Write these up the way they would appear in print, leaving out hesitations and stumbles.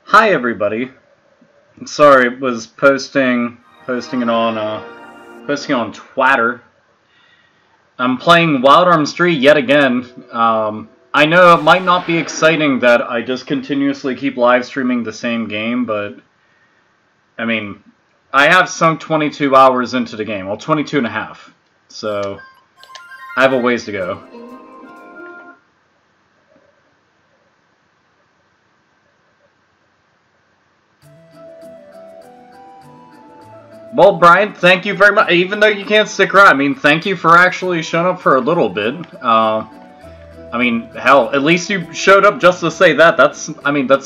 Hi everybody. Sorry, it was posting it on Twitter. I'm playing Wild Arms 3 yet again. I know it might not be exciting that I just continuously keep live streaming the same game, but I mean, I have sunk 22 hours into the game. Well, 22 and a half. So I have a ways to go. Well, Brian, thank you very much. Even though you can't stick around, I mean, thank you for actually showing up for a little bit. I mean, hell, at least you showed up just to say that. That's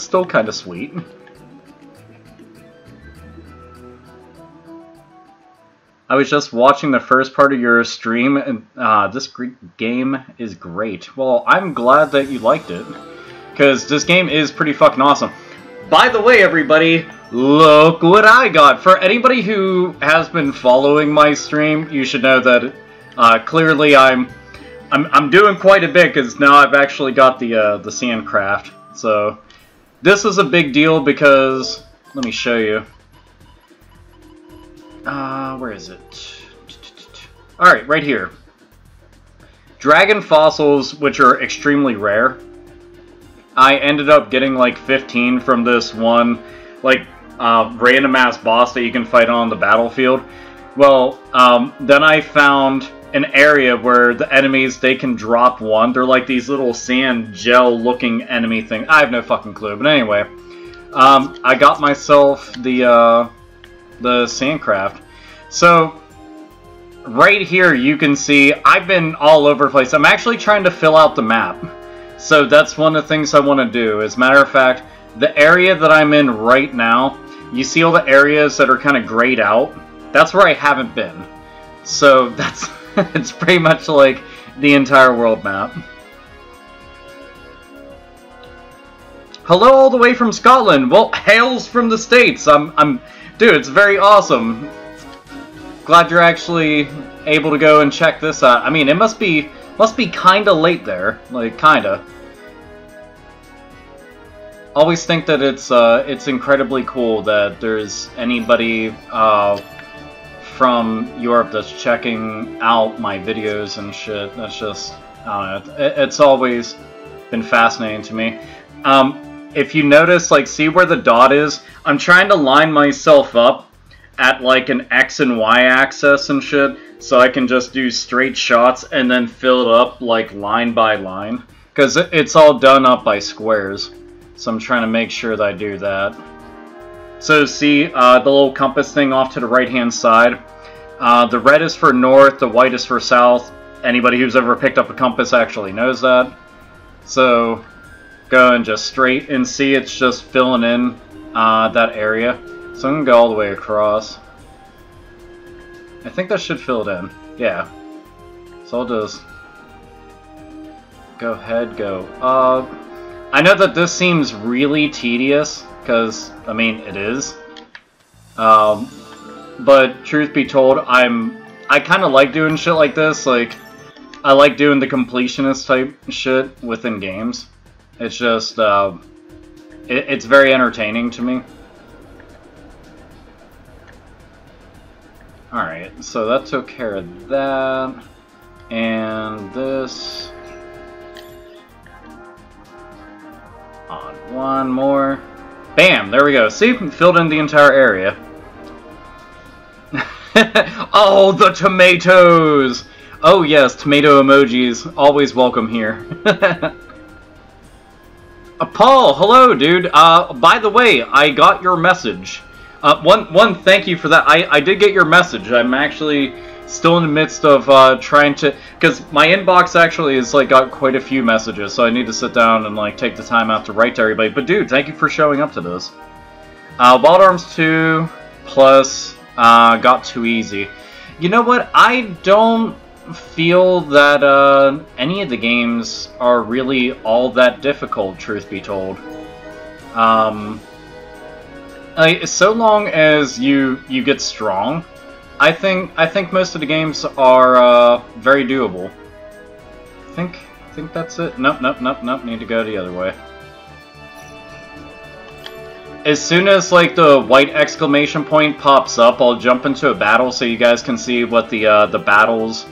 still kind of sweet. I was just watching the first part of your stream, and this game is great. Well, I'm glad that you liked it, because this game is pretty fucking awesome. By the way, everybody, look what I got. For anybody who has been following my stream, you should know that clearly I'm doing quite a bit, because now I've actually got the sandcraft. So this is a big deal because let me show you. Where is it? All right, right here. Dragon fossils, which are extremely rare. I ended up getting like 15 from this one, like, random ass boss that you can fight on the battlefield. Well, then I found an area where the enemies, they can drop one. They're like these little sand gel looking enemy thing. I have no fucking clue, but anyway, I got myself the sandcraft. So right here you can see I've been all over the place. I'm actually trying to fill out the map. So that's one of the things I want to do. As a matter of fact, the area that I'm in right now, you see all the areas that are kind of grayed out? That's where I haven't been. So that's it's pretty much like the entire world map. Hello all the way from Scotland. Well, hails from the States. Dude, it's very awesome. Glad you're actually able to go and check this out. I mean, it must be kinda late there, like kinda. Always think that it's incredibly cool that there's anybody from Europe that's checking out my videos and shit. That's just, I don't know, it's always been fascinating to me. If you notice, like, see where the dot is? I'm trying to line myself up at like an X and Y axis and shit, so I can just do straight shots and then fill it up like line by line. Because it's all done up by squares. So I'm trying to make sure that I do that. So see the little compass thing off to the right hand side? The red is for north, the white is for south. Anybody who's ever picked up a compass actually knows that. So go and just straight and see it's just filling in that area. So I'm going to go all the way across. I think that should fill it in. Yeah. So I'll just go ahead, go up. I know that this seems really tedious, because, I mean, it is. But truth be told, I kind of like doing shit like this. Like, I like doing the completionist type shit within games. It's just, it's very entertaining to me. Alright, so that took care of that. And this. On one more. Bam! There we go. See? Filled in the entire area. Oh, the tomatoes! Oh yes, tomato emojis. Always welcome here. Paul, hello, dude. By the way, I got your message. One, thank you for that. I did get your message. I'm actually still in the midst of trying to, because my inbox actually has like got quite a few messages, so I need to sit down and like take the time out to write to everybody. But dude, thank you for showing up to this. Wild Arms 2 plus got too easy. You know what? I don't feel that any of the games are really all that difficult, truth be told. So long as you get strong, I think most of the games are very doable. I think that's it. Nope. Need to go the other way. As soon as like the white exclamation point pops up, I'll jump into a battle so you guys can see what the battles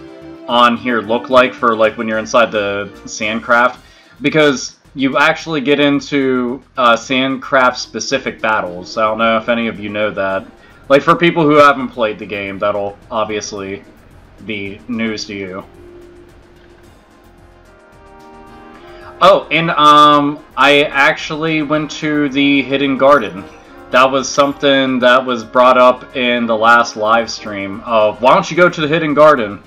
on here look like for like when you're inside the Sandcraft, because you actually get into Sandcraft specific battles. I don't know if any of you know that. Like for people who haven't played the game, that'll obviously be news to you. Oh, and I actually went to the Hidden Garden. That was something that was brought up in the last live stream of, why don't you go to the Hidden Garden?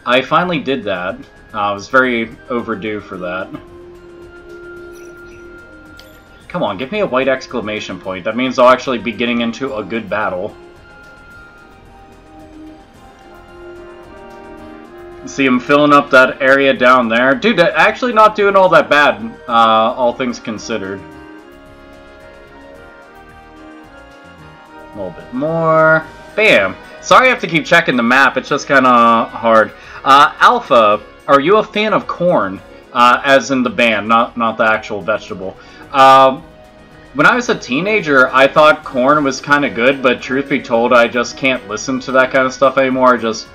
I finally did that. I was very overdue for that. Come on, give me a white exclamation point. That means I'll actually be getting into a good battle. See, I'm filling up that area down there. Dude, actually not doing all that bad, all things considered. A little bit more. Bam! Sorry I have to keep checking the map, it's just kind of hard. Alpha, are you a fan of corn? As in the band, not the actual vegetable. When I was a teenager, I thought corn was kind of good, but truth be told, I just can't listen to that kind of stuff anymore. I just,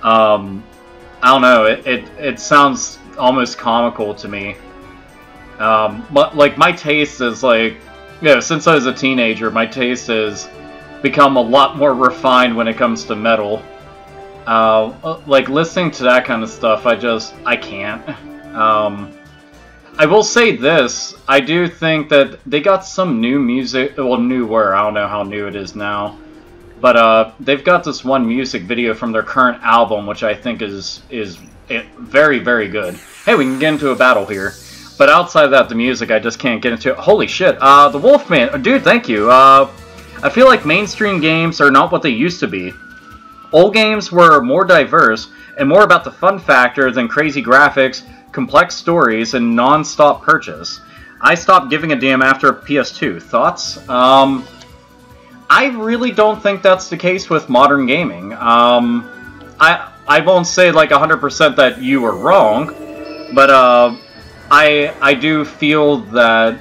I don't know, it sounds almost comical to me. But, like, my taste is, like, you know, since I was a teenager, my taste has become a lot more refined when it comes to metal. Like, listening to that kind of stuff, I can't. I will say this, I do think that they got some new music, well, newer, I don't know how new it is now. But they've got this one music video from their current album, which I think is very, very good. Hey, we can get into a battle here. But outside of that, the music, I just can't get into it. Holy shit, the Wolfman, dude, thank you. I feel like mainstream games are not what they used to be. Old games were more diverse and more about the fun factor than crazy graphics, complex stories, and non-stop purchase. I stopped giving a damn after PS2. Thoughts? I really don't think that's the case with modern gaming. I won't say like 100% that you were wrong, but I do feel that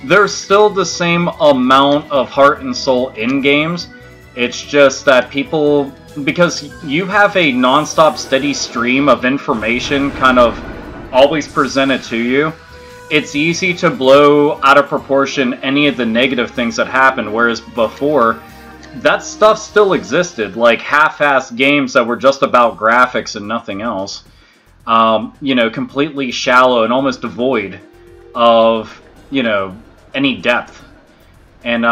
there's still the same amount of heart and soul in games. It's just that people, because you have a non-stop steady stream of information kind of always presented to you, it's easy to blow out of proportion any of the negative things that happen, whereas before, that stuff still existed, like half-assed games that were just about graphics and nothing else. You know, completely shallow and almost devoid of, you know, any depth. And,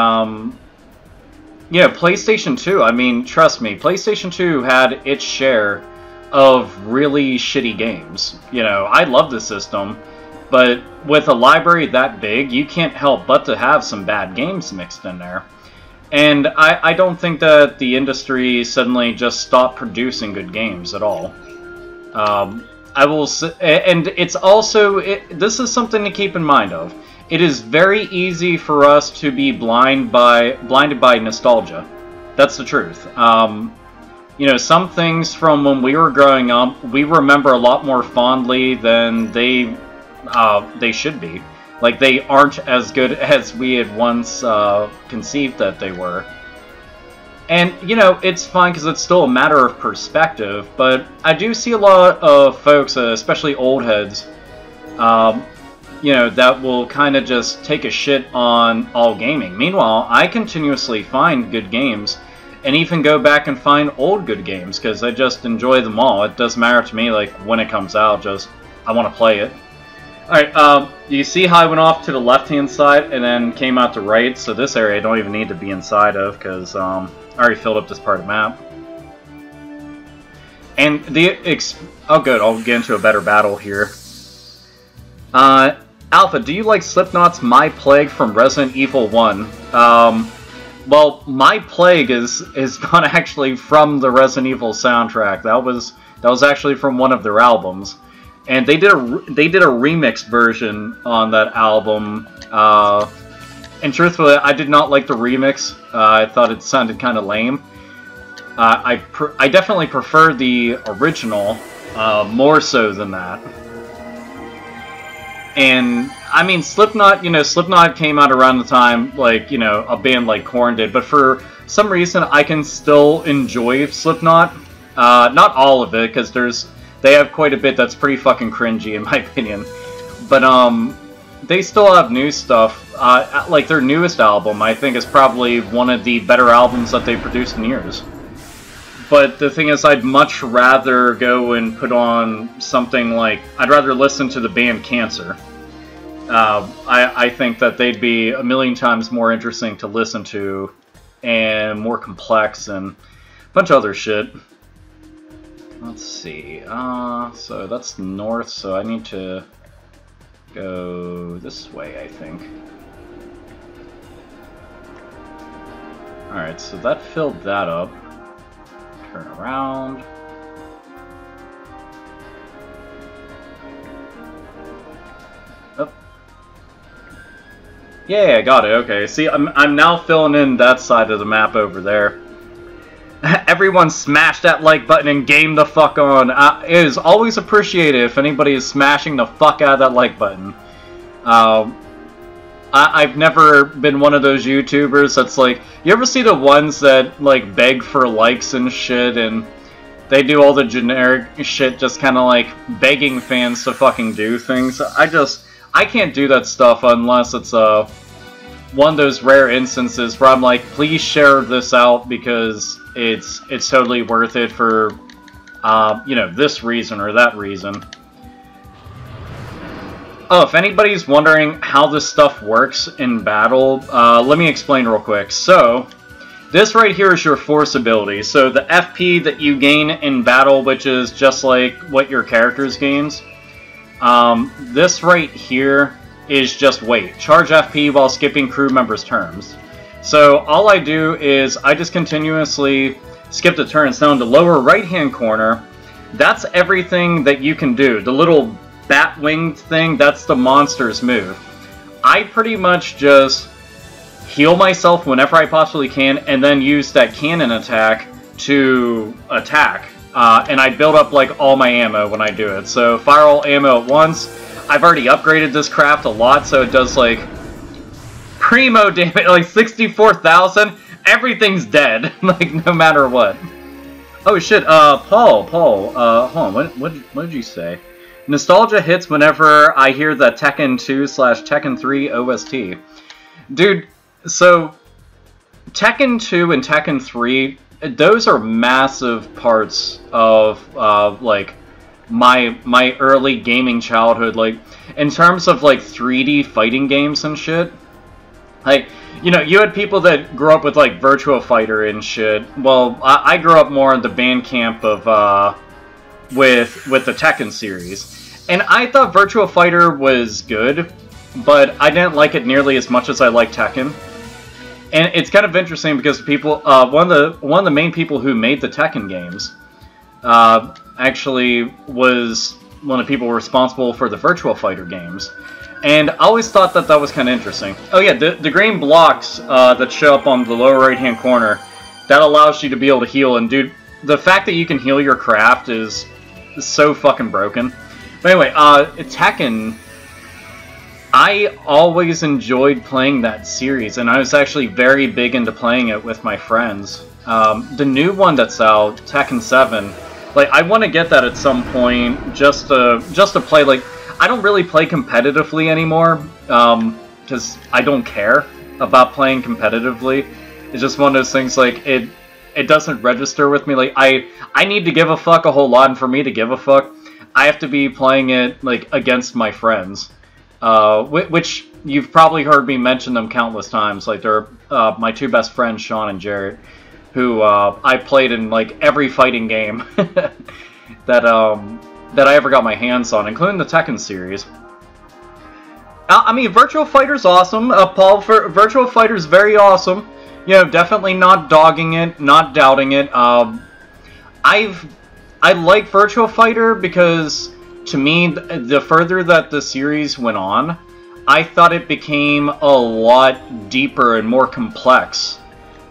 yeah, PlayStation 2, I mean, trust me, PlayStation 2 had its share of really shitty games. You know, I love the system, but with a library that big, you can't help but to have some bad games mixed in there. And I don't think that the industry suddenly just stopped producing good games at all. I will say, and it's also, this is something to keep in mind of. It is very easy for us to be blinded by nostalgia. That's the truth. You know, some things from when we were growing up, we remember a lot more fondly than they should be. Like, they aren't as good as we had once conceived that they were. And, you know, it's fine because it's still a matter of perspective, but I do see a lot of folks, especially old heads, you know, that will kind of just take a shit on all gaming. Meanwhile, I continuously find good games, and even go back and find old good games, because I just enjoy them all. It doesn't matter to me, like, when it comes out, just, I want to play it. Alright, you see how I went off to the left-hand side and then came out to right? So this area I don't even need to be inside of, because I already filled up this part of the map. And oh good, I'll get into a better battle here. Alpha, do you like Slipknot's My Plague from Resident Evil 1? Well, My Plague is not actually from the Resident Evil soundtrack. That was actually from one of their albums, and they did a remix version on that album. And truthfully, I did not like the remix. I thought it sounded kind of lame. I definitely prefer the original more so than that. And I mean, Slipknot, Slipknot came out around the time, like, a band like Korn did, but for some reason I can still enjoy Slipknot. Not all of it, because they have quite a bit that's pretty fucking cringy in my opinion. But they still have new stuff. Like their newest album, I think, is probably one of the better albums that they've produced in years. But the thing is, I'd much rather go and put on something like... I'd rather listen to the band Cancer. I think that they'd be a million times more interesting to listen to, and more complex, and a bunch of other shit. Let's see. So that's north, so I need to go this way, I think. Alright, so that filled that up. Turn around. Oh. Yeah, I got it. Okay. See, I'm now filling in that side of the map over there. Everyone smash that like button and game the fuck on. It is always appreciated if anybody is smashing the fuck out of that like button. I've never been one of those YouTubers that's like... You ever see the ones that, like, beg for likes and shit, and they do all the generic shit just kind of, like, begging fans to fucking do things? I can't do that stuff unless it's, one of those rare instances where I'm like, please share this out because it's totally worth it for, this reason or that reason. Oh, if anybody's wondering how this stuff works in battle, let me explain real quick. So, this right here is your force ability. So, the FP that you gain in battle, which is just like what your characters gains. This right here is just weight. Charge FP while skipping crew members' turns. So, all I do is I just continuously skip the turns. Now, in the lower right-hand corner, that's everything that you can do. The little bat-winged thing, that's the monster's move. I pretty much just heal myself whenever I possibly can, and then use that cannon attack to attack. And I build up like all my ammo when I do it. So fire all ammo at once. I've already upgraded this craft a lot, so it does like primo damage, like 64,000. Everything's dead, like no matter what. Oh shit, Paul, hold on, what did you say? Nostalgia hits whenever I hear the Tekken 2/Tekken 3 OST. Dude, so Tekken 2 and Tekken 3, those are massive parts of like my early gaming childhood. Like in terms of like 3D fighting games and shit. Like, you had people that grew up with like Virtua Fighter and shit. Well, I grew up more in the band camp of with the Tekken series. And I thought Virtua Fighter was good, but I didn't like it nearly as much as I liked Tekken. And it's kind of interesting because people, one of the main people who made the Tekken games, actually was one of the people responsible for the Virtua Fighter games. And I always thought that that was kind of interesting. Oh yeah, the green blocks that show up on the lower right-hand corner, that allows you to be able to heal. And dude, the fact that you can heal your craft is so fucking broken. But anyway, Tekken, I always enjoyed playing that series, and I was actually very big into playing it with my friends. The new one that's out, Tekken 7, like, I want to get that at some point, just to play, like, I don't really play competitively anymore, because I don't care about playing competitively. It's just one of those things, like, it doesn't register with me. Like, I need to give a fuck a whole lot, and for me to give a fuck, I have to be playing it, like, against my friends. Which you've probably heard me mention them countless times. Like, they're my two best friends, Sean and Jarrett, who I played in, like, every fighting game that I ever got my hands on, including the Tekken series. I mean, Virtua Fighter's awesome. Paul, Virtua Fighter's very awesome. you know, definitely not dogging it, not doubting it. I like Virtua Fighter because, to me, the further that the series went on, I thought it became a lot deeper and more complex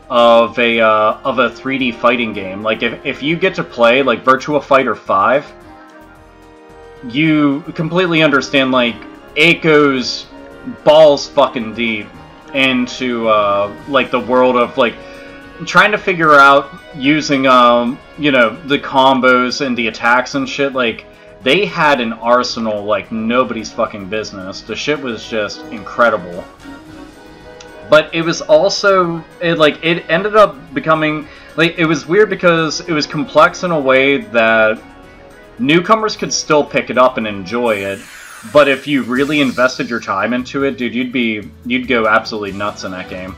of a 3D fighting game. Like, if you get to play, like, Virtua Fighter 5, you completely understand, like, it goes balls fucking deep into, like, the world of, like, trying to figure out using, you know, the combos and the attacks and shit. Like, they had an arsenal like nobody's fucking business. The shit was just incredible. But it was also, it ended up becoming, like, it was weird because it was complex in a way that newcomers could still pick it up and enjoy it. But if you really invested your time into it, dude, you'd go absolutely nuts in that game.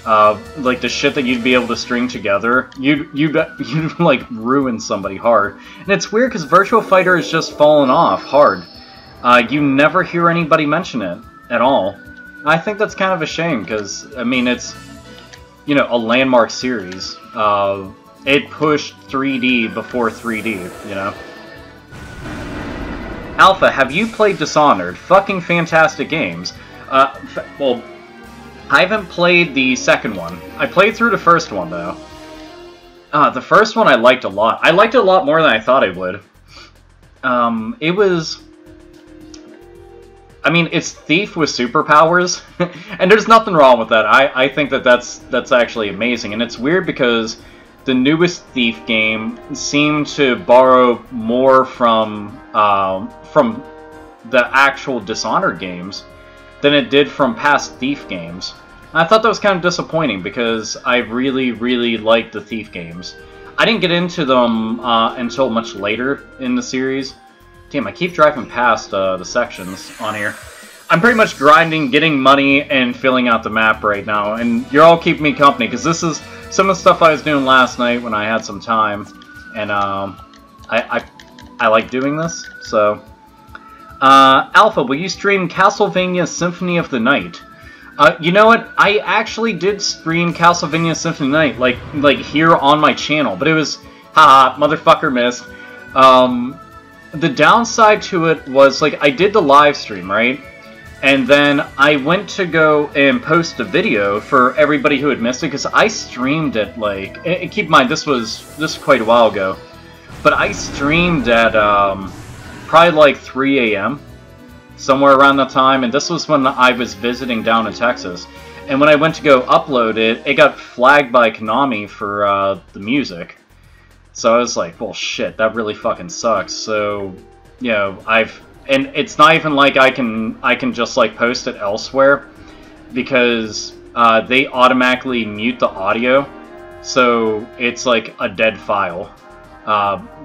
Like, the shit that you'd be able to string together, you'd like, ruin somebody hard. And it's weird, because Virtua Fighter has just fallen off hard. You never hear anybody mention it at all. I think that's kind of a shame, because, I mean, it's, you know, a landmark series. It pushed 3D before 3D, you know? Alpha, have you played Dishonored? Fucking fantastic games. Well, I haven't played the second one. I played through the first one, though. The first one I liked a lot. I liked it a lot more than I thought I would. It was... I mean, it's Thief with superpowers, and there's nothing wrong with that. I think that that's actually amazing, and it's weird because the newest Thief game seemed to borrow more from the actual Dishonored games than it did from past Thief games. I thought that was kind of disappointing because I really, really liked the Thief games. I didn't get into them until much later in the series. Damn, I keep driving past the sections on here. I'm pretty much grinding, getting money, and filling out the map right now. And you're all keeping me company, because this is some of the stuff I was doing last night when I had some time. And I like doing this, so... Alpha, will you stream Castlevania Symphony of the Night? You know what? I actually did stream Castlevania Symphony of the Night, like here on my channel, but it was... Haha, motherfucker missed. The downside to it was, like, I did the live stream, right? And then I went to go and post a video for everybody who had missed it, because I streamed it, like... keep in mind, this was quite a while ago. But I streamed at, probably like 3 a.m. somewhere around that time, and this was when I was visiting down in Texas. And when I went to go upload it, it got flagged by Konami for the music. So I was like, well, shit, that really fucking sucks. So, you know, and it's not even like I can just, like, post it elsewhere, because they automatically mute the audio, so it's like a dead file.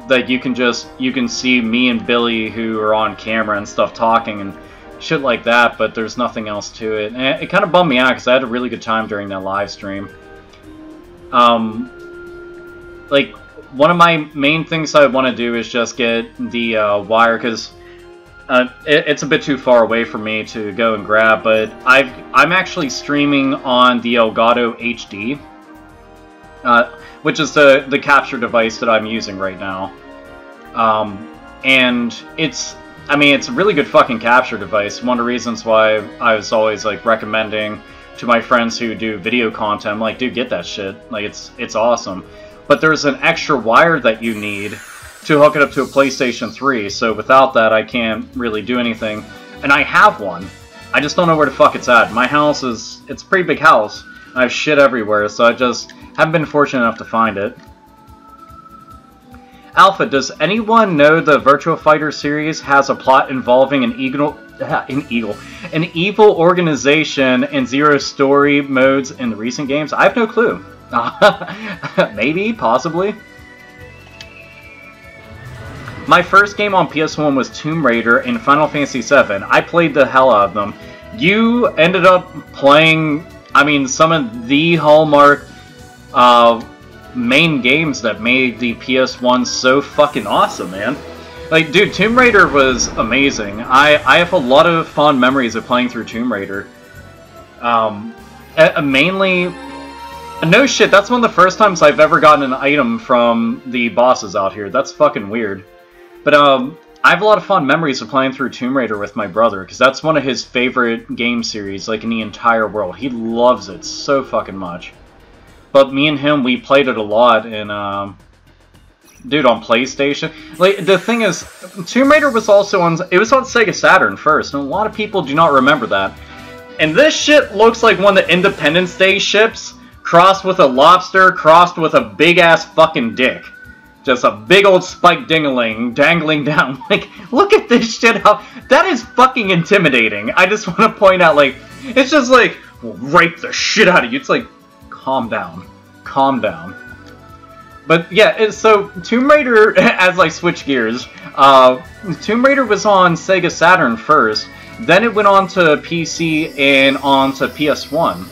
That you can see me and Billy, who are on camera and stuff, talking and shit like that, but there's nothing else to it. And it kind of bummed me out, because I had a really good time during that live stream. Like, one of my main things I want to do is just get the wire, because it's a bit too far away for me to go and grab, but I'm actually streaming on the Elgato HD, which is the capture device that I'm using right now. And it's a really good fucking capture device. One of the reasons why I was always, like, recommending to my friends who do video content, I'm like, dude, get that shit. Like, it's awesome. But there's an extra wire that you need to hook it up to a PlayStation 3, so without that I can't really do anything. And I have one. I just don't know where the fuck it's at. My house it's a pretty big house. I have shit everywhere, so I just haven't been fortunate enough to find it. Alpha, does anyone know the Virtua Fighter series has a plot involving an evil organization and zero story modes in the recent games? I have no clue. Maybe, possibly. My first game on PS1 was Tomb Raider and Final Fantasy VII. I played the hell out of them. You ended up playing, I mean, some of the hallmark main games that made the PS1 so fucking awesome, man. Like, dude, Tomb Raider was amazing. I have a lot of fond memories of playing through Tomb Raider. Mainly, No shit, that's one of the first times I've ever gotten an item from the bosses out here. That's fucking weird. But, I have a lot of fond memories of playing through Tomb Raider with my brother, because that's one of his favorite game series, like, in the entire world. He loves it so fucking much. But me and him, we played it a lot, and, dude, on PlayStation. Like, the thing is, Tomb Raider was also on... It was on Sega Saturn first, and a lot of people do not remember that. And this shit looks like one of the Independence Day ships, crossed with a lobster, crossed with a big-ass fucking dick. Just a big old spike dingling dangling down. Like, look at this shit. That is fucking intimidating. I just want to point out, like, it's just like, we'll rape the shit out of you. It's like, calm down. Calm down. But yeah, so Tomb Raider, as I switch gears, Tomb Raider was on Sega Saturn first. Then it went on to PC and on to PS1.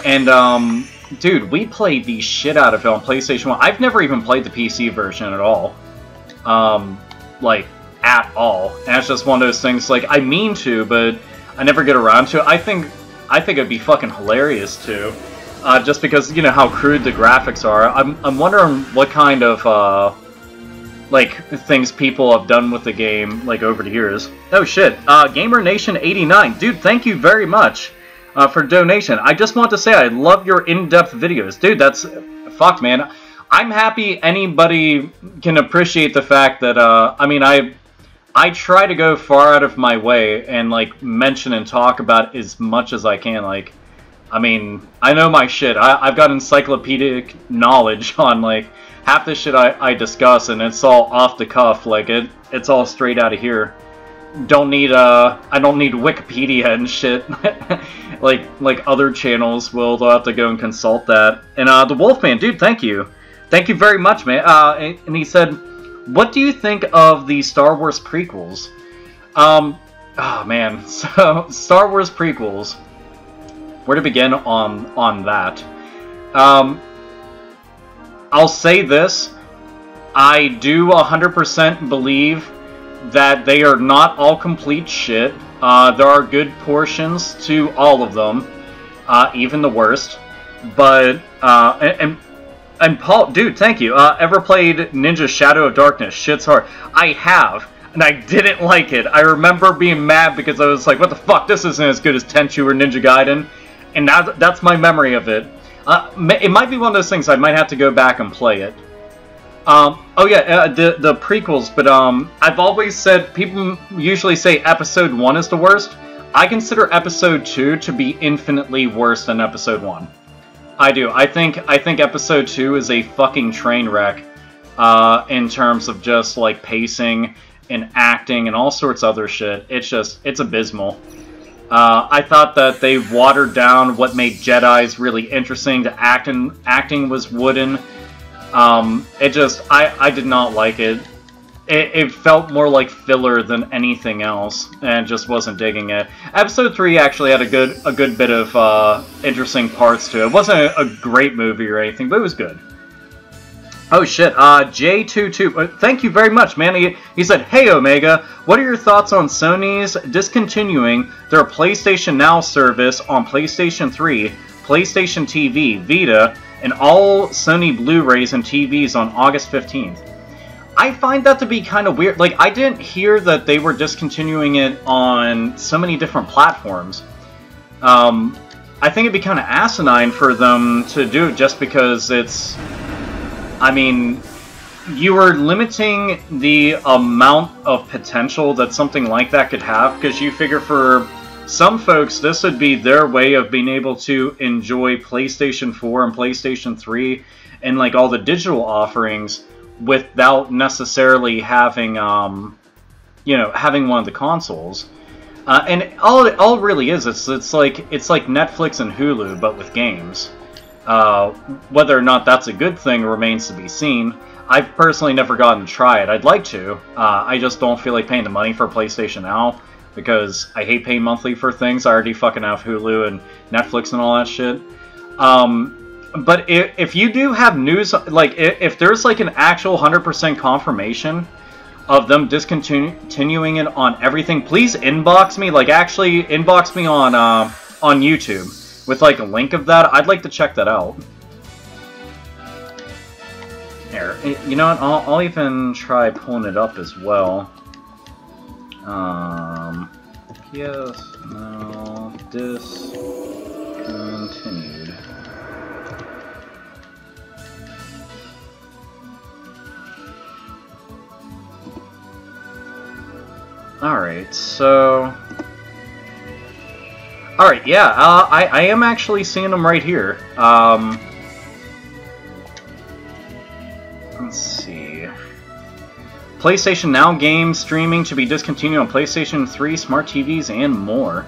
And, dude, we played the shit out of it on PlayStation 1. I've never even played the PC version at all. Like, at all. And it's just one of those things, like, I mean to, but I never get around to it. I think it'd be fucking hilarious to. Just because, you know, how crude the graphics are. I'm wondering what kind of, like, things people have done with the game, like, over the years. Oh, shit. GamerNation89. Dude, thank you very much. For donation. I just want to say I love your in-depth videos. Dude, that's... Fuck, man. I'm happy anybody can appreciate the fact that, I mean, I try to go far out of my way and, like, mention and talk about as much as I can. Like, I mean, I know my shit. I've got encyclopedic knowledge on, like, half the shit I discuss, and it's all off the cuff. Like, it's all straight out of here. I don't need Wikipedia and shit. like other channels will. They'll have to go and consult that. And the Wolfman, dude, thank you very much, man. And he said, what do you think of the Star Wars prequels? Oh man, so Star Wars prequels, where to begin on that? I'll say this, I do 100% believe that they are not all complete shit. There are good portions to all of them, even the worst. But, and Paul, dude, thank you. Ever played Ninja Shadow of Darkness? Shit's hard. I have, and I didn't like it. I remember being mad because I was like, what the fuck, this isn't as good as Tenchu or Ninja Gaiden. And that's my memory of it. It might be one of those things I might have to go back and play it. Oh yeah, the prequels, but I've always said, people usually say Episode 1 is the worst. I consider Episode 2 to be infinitely worse than Episode 1. I do. I think Episode 2 is a fucking train wreck, in terms of just, like, pacing and acting and all sorts of other shit. It's abysmal. I thought that they watered down what made Jedis really interesting. The acting was wooden. I did not like it. It felt more like filler than anything else, and just wasn't digging it. Episode 3 actually had a good bit of interesting parts to it. It wasn't a great movie or anything, but it was good. Oh shit, J22, thank you very much, man. He said, hey Omega, what are your thoughts on Sony's discontinuing their PlayStation Now service on PlayStation 3, PlayStation TV, Vita, and all Sony Blu-rays and TVs on August 15th? I find that to be kind of weird. Like, I didn't hear that they were discontinuing it on so many different platforms. I think it'd be kind of asinine for them to do it just because it's... I mean, you are limiting the amount of potential that something like that could have, because you figure for some folks, this would be their way of being able to enjoy PlayStation 4 and PlayStation 3 and, like, all the digital offerings without necessarily having, you know, having one of the consoles. And all it really is, it's like Netflix and Hulu, but with games. Whether or not that's a good thing remains to be seen. I've personally never gotten to try it. I'd like to. I just don't feel like paying the money for PlayStation Now, because I hate paying monthly for things. I already fucking have Hulu and Netflix and all that shit. But if you do have news, like, if there's, like, an actual 100% confirmation of them discontinuing it on everything, please inbox me. Like, actually inbox me on YouTube with, like, a link of that. I'd like to check that out. Or, you know what, I'll even try pulling it up as well. Yes, no, discontinued. Alright, so... Alright, yeah, I am actually seeing them right here. Let's see. PlayStation Now games streaming to be discontinued on PlayStation 3, smart TVs, and more.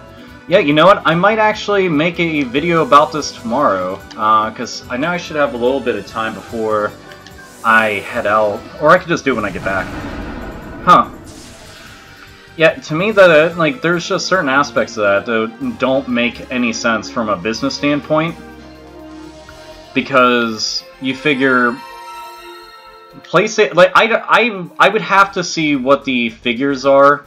Yeah, you know what? I might actually make a video about this tomorrow, because I know I should have a little bit of time before I head out. Or I could just do it when I get back. Huh. Yeah, to me, that like, there's just certain aspects of that that don't make any sense from a business standpoint. Because you figure... PlayStation, like, I would have to see what the figures are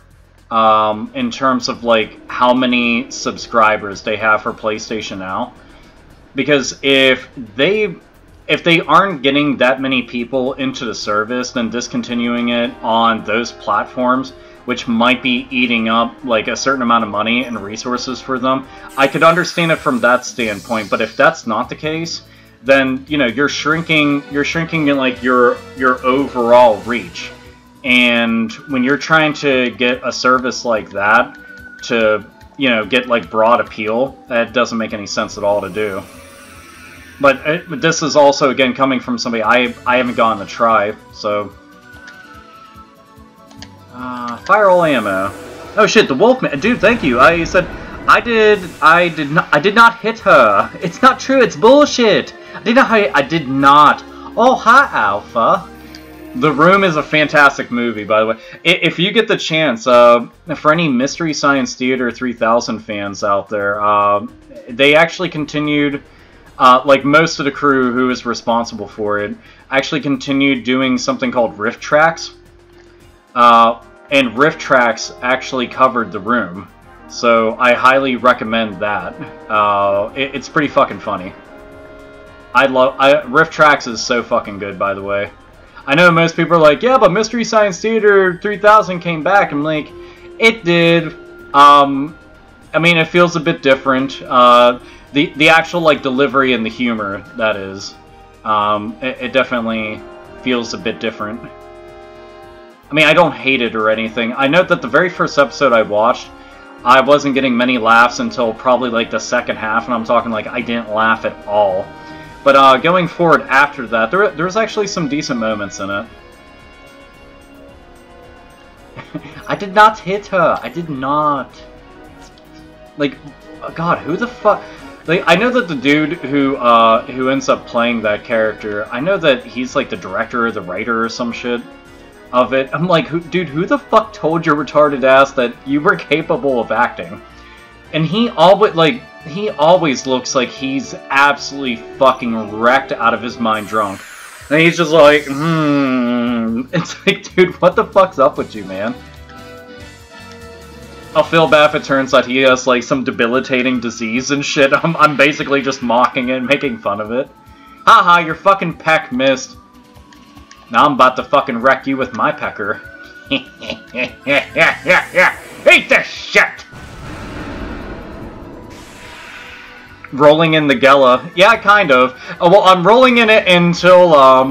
in terms of like how many subscribers they have for PlayStation Now, because if they aren't getting that many people into the service, then discontinuing it on those platforms, which might be eating up like a certain amount of money and resources for them, I could understand it from that standpoint. But if that's not the case, then, you know, you're shrinking in like your overall reach. And when you're trying to get a service like that to, you know, get like broad appeal, that doesn't make any sense at all to do. But this is also, again, coming from somebody I haven't gotten to try, so... fire all ammo. Oh shit, the Wolfman, dude, thank you. I said, I did not hit her. It's not true, it's bullshit. I did not. Oh, hi, Alpha. The Room is a fantastic movie, by the way. If you get the chance, for any Mystery Science Theater 3000 fans out there, they actually continued, like most of the crew who is responsible for it, actually continued doing something called Riff Tracks. And Riff Tracks actually covered The Room. So I highly recommend that. It's pretty fucking funny. Riff Tracks is so fucking good, by the way. I know most people are like, yeah, but Mystery Science Theater 3000 came back. I'm like, it did. I mean, it feels a bit different. The actual like delivery and the humor, that is, it definitely feels a bit different. I mean, I don't hate it or anything. I note that the very first episode I watched, I wasn't getting many laughs until probably like the second half, and I'm talking like I didn't laugh at all. But going forward after that, there's actually some decent moments in it. I did not hit her. I did not. Like, God, who the fuck? Like, I know that the dude who ends up playing that character, I know that he's like the director or the writer or some shit of it. I'm like, dude, who the fuck told your retarded ass that you were capable of acting? And he always looks like he's absolutely fucking wrecked out of his mind drunk. And he's just like, It's like, dude, what the fuck's up with you, man? I'll feel bad if it turns out he has, like, some debilitating disease and shit. I'm basically just mocking it and making fun of it. Haha, your fucking peck missed. Now I'm about to fucking wreck you with my pecker. Yeah. Eat this shit! Rolling in the Gela. Yeah, kind of. Well, I'm rolling in it until, I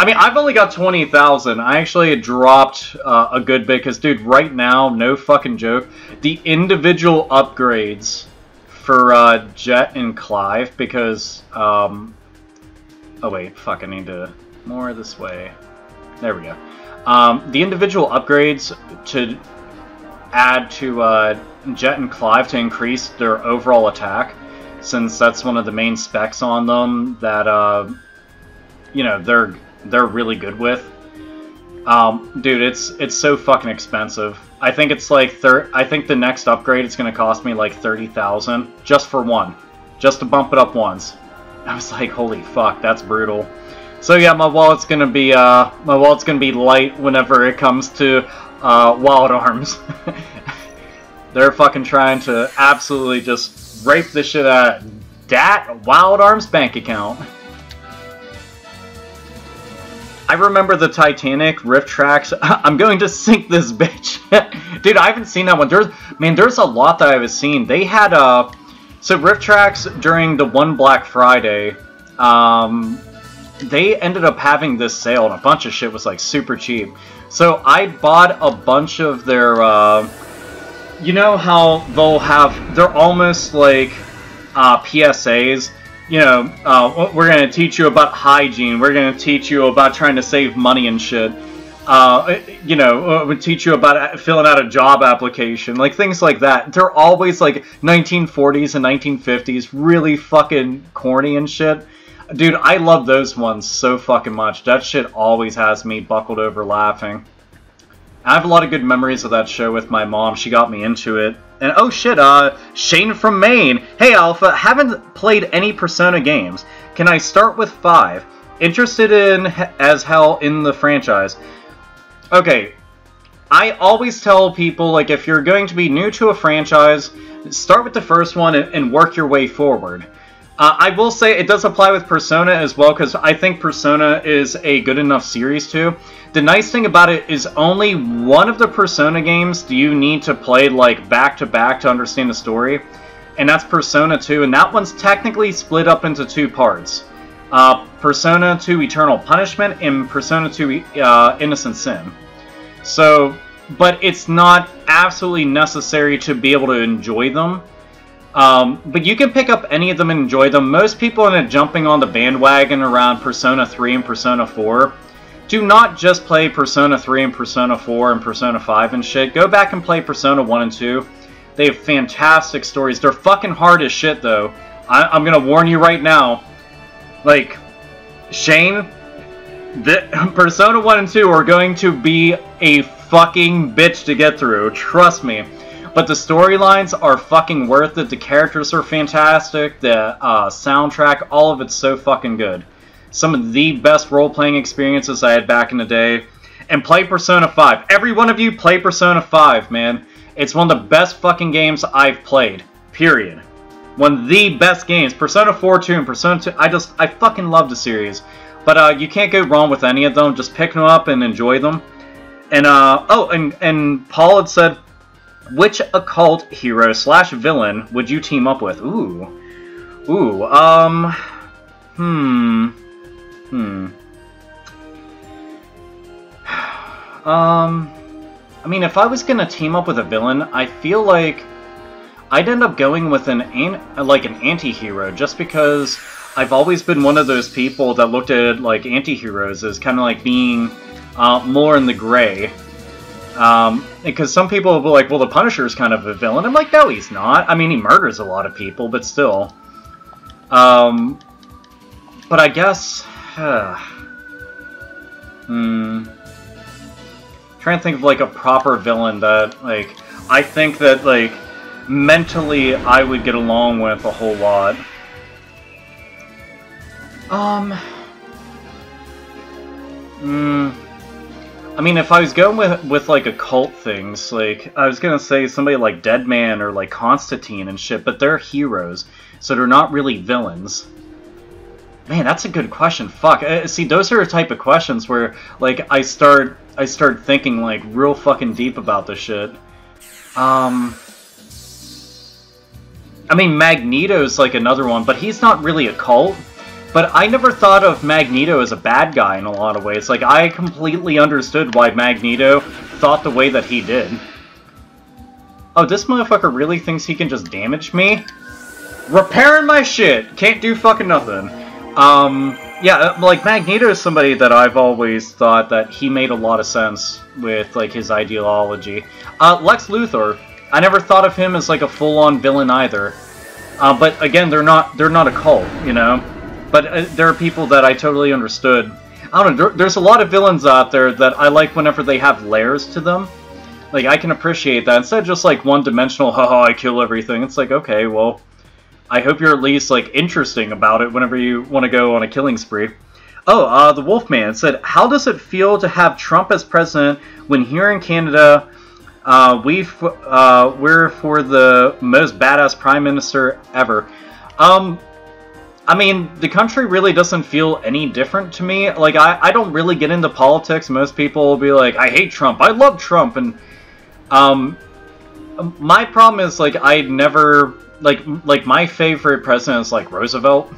mean, I've only got 20,000. I actually dropped a good bit, because, dude, right now, no fucking joke, the individual upgrades for Jet and Clive, because, oh wait, fuck, I need to... more this way. There we go. The individual upgrades to add to Jet and Clive to increase their overall attack, since that's one of the main specs on them that you know, they're really good with. Dude, it's so fucking expensive. I think it's like I think the next upgrade is gonna cost me like 30,000 just for one, just to bump it up once. I was like, holy fuck, that's brutal. So yeah, my wallet's gonna be light whenever it comes to Wild Arms. They're fucking trying to absolutely just rape the shit out of that Wild Arms bank account. remember the Titanic riff tracks. I'm going to sink this bitch. Dude, I haven't seen that one. There's a lot that I haven't seen. They had, so riff tracks during the one Black Friday, they ended up having this sale, and a bunch of shit was, like, super cheap. So I bought a bunch of their, you know how they'll have, they're almost like PSAs. You know, we're going to teach you about hygiene. We're going to teach you about trying to save money and shit. You know, we'll teach you about filling out a job application. Like, things like that. They're always, like, 1940s and 1950s. Really fucking corny and shit. Dude, I love those ones so fucking much. That shit always has me buckled over laughing. I have a lot of good memories of that show with my mom. She got me into it. And oh shit, Shane from Maine. Hey Alpha, haven't played any Persona games. Can I start with 5? Interested in as hell in the franchise. Okay, I always tell people, like, if you're going to be new to a franchise, start with the first one and work your way forward. I will say it does apply with Persona as well, because I think Persona is a good enough series too. The nice thing about it is only one of the Persona games do you need to play, like, back-to-back to understand the story, and that's Persona 2, and that one's technically split up into 2 parts. Persona 2 Eternal Punishment and Persona 2 Innocent Sin. So, but it's not absolutely necessary to be able to enjoy them. But you can pick up any of them and enjoy them. Most people end up jumping on the bandwagon around Persona 3 and Persona 4. Do not just play Persona 3 and Persona 4 and Persona 5 and shit. Go back and play Persona 1 and 2. They have fantastic stories. They're fucking hard as shit, though. I'm gonna warn you right now. Like, Shane, Persona 1 and 2 are going to be a fucking bitch to get through. Trust me. But the storylines are fucking worth it. The characters are fantastic. The soundtrack, all of it's so fucking good. Some of the best role-playing experiences I had back in the day. And play Persona 5. Every one of you play Persona 5, man. It's one of the best fucking games I've played. Period. One of the best games. Persona 4, 2, and Persona 2. I fucking love the series. But you can't go wrong with any of them. Just pick them up and enjoy them. And, and Paul had said, which occult hero / villain would you team up with? I mean, if I was gonna team up with a villain, I feel like I'd end up going with an anti-hero, just because I've always been one of those people that looked at, like, anti-heroes as kind of like being more in the gray. Because some people will be like, well, the Punisher's kind of a villain. I'm like, no, he's not. I mean, he murders a lot of people, but still. But I guess... trying to think of, like, a proper villain that, like, I think that, like, mentally I would get along with a whole lot. I mean, if I was going with like, occult things, like, I was gonna say somebody like Deadman or, like, Constantine and shit, but they're heroes, so they're not really villains. Man, that's a good question. Fuck. See, those are the type of questions where, like, I start thinking, like, real fucking deep about this shit. I mean, Magneto's, like, another one, but he's not really a cult. But I never thought of Magneto as a bad guy in a lot of ways. Like, I completely understood why Magneto thought the way that he did. Oh, this motherfucker really thinks he can just damage me? Repairing my shit! Can't do fucking nothing. Yeah, like, Magneto is somebody that I've always thought that he made a lot of sense with, like, his ideology. Lex Luthor, I never thought of him as, like, a full-on villain either. But again, they're not a cult, you know? But there are people that I totally understood. I don't know, there's a lot of villains out there that I like whenever they have layers to them. Like, I can appreciate that. Instead of just, like, one-dimensional, haha, I kill everything. It's like, okay, well, I hope you're at least, like, interesting about it whenever you want to go on a killing spree. Oh, the Wolfman said, how does it feel to have Trump as president when here in Canada, we're for the most badass prime minister ever? I mean, the country really doesn't feel any different to me. Like, I don't really get into politics. Most people will be like, I hate Trump, I love Trump, and, my problem is, like, I never, like, my favorite president is, like, Roosevelt.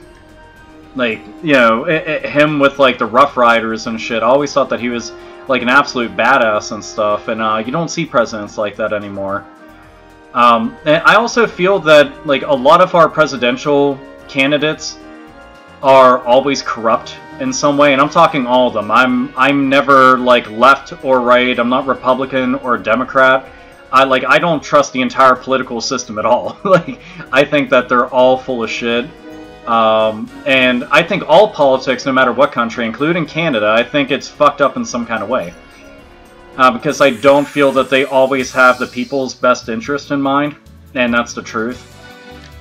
Like, you know, him with, like, the Rough Riders and shit. I always thought that he was, like, an absolute badass and stuff, and, you don't see presidents like that anymore. And I also feel that, like, a lot of our presidential candidates are always corrupt in some way, and I'm talking all of them. I'm never, like, left or right. I'm not Republican or Democrat. I don't trust the entire political system at all. Like, I think that they're all full of shit. And I think all politics, no matter what country, including Canada, I think it's fucked up in some kind of way. Because I don't feel that they always have the people's best interest in mind, and that's the truth.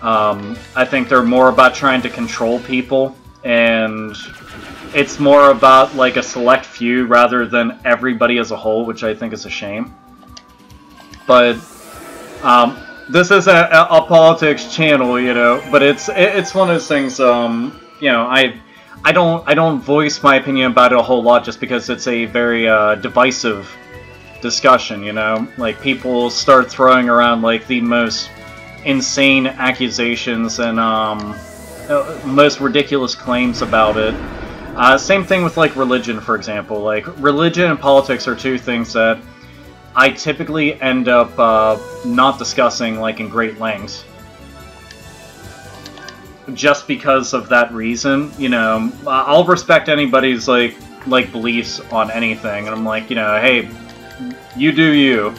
I think they're more about trying to control people, and it's more about, like, a select few rather than everybody as a whole, which I think is a shame. But, this is a politics channel, you know, but it's one of those things, you know, I don't voice my opinion about it a whole lot just because it's a very, divisive discussion, you know? Like, people start throwing around, like, the most insane accusations and, most ridiculous claims about it. Same thing with, like, religion, for example. Like, religion and politics are two things that I typically end up, not discussing, like, in great lengths. Just because of that reason, you know, I'll respect anybody's, like beliefs on anything, and I'm like, you know, hey, you do you.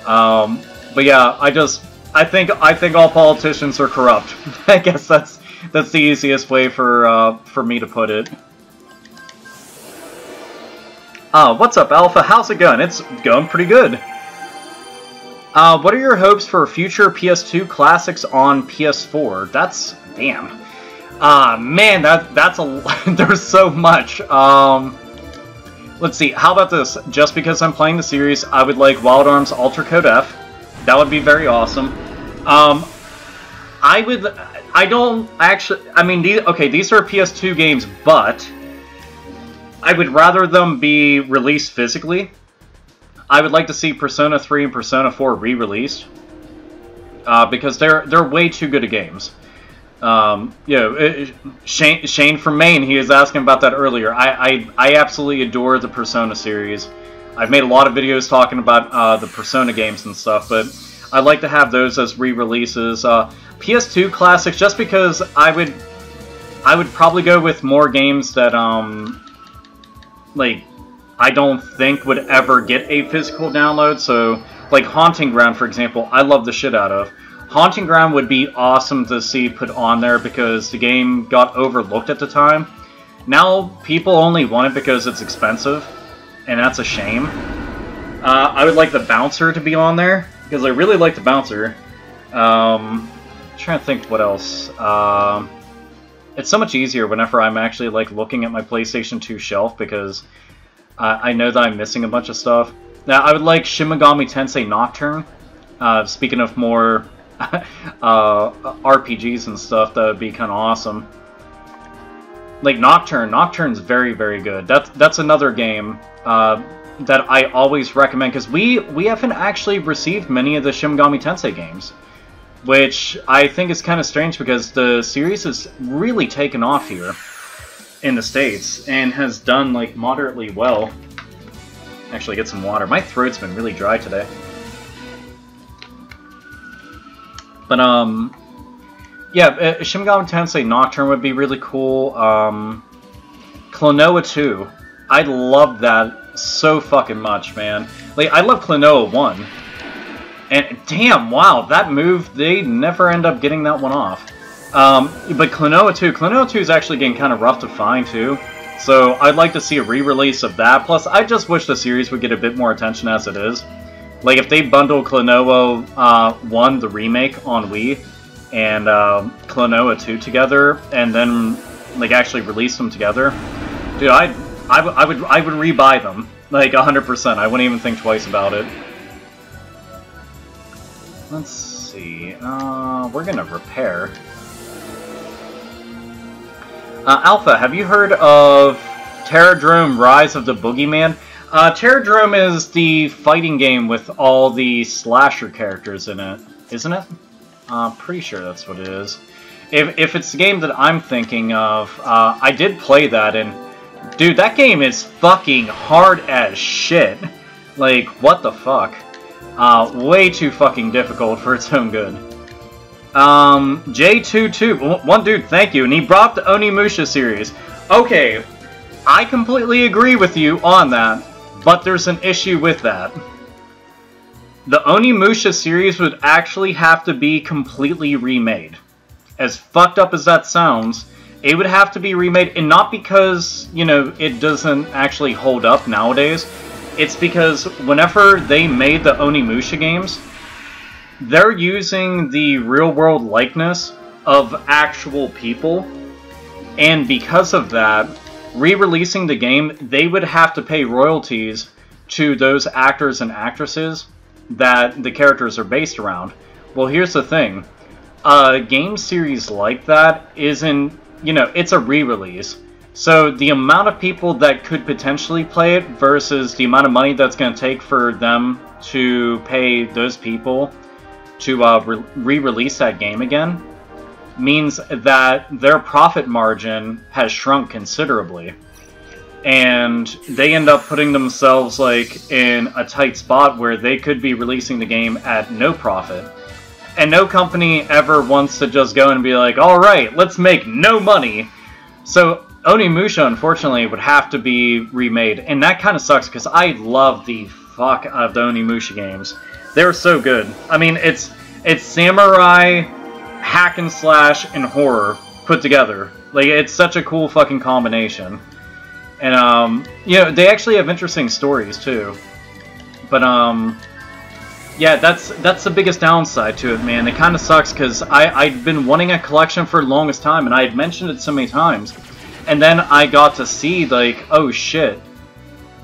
But yeah, I think all politicians are corrupt. I guess that's the easiest way for me to put it. What's up, Alpha? How's it going? It's going pretty good. What are your hopes for future PS2 classics on PS4? That's... damn. Man, that's a... there's so much. Let's see, how about this? Just because I'm playing the series, I would like Wild Arms Ultra Code F. That would be very awesome. I don't actually... I mean, these are PS2 games, but I would rather them be released physically. I would like to see Persona 3 and Persona 4 re-released. Because they're way too good at games. You know, Shane from Maine, he was asking about that earlier. I absolutely adore the Persona series. I've made a lot of videos talking about the Persona games and stuff, but I'd like to have those as re-releases. PS2 classics, just because I would probably go with more games that like, I don't think would ever get a physical download. So, like Haunting Ground, for example, I love the shit out of. Haunting Ground would be awesome to see put on there because the game got overlooked at the time. Now, people only want it because it's expensive, and that's a shame. I would like the Bouncer to be on there, because I really like the Bouncer. I'm trying to think what else. It's so much easier whenever I'm actually, like, looking at my PlayStation 2 shelf, because I know that I'm missing a bunch of stuff. Now, I would like Shin Megami Tensei Nocturne. Speaking of more RPGs and stuff, that would be kind of awesome. Like Nocturne's very, very good. That's another game that I always recommend, because we haven't actually received many of the Shin Megami Tensei games, which I think is kind of strange because the series has really taken off here in the States and has done, like, moderately well. Actually, get some water. My throat's been really dry today. But, yeah, Shin Megami Tensei Nocturne would be really cool. Klonoa 2. I love that so fucking much, man. Like, I love Klonoa 1. And, damn, wow, that move, they never end up getting that one off. But Klonoa 2 is actually getting kind of rough to find, too. So, I'd like to see a re-release of that. Plus, I just wish the series would get a bit more attention as it is. Like, if they bundle Klonoa 1, the remake, on Wii, and Klonoa 2 together, and then, like, actually release them together, dude, I would re-buy them. Like, 100%. I wouldn't even think twice about it. Let's see. We're gonna repair. Alpha, have you heard of Terradrome Rise of the Boogeyman? Terradrome is the fighting game with all the slasher characters in it, isn't it? Pretty sure that's what it is. If it's the game that I'm thinking of, I did play that, and dude, that game is fucking hard as shit. Like, what the fuck? Way too fucking difficult for its own good. J22, one dude, thank you, and he brought the Onimusha series. Okay, I completely agree with you on that, but there's an issue with that. The Onimusha series would actually have to be completely remade. As fucked up as that sounds, it would have to be remade, and not because, you know, it doesn't actually hold up nowadays. It's because whenever they made the Onimusha games, they're using the real-world likeness of actual people, and because of that, re-releasing the game, they would have to pay royalties to those actors and actresses that the characters are based around. Well, here's the thing. A game series like that isn't, you know, it's a re-release. So the amount of people that could potentially play it versus the amount of money that's going to take for them to pay those people to re-release that game again means that their profit margin has shrunk considerably. And they end up putting themselves like in a tight spot where they could be releasing the game at no profit. And no company ever wants to just go and be like, alright, let's make no money. So Onimusha, unfortunately, would have to be remade. And that kind of sucks because I love the fuck out of the Onimusha games. They're so good. I mean, it's samurai, hack and slash, and horror put together. Like, it's such a cool fucking combination. And, you know, they actually have interesting stories, too. But, yeah, that's the biggest downside to it, man. It kind of sucks, because I'd been wanting a collection for the longest time, and I had mentioned it so many times. And then I got to see, like, oh shit,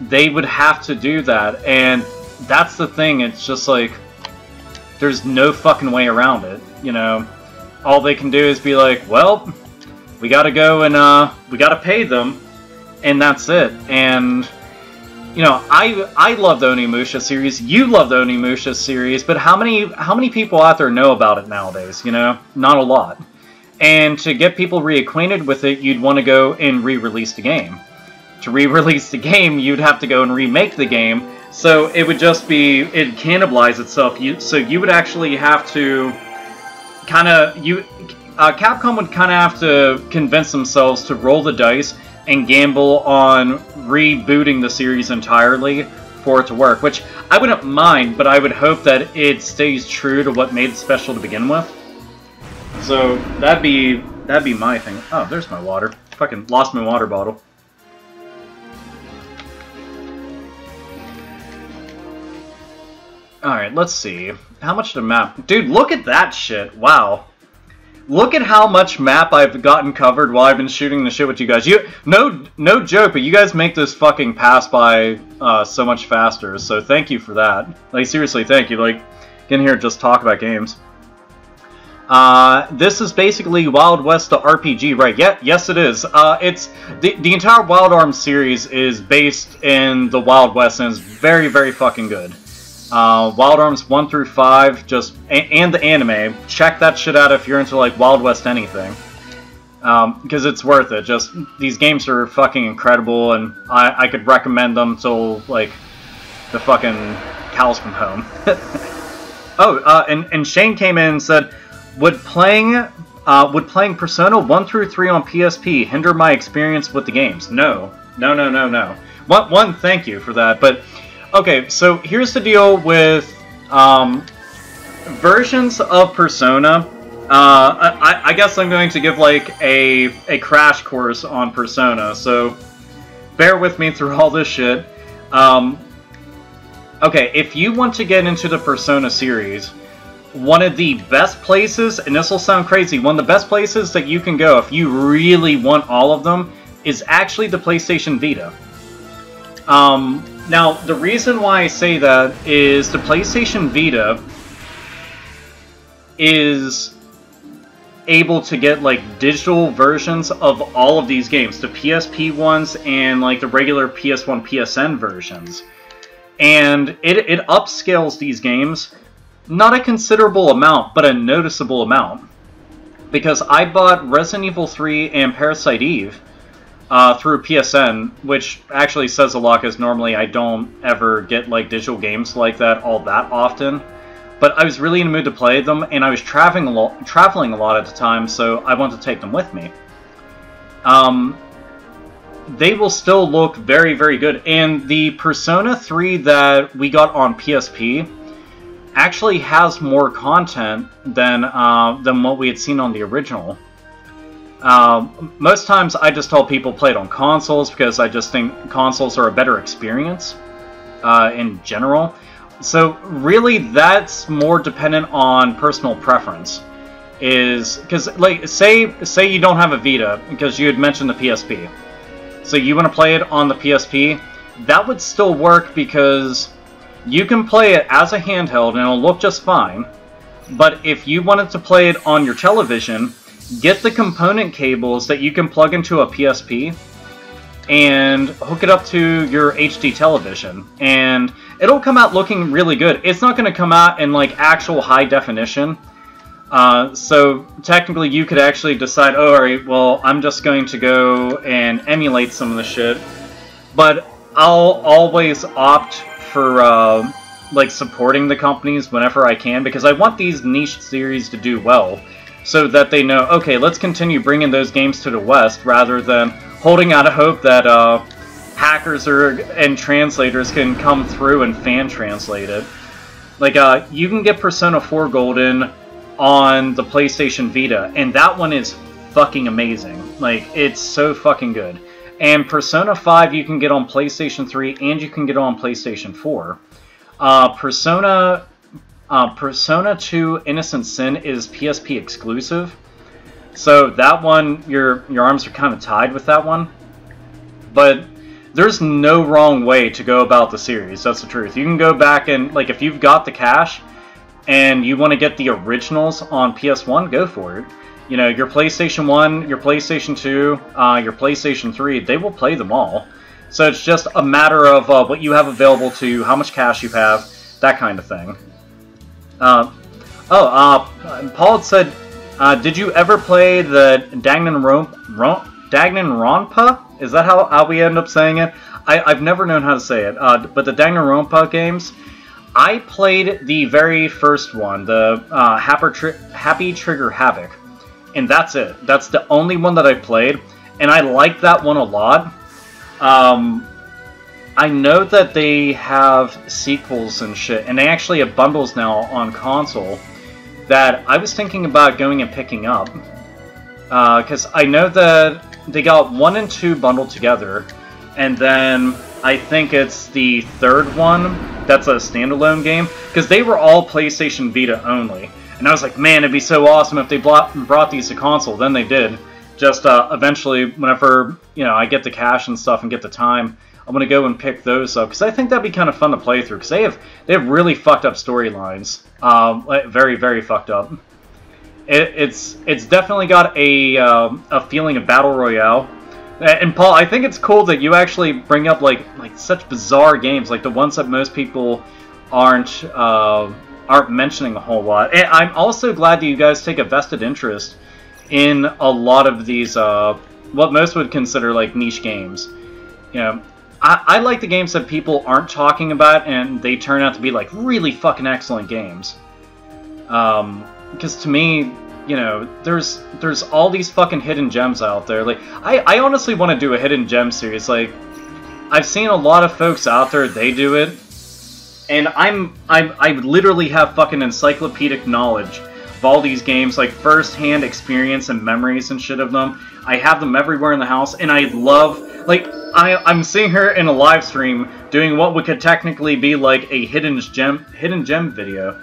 they would have to do that. And that's the thing, it's just like, there's no fucking way around it, you know? All they can do is be like, well, we gotta go and, we gotta pay them. And that's it. And, you know, I love the Onimusha series. You love the Onimusha series, but how many people out there know about it nowadays? You know, not a lot. And to get people reacquainted with it, you'd want to go and re-release the game. To re-release the game, you'd have to go and remake the game. So it would just be, it'd cannibalize itself. So you would actually have to kind of, Capcom would kind of have to convince themselves to roll the dice and gamble on rebooting the series entirely for it to work, which I wouldn't mind, but I would hope that it stays true to what made it special to begin with. So that'd be my thing. Oh, there's my water. Fucking lost my water bottle. Alright, let's see. How much the map? Dude, look at that shit. Wow. Look at how much map I've gotten covered while I've been shooting the shit with you guys. No joke, but you guys make this fucking pass by so much faster, so thank you for that. Like, seriously, thank you. Like, get in here and just talk about games. This is basically Wild West the RPG, right? Yeah, yes it is. It's the entire Wild Arms series is based in the Wild West and is very, very fucking good. Wild Arms 1 through 5, just and the anime. Check that shit out if you're into like Wild West anything, because it's worth it. Just these games are fucking incredible, and I could recommend them till like the fucking cows come home. Oh, and Shane came in and said, would playing Persona 1 through 3 on PSP hinder my experience with the games? No. One, thank you for that, but. Okay, so here's the deal with versions of Persona. I guess I'm going to give like a crash course on Persona, so bear with me through all this shit. Okay, if you want to get into the Persona series, one of the best places, and this will sound crazy, one of the best places that you can go if you really want all of them is actually the PlayStation Vita. Now, the reason why I say that is the PlayStation Vita is able to get like digital versions of all of these games, the PSP ones and like the regular PS1 PSN versions. And it upscales these games, not a considerable amount, but a noticeable amount. Because I bought Resident Evil 3 and Parasite Eve through PSN, which actually says a lot because normally I don't ever get like digital games like that all that often. But I was really in the mood to play them, and I was traveling a lot at the time, so I wanted to take them with me. They will still look very, very good. And the Persona 3 that we got on PSP actually has more content than what we had seen on the original. Most times I just tell people play it on consoles because I just think consoles are a better experience in general. So really that's more dependent on personal preference. Is because like say you don't have a Vita because you had mentioned the PSP. So you want to play it on the PSP, that would still work because you can play it as a handheld and it'll look just fine. But if you wanted to play it on your television, get the component cables that you can plug into a PSP and hook it up to your HD television. And it'll come out looking really good. It's not going to come out in like actual high definition. So technically you could actually decide, oh, alright, well, I'm just going to go and emulate some of the shit. But I'll always opt for like supporting the companies whenever I can, because I want these niche series to do well, so that they know, okay, let's continue bringing those games to the West, rather than holding out a hope that hackers and translators can come through and fan translate it. Like, you can get Persona 4 Golden on the PlayStation Vita, and that one is fucking amazing. Like, it's so fucking good. And Persona 5 you can get on PlayStation 3, and you can get on PlayStation 4. Persona 2 Innocent Sin is PSP exclusive. So that one, your arms are kind of tied with that one. But there's no wrong way to go about the series, that's the truth. You can go back and, like, if you've got the cash and you want to get the originals on PS1, go for it. You know, your PlayStation 1, your PlayStation 2, your PlayStation 3, they will play them all. So it's just a matter of what you have available to you, how much cash you have, that kind of thing. Paul had said, did you ever play the Danganronpa? Is that how we end up saying it? I've never known how to say it. But the Danganronpa games, I played the very first one, the Happy Trigger Havoc. And that's it. That's the only one that I played. And I liked that one a lot. I know that they have sequels and shit, and they actually have bundles now on console that I was thinking about going and picking up. Because I know that they got 1 and 2 bundled together, and then I think it's the third one that's a standalone game, because they were all PlayStation Vita only. And I was like, man, it'd be so awesome if they brought these to console. Then they did. Just eventually, whenever I get the cash and stuff and get the time, I'm gonna go and pick those up, because I think that'd be kind of fun to play through. Because they have really fucked up storylines, very, very fucked up. It's definitely got a feeling of battle royale. And Paul, I think it's cool that you actually bring up like such bizarre games, like the ones that most people aren't mentioning a whole lot. And I'm also glad that you guys take a vested interest in a lot of these what most would consider like niche games. I like the games that people aren't talking about, and they turn out to be like really fucking excellent games. Because to me, there's all these fucking hidden gems out there. Like, I honestly want to do a hidden gem series. Like, I've seen a lot of folks out there, they do it, and I literally have fucking encyclopedic knowledge of all these games, like first-hand experience and memories and shit of them. I have them everywhere in the house, and I love, like, I'm seeing her in a live stream doing what would could technically be like a hidden gem video,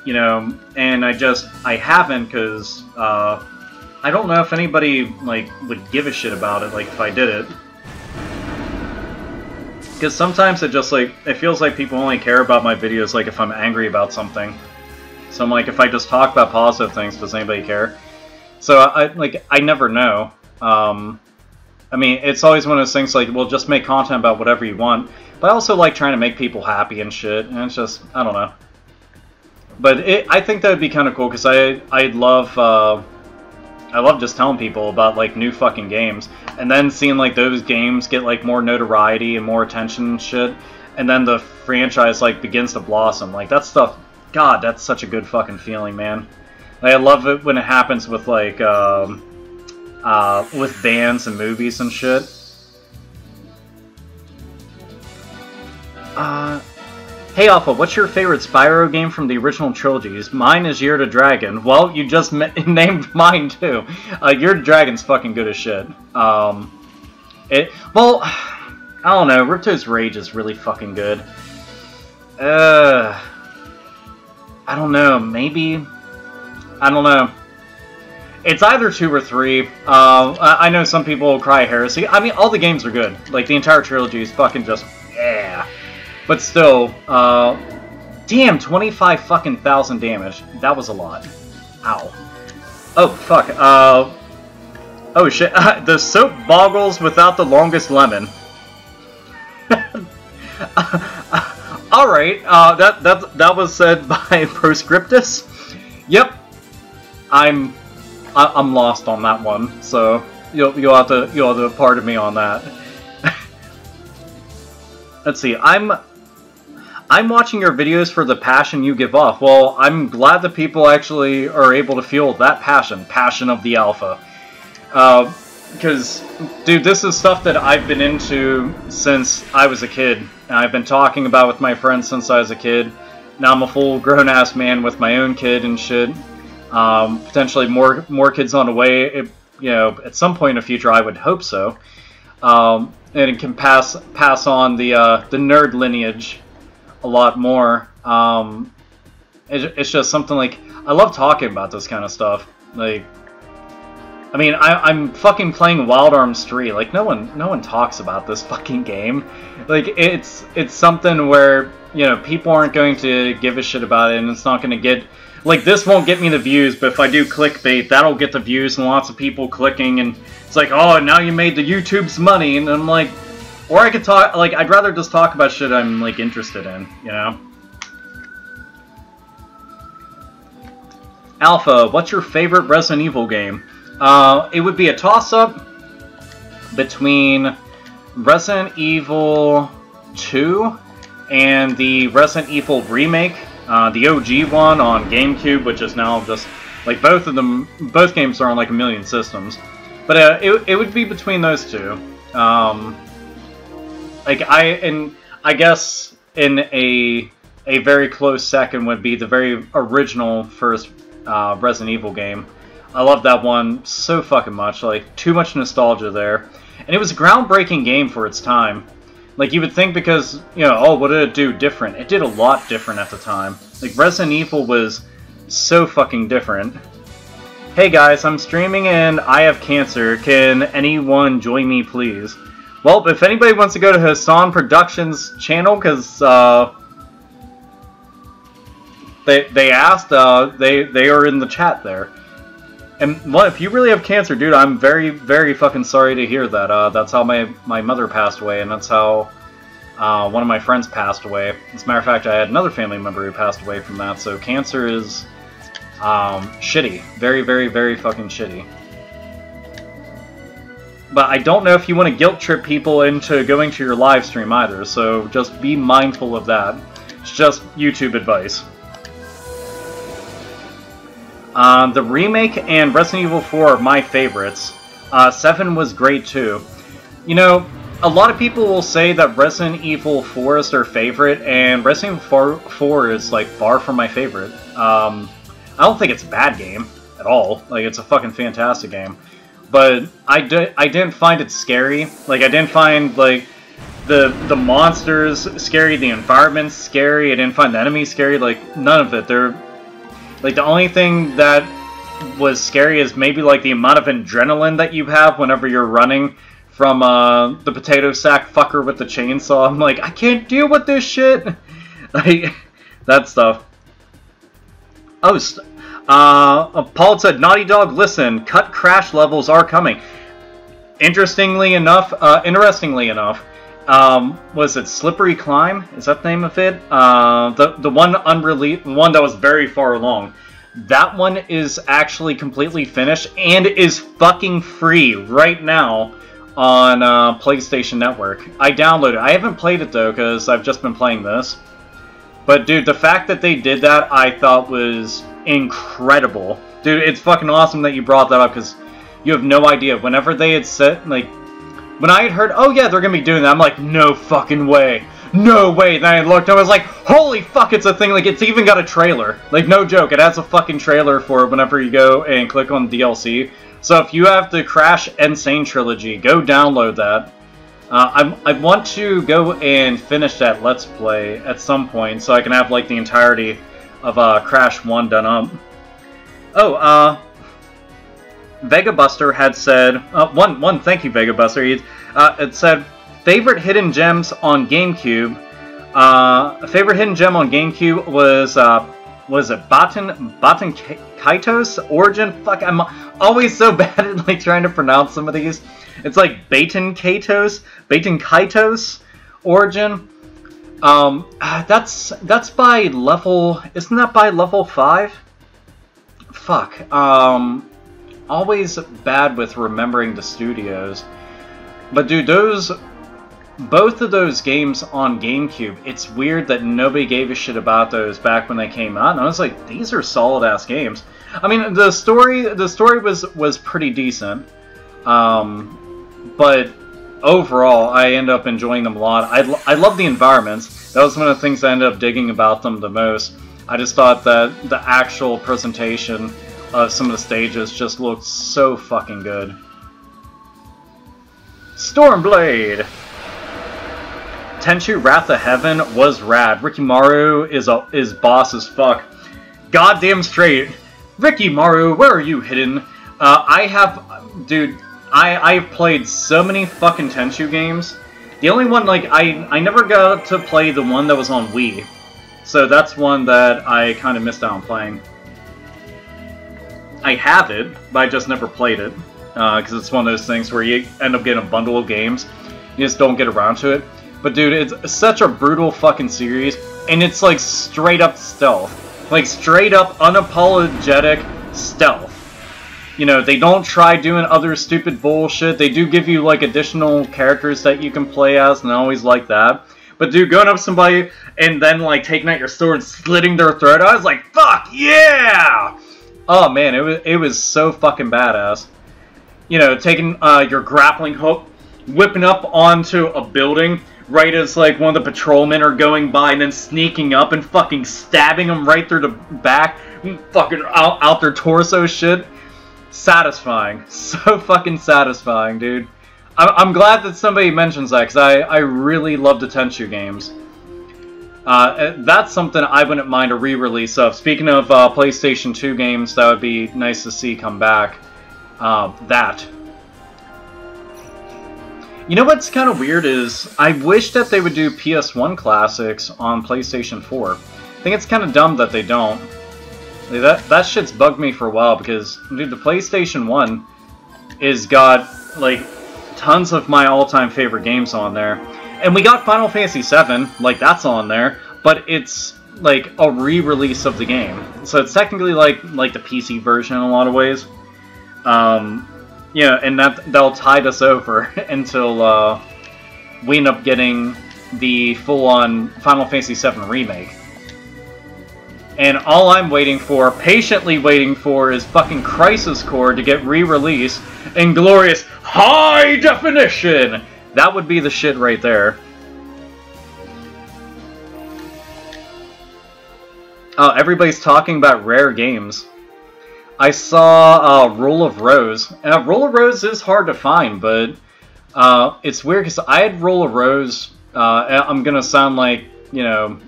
and I haven't, because I don't know if anybody like would give a shit about it, like if I did it. Because sometimes it feels like people only care about my videos like if I'm angry about something. So I'm like, if I just talk about positive things, does anybody care? So I never know. I mean, it's always one of those things like, well, just make content about whatever you want. But I also like trying to make people happy and shit, and it's just, I don't know. But I think that would be kind of cool, because I love just telling people about, like, new fucking games. And then seeing, like, those games get, like, more notoriety and more attention and shit. And then the franchise, like, begins to blossom. Like, that stuff, God, that's such a good fucking feeling, man. Like, I love it when it happens with, like, with bands and movies and shit. Hey Alpha, what's your favorite Spyro game from the original trilogies? Mine is Year to Dragon. Well, you just named mine too. Year to Dragon's fucking good as shit. Well, I don't know. Ripto's Rage is really fucking good. I don't know. Maybe. I don't know. It's either 2 or 3. I know some people will cry heresy. I mean, all the games are good. Like, the entire trilogy is fucking just, yeah. But still, damn, 25 fucking thousand damage. That was a lot. Ow. Oh, fuck. Oh shit. The soap boggles without the longest lemon. Alright, that was said by Proscriptus. Yep. I'm lost on that one, so you'll have to pardon me on that. Let's see. I'm watching your videos for the passion you give off. Well, I'm glad that people actually are able to feel that passion of the alpha. Because, dude, this is stuff that I've been into since I was a kid. And I've been talking about with my friends since I was a kid. Now I'm a full grown-ass man with my own kid and shit. Potentially more kids on the way. You know, at some point in the future, I would hope so. And it can pass on the nerd lineage a lot more. It's just something like, I love talking about this kind of stuff. Like, I mean, I'm fucking playing Wild Arms 3. Like, no one talks about this fucking game. Like, it's something where, you know, people aren't going to give a shit about it, and it's not going to get, like, this won't get me the views, but if I do clickbait, that'll get the views and lots of people clicking, and it's like, oh, now you made the YouTube's money, and I'm like, or I could talk, like, I'd rather just talk about shit I'm, like, interested in, you know? Alpha, what's your favorite Resident Evil game? It would be a toss-up between Resident Evil 2 and the Resident Evil remake, the OG one on GameCube, which is now just, like, both games are on, like, a million systems. But it would be between those two. Like, I guess in a very close second would be the very original first Resident Evil game. I love that one so fucking much. Like, too much nostalgia there. And it was a groundbreaking game for its time. Like, you would think because, you know, oh, what did it do different? It did a lot different at the time. Like, Resident Evil was so fucking different. Hey guys, I'm streaming and I have cancer. Can anyone join me, please? Well, if anybody wants to go to Hassan Productions channel, because they asked, they are in the chat there. And what if you really have cancer, dude? I'm very, very fucking sorry to hear that. That's how my mother passed away, and that's how one of my friends passed away. As a matter of fact, I had another family member who passed away from that. So cancer is shitty, very, very, very fucking shitty. But I don't know if you want to guilt trip people into going to your live stream either. So just be mindful of that. It's just YouTube advice. The remake and Resident Evil 4 are my favorites. 7 was great too. You know, a lot of people will say that Resident Evil 4 is their favorite, and Resident Evil 4 is, like, far from my favorite. I don't think it's a bad game at all. Like, it's a fucking fantastic game. But I didn't find it scary. Like, I didn't find, like, the monsters scary, the environment's scary, I didn't find the enemies scary, like, none of it. They're... Like, the only thing that was scary is maybe, like, the amount of adrenaline that you have whenever you're running from, the potato sack fucker with the chainsaw. I'm like, I can't deal with this shit! Like, that stuff. Paul said, Naughty Dog, listen, cut Crash levels are coming. Interestingly enough, was it Slippery Climb? Is that the name of it? The one unreleased, one that was very far along. That one is actually completely finished and is fucking free right now on PlayStation Network. I downloaded it. I haven't played it though because I've just been playing this. But dude, the fact that they did that I thought was incredible. Dude, it's fucking awesome that you brought that up because you have no idea. Whenever they had said, like, when I had heard, oh yeah, they're gonna be doing that, I'm like, no fucking way. No way. Then I looked and I was like, holy fuck, it's a thing. Like, it's even got a trailer. Like, no joke. It has a fucking trailer for it whenever you go and click on DLC. So if you have the Crash Insane Trilogy, go download that. I want to go and finish that Let's Play at some point so I can have, like, the entirety of Crash 1 done up. Oh, Vega Buster had said, thank you, Vega Buster. It said, favorite hidden gems on GameCube. Favorite hidden gem on GameCube was it Baten Kaitos Origin? Fuck, I'm always so bad at like trying to pronounce some of these. It's like Baten Kaitos Origin. That's by level. Isn't that by level 5? Fuck. Always bad with remembering the studios. But dude, both of those games on GameCube, it's weird that nobody gave a shit about those back when they came out. And I was like, these are solid-ass games. I mean, the story was pretty decent. But overall, I ended up enjoying them a lot. I love the environments. That was one of the things I ended up digging about them the most. I just thought that the actual presentation of some of the stages just looked so fucking good. Stormblade! Tenchu Wrath of Heaven was rad. Rikimaru is boss as fuck. Goddamn straight. Rikimaru, where are you hidden? I've played so many fucking Tenchu games. The only one, like, I never got to play the one that was on Wii. So that's one that I kind of missed out on playing. I have it, but I just never played it. Because it's one of those things where you end up getting a bundle of games. You just don't get around to it. But dude, it's such a brutal fucking series. And it's like straight up stealth. Like straight up unapologetic stealth. You know, they don't try doing other stupid bullshit. They do give you like additional characters that you can play as, and I always like that. But dude, going up to somebody and then like taking out your sword and slitting their throat, I was like, fuck yeah! Oh man, it was so fucking badass. You know, taking your grappling hook, whipping up onto a building right as like one of the patrolmen are going by, and then sneaking up and fucking stabbing them right through the back, fucking out their torso shit. Satisfying. So fucking satisfying, dude. I'm glad that somebody mentions that, because I really love the Tenchu games. That's something I wouldn't mind a re-release of. Speaking of PlayStation 2 games that would be nice to see come back. That. You know what's kind of weird is, I wish that they would do PS1 classics on PlayStation 4. I think it's kind of dumb that they don't. That shit's bugged me for a while, because, dude, the PlayStation 1 is got, like, tons of my all-time favorite games on there. And we got Final Fantasy VII, like, that's on there, but it's, like, a re-release of the game. So it's technically like the PC version in a lot of ways. Yeah, and that'll tide us over until we end up getting the full-on Final Fantasy VII Remake. And all I'm waiting for, patiently waiting for, is fucking Crisis Core to get re-released in glorious high definition! That would be the shit right there. Everybody's talking about rare games. I saw Rule of Rose. Rule of Rose is hard to find, but it's weird because I had Rule of Rose. I'm gonna sound like, you know,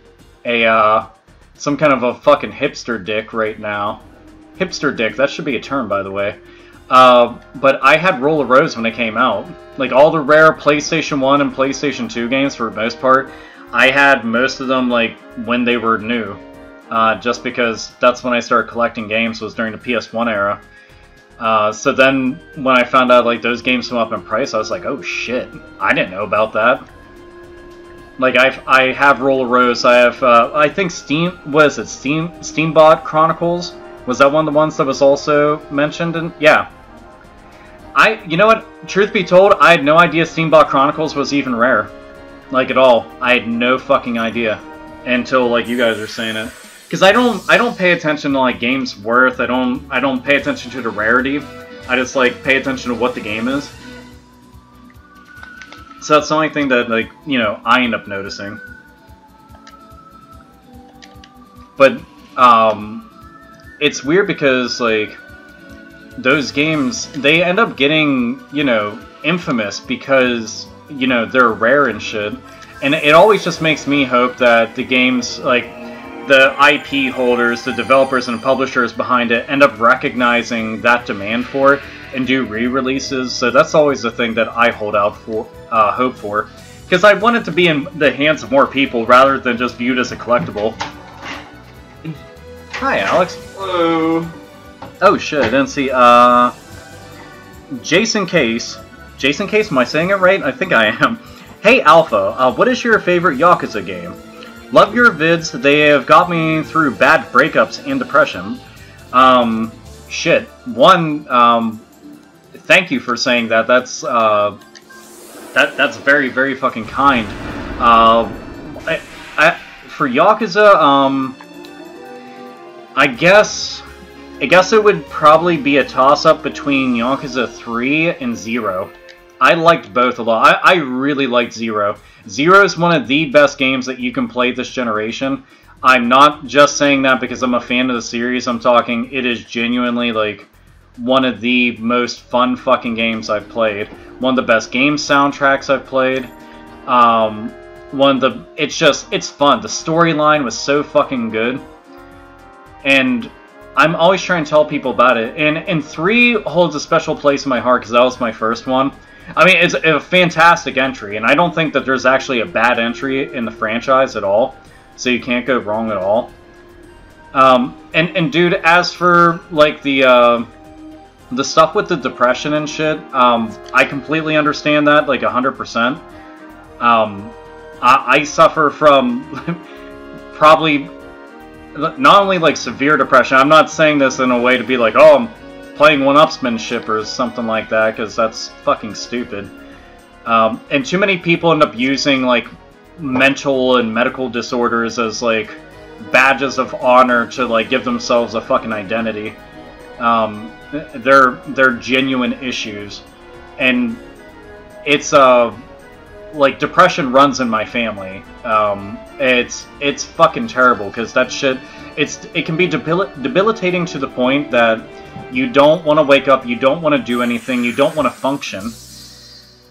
some kind of a fucking hipster dick right now. Hipster dick, that should be a term, by the way. But I had Rule of Rose when it came out. Like, all the rare PlayStation 1 and PlayStation 2 games, for the most part, I had most of them, like, when they were new. just because that's when I started collecting games, was during the PS1 era. So then when I found out like those games come up in price, I was like, oh shit, I didn't know about that. Like I have Roller Rose, I have I think Steambot Chronicles, was that one of the ones that was also mentioned? And yeah, you know what? Truth be told, I had no idea Steambot Chronicles was even rare, like at all. I had no fucking idea until like you guys are saying it. Because I don't pay attention to like games worth. I don't pay attention to the rarity. I just like pay attention to what the game is. So that's the only thing that like I end up noticing. But it's weird because like those games, they end up getting infamous because they're rare and shit. And it always just makes me hope that the games like the IP holders, the developers and publishers behind it end up recognizing that demand for it and do re-releases. So that's always the thing that I hold out for, hope for, because I want it to be in the hands of more people rather than just viewed as a collectible. Hi, Alex. Hello. Oh shit, I didn't see. Jason Case. Jason Case, am I saying it right? I think I am. Hey Alpha, what is your favorite Yakuza game? Love your vids, they have got me through bad breakups and depression. Shit. One, thank you for saying that. That's very, very fucking kind. For Yakuza, I guess it would probably be a toss-up between Yakuza 3 and 0. I liked both a lot. I really liked 0. 0 is one of the best games that you can play this generation. I'm not just saying that because I'm a fan of the series. I'm talking, it is genuinely like one of the most fun fucking games I've played. One of the best game soundtracks I've played. It's fun. The storyline was so fucking good. And I'm always trying to tell people about it. And 3 holds a special place in my heart because that was my first one. I mean, it's a fantastic entry, and I don't think that there's actually a bad entry in the franchise at all, so you can't go wrong at all. And dude, as for like the stuff with the depression and shit, I completely understand that, like 100%. I suffer from probably not only like severe depression. I'm not saying this in a way to be like, oh, I'm playing one-upsmanship or something like that, because that's fucking stupid. And too many people end up using like mental and medical disorders as like badges of honor to like give themselves a fucking identity. They're genuine issues, and it's like depression runs in my family. It's fucking terrible because that shit, it can be debilitating to the point that you don't want to wake up, you don't want to do anything, you don't want to function.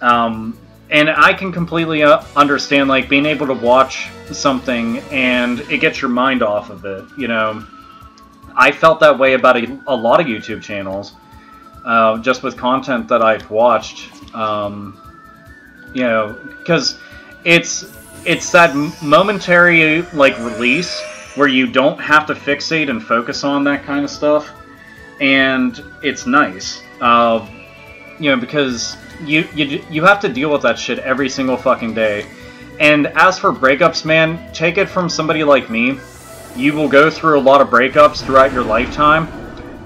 And I can completely understand like being able to watch something and it gets your mind off of it, I felt that way about a lot of YouTube channels, just with content that I've watched, because it's that momentary like release where you don't have to fixate and focus on that kind of stuff, and it's nice, because you have to deal with that shit every single fucking day. And as for breakups, man, take it from somebody like me. You will go through a lot of breakups throughout your lifetime.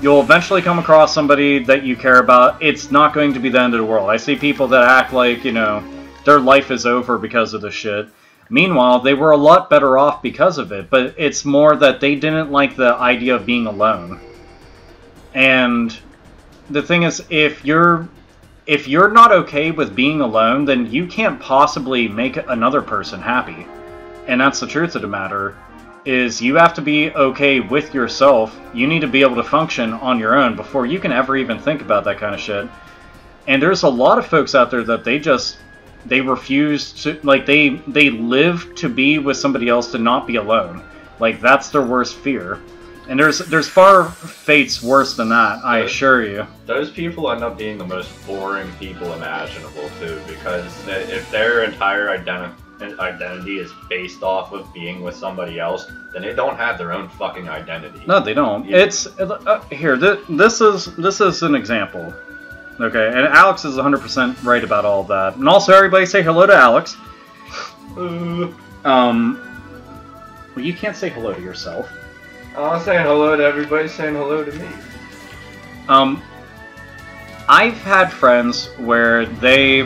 You'll eventually come across somebody that you care about. It's not going to be the end of the world. I see people that act like, their life is over because of this shit. Meanwhile, they were a lot better off because of it, but it's more that they didn't like the idea of being alone. And the thing is, if you're not okay with being alone, then you can't possibly make another person happy. And that's the truth of the matter, is you have to be okay with yourself. You need to be able to function on your own before you can ever even think about that kind of shit. And there's a lot of folks out there that they refuse to, like, they live to be with somebody else, to not be alone. Like, that's their worst fear. And there's far fates worse than that, I assure you. Those people end up being the most boring people imaginable, too, because if their entire identity is based off of being with somebody else, then they don't have their own fucking identity. No, they don't. Yeah. It's here. This is an example. Okay, and Alex is 100% right about all of that. And also, everybody say hello to Alex. Well, you can't say hello to yourself. I'm saying hello to everybody saying hello to me. I've had friends where they,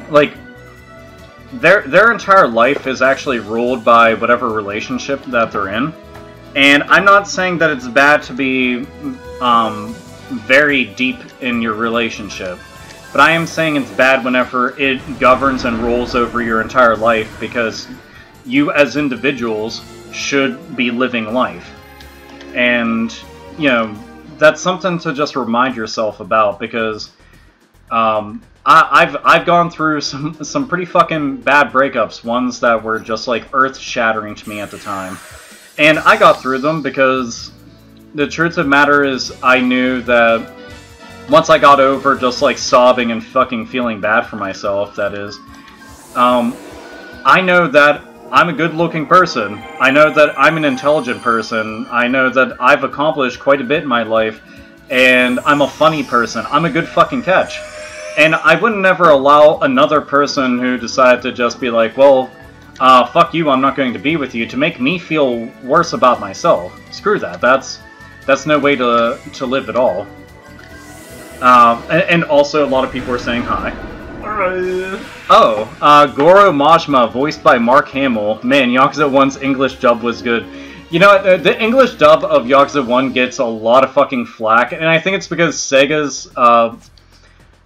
like, their entire life is actually ruled by whatever relationship that they're in. And I'm not saying that it's bad to be very deep in your relationship, but I am saying it's bad whenever it governs and rules over your entire life, because you as individuals should be living life. And, you know, that's something to just remind yourself about, because I've gone through some pretty fucking bad breakups, ones that were just like earth-shattering to me at the time. And I got through them because the truth of the matter is I knew that once I got over just like sobbing and fucking feeling bad for myself, that is, I know that I'm a good-looking person. I know that I'm an intelligent person. I know that I've accomplished quite a bit in my life, and I'm a funny person. I'm a good fucking catch. And I would never allow another person who decided to just be like, well, fuck you, I'm not going to be with you, to make me feel worse about myself. Screw that. That's no way to live at all. And also, a lot of people are saying hi. Oh, Goro Majima, voiced by Mark Hamill. Man, Yakuza 1's English dub was good. You know, the English dub of Yakuza 1 gets a lot of fucking flack, and I think it's because Sega's,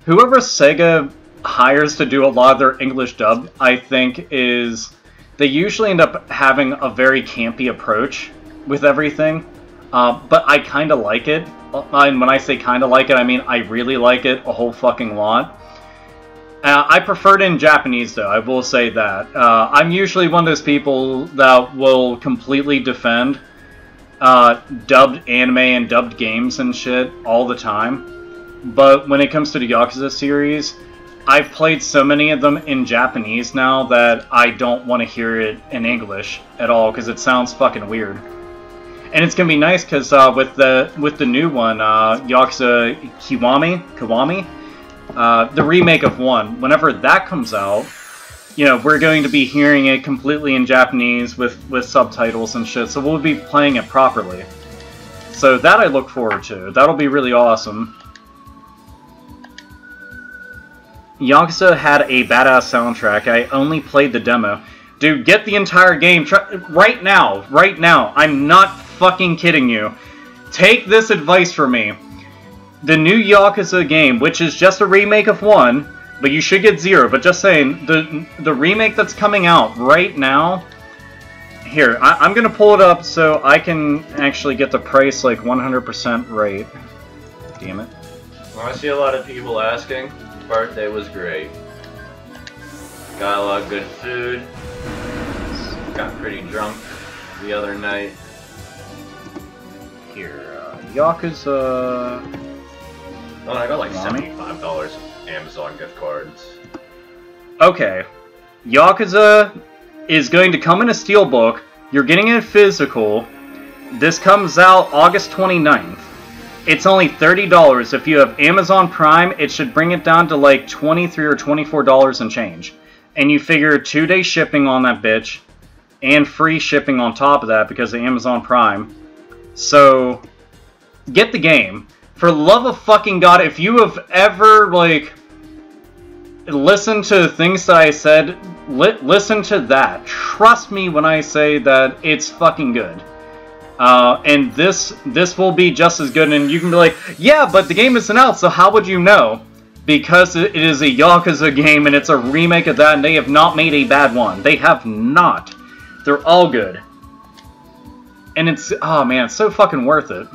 whoever Sega hires to do a lot of their English dub, I think they usually end up having a very campy approach with everything, but I kinda like it. And when I say kinda like it, I mean I really like it a whole fucking lot. I prefer it in Japanese, though, I will say that. I'm usually one of those people that will completely defend dubbed anime and dubbed games and shit all the time. But when it comes to the Yakuza series, I've played so many of them in Japanese now that I don't want to hear it in English at all, because it sounds fucking weird. And it's going to be nice, because with the new one, Yakuza Kiwami, the remake of 1, whenever that comes out, you know, we're going to be hearing it completely in Japanese with subtitles and shit, so we'll be playing it properly. So that I look forward to. That'll be really awesome. Yakuza had a badass soundtrack. I only played the demo. Dude, get the entire game right now. Right now. I'm not fucking kidding you. Take this advice from me. The new Yakuza game, which is just a remake of 1, but you should get 0, but just saying, the remake that's coming out right now, here, I'm gonna pull it up so I can actually get the price like 100% right. Damn it. Well, I see a lot of people asking. Birthday was great. Got a lot of good food. Got pretty drunk the other night. Here, Yakuza... Oh, I got like $75 Amazon gift cards. Okay. Yakuza is going to come in a steelbook. You're getting it physical. This comes out August 29th. It's only $30. If you have Amazon Prime, it should bring it down to like $23 or $24 and change. And you figure 2-day shipping on that bitch, and free shipping on top of that because of Amazon Prime. So, get the game. For the love of fucking God, if you have ever, like, listened to things that I said, listen to that. Trust me when I say that it's fucking good. And this will be just as good, and you can be like, yeah, but the game isn't out, so how would you know? Because it is a Yakuza game, and it's a remake of that, and they have not made a bad one. They have not. They're all good. And it's, oh man, it's so fucking worth it.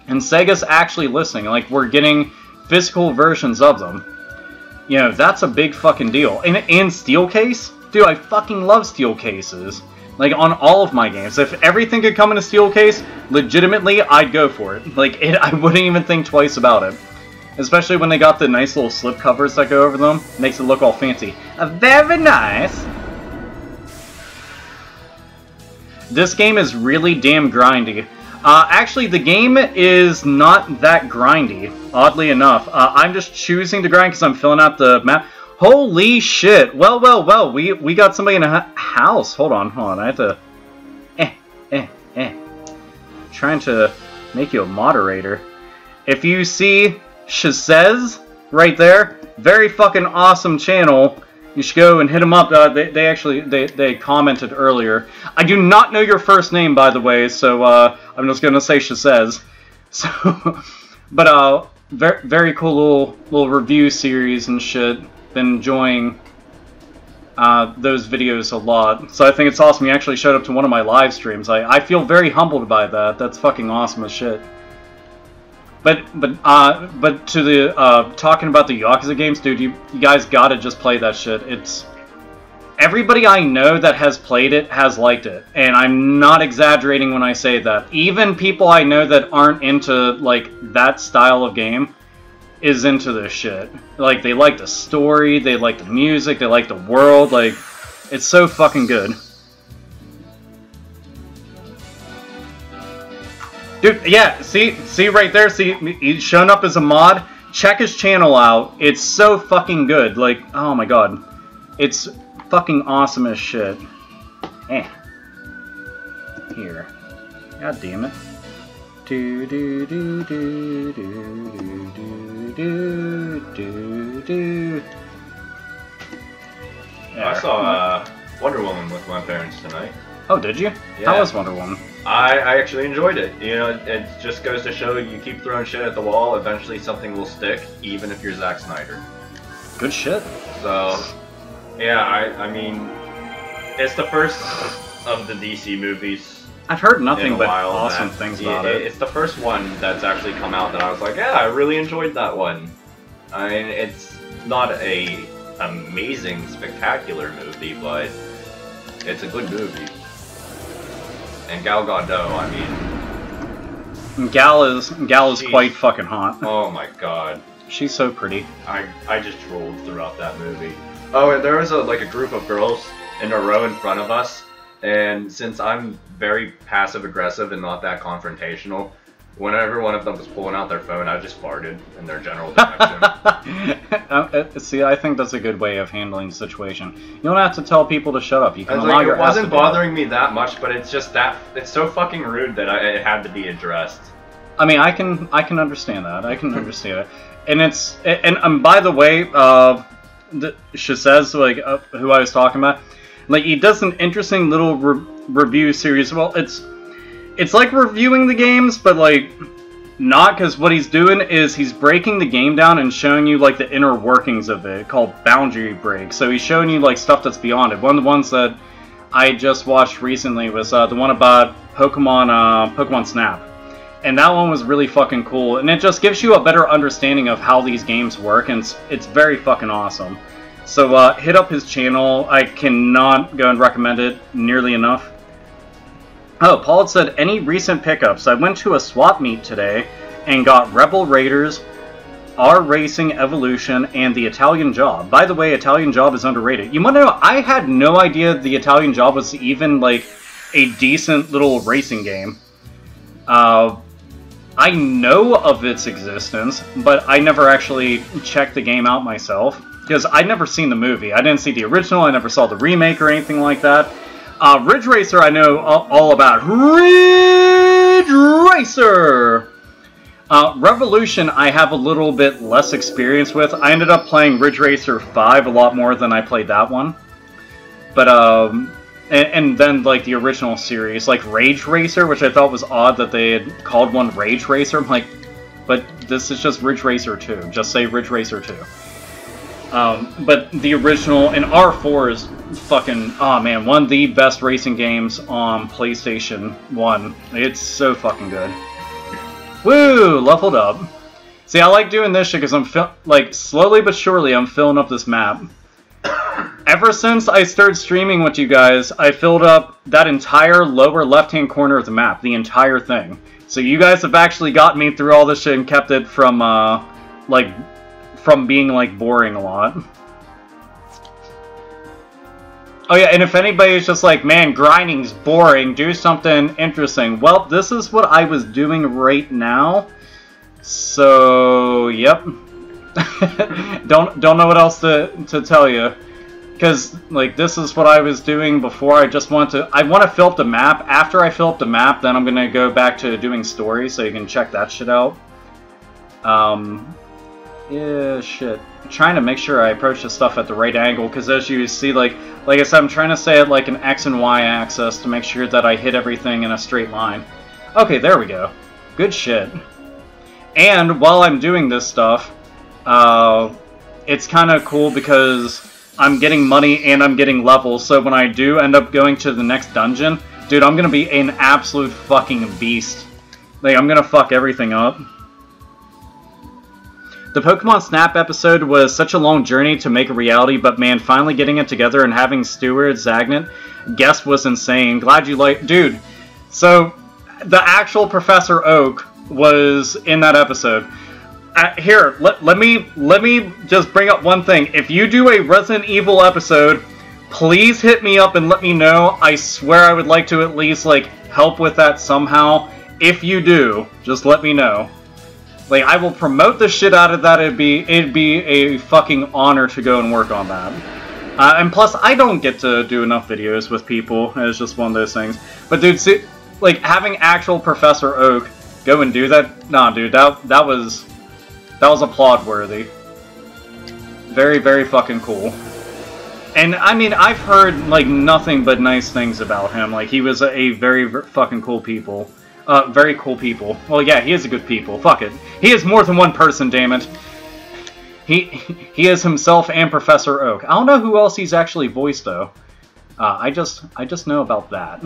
And Sega's actually listening, like, we're getting physical versions of them. You know, that's a big fucking deal. And steel case? Dude, I fucking love steel cases. Like, on all of my games. If everything could come in a steel case, legitimately, I'd go for it. Like, I wouldn't even think twice about it. Especially when they got the nice little slip covers that go over them. Makes it look all fancy. Very nice! This game is really damn grindy. Actually, the game is not that grindy, oddly enough. I'm just choosing to grind because I'm filling out the map. Holy shit! Well, we got somebody in a house. Hold on, I have to... Trying to make you a moderator. If you see Shazez right there, very fucking awesome channel. You should go and hit them up. They commented earlier. I do not know your first name, by the way, so I'm just gonna say Shazez. So, but very cool little review series and shit. Been enjoying those videos a lot. So I think it's awesome you actually showed up to one of my live streams. I feel very humbled by that. That's fucking awesome as shit. But to the talking about the Yakuza games, dude, you guys gotta just play that shit. It's everybody I know that has played it has liked it, and I'm not exaggerating when I say that. Even people I know that aren't into like that style of game is into this shit. Like, they like the story, they like the music, they like the world, like, it's so fucking good. Dude, yeah, see right there, see, he's shown up as a mod. Check his channel out. It's so fucking good. Like, oh my god. It's fucking awesome as shit. Here. God damn it. Do do do do do do do do do. I saw Wonder Woman with my parents tonight. Oh, did you? Yeah. How was Wonder Woman? I actually enjoyed it. You know, it just goes to show you keep throwing shit at the wall, eventually something will stick, even if you're Zack Snyder. Good shit. So, yeah, I mean, it's the first of the DC movies. I've heard nothing but awesome things about it. It's the first one that's actually come out that I was like, yeah, I really enjoyed that one. I mean, it's not a amazing, spectacular movie, but it's a good movie. And Gal Gadot, I mean... Gal is quite fucking hot. Oh my god. She's so pretty. I just trolled throughout that movie. Oh, and there was a group of girls in a row in front of us, and since I'm very passive-aggressive and not that confrontational, whenever one of them was pulling out their phone, I just farted in their general direction. See, I think that's a good way of handling the situation. You don't have to tell people to shut up. You can allow your It wasn't bothering me that much, but it's just that it's so fucking rude that it had to be addressed. I mean, I can understand that. I can understand it, and it's by the way, Shazez, like who I was talking about, like he does an interesting little review series. Well, it's like reviewing the games, but like not, because what he's doing is he's breaking the game down and showing you like the inner workings of it, called Boundary Break. So he's showing you like stuff that's beyond it. One of the ones that I just watched recently was the one about Pokemon Snap. And that one was really fucking cool, and it just gives you a better understanding of how these games work, and it's very fucking awesome. So hit up his channel. I cannot go and recommend it nearly enough. Oh, Paul said, any recent pickups? I went to a swap meet today and got Rebel Raiders, R Racing Evolution, and the Italian Job. By the way, Italian Job is underrated. You want to know, I had no idea the Italian Job was even like a decent little racing game. I know of its existence, but I never actually checked the game out myself, because I'd never seen the movie. I didn't see the original, I never saw the remake or anything like that. Ridge Racer I know all about. Ridge Racer! Revolution I have a little bit less experience with. I ended up playing Ridge Racer 5 a lot more than I played that one. But, and then, like, the original series, like Rage Racer, which I thought was odd that they had called one Rage Racer. I'm like, but this is just Ridge Racer 2. Just say Ridge Racer 2. But the original, and R4 is fucking, oh man, one of the best racing games on PlayStation 1. It's so fucking good. Woo! Leveled up. See, I like doing this shit because I'm, like, slowly but surely I'm filling up this map. Ever since I started streaming with you guys, I filled up that entire lower left-hand corner of the map, the entire thing. So you guys have actually got me through all this shit and kept it from like, from being, like, boring a lot. Oh yeah, and if anybody's just like, man, grinding's boring, do something interesting. Well, this is what I was doing right now. So, yep. don't know what else to tell you. Because, like, this is what I was doing before. I want to fill up the map. After I fill up the map, then I'm going to go back to doing stories, so you can check that shit out. Yeah, shit. I'm trying to make sure I approach this stuff at the right angle, because as you see, like I said, I'm trying to stay at, like, an X and Y axis to make sure that I hit everything in a straight line. Okay, there we go. Good shit. And while I'm doing this stuff, it's kind of cool because I'm getting money and I'm getting levels, so when I do end up going to the next dungeon, dude, I'm gonna be an absolute fucking beast. Like, I'm gonna fuck everything up. The Pokemon Snap episode was such a long journey to make a reality, but man, finally getting it together and having Stuart Zagnant guest was insane. Glad you like... Dude, so the actual Professor Oak was in that episode. Here, let me just bring up one thing. If you do a Resident Evil episode, please hit me up and let me know. I swear I would like to at least, like, help with that somehow. If you do, just let me know. Like, I will promote the shit out of that. It'd be a fucking honor to go and work on that. And plus, I don't get to do enough videos with people. It's just one of those things. But dude, see, like, having actual Professor Oak go and do that, nah, dude, that was applaud worthy. Very, very fucking cool. And I mean, I've heard like nothing but nice things about him. Like, he was a very fucking cool people. Very cool people. Well, yeah, he is a good people. Fuck it. He is more than one person, damn it. He is himself and Professor Oak. I don't know who else he's actually voiced though. I just know about that.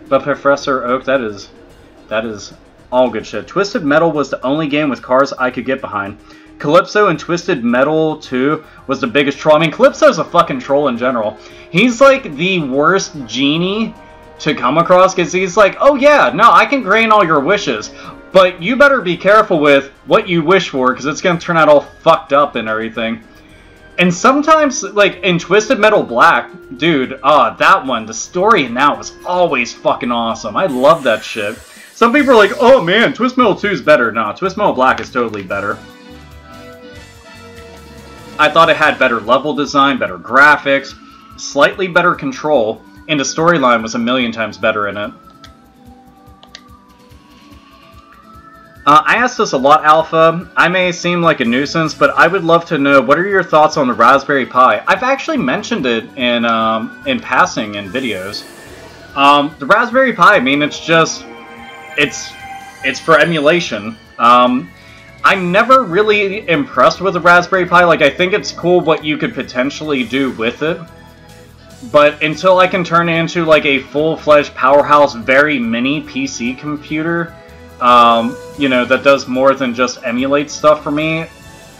But Professor Oak, that is all good shit. Twisted Metal was the only game with cars I could get behind. Calypso and Twisted Metal 2 was the biggest troll. I mean, Calypso's a fucking troll in general. He's like the worst genie to come across, because he's like, oh yeah, no, I can grant all your wishes, but you better be careful with what you wish for, because it's going to turn out all fucked up and everything. And sometimes, like, in Twisted Metal Black, dude, that one, the story in that was always fucking awesome. I love that shit. Some people are like, oh man, Twisted Metal 2 is better. Nah, Twisted Metal Black is totally better. I thought it had better level design, better graphics, slightly better control, and the storyline was a million times better in it. I asked this a lot, Alpha. I may seem like a nuisance, but I would love to know, what are your thoughts on the Raspberry Pi? I've actually mentioned it in passing in videos. The Raspberry Pi, I mean, it's just... It's for emulation. I'm never really impressed with the Raspberry Pi. Like, I think it's cool what you could potentially do with it. But until I can turn it into, like, a full-fledged powerhouse, very mini PC computer, you know, that does more than just emulate stuff for me,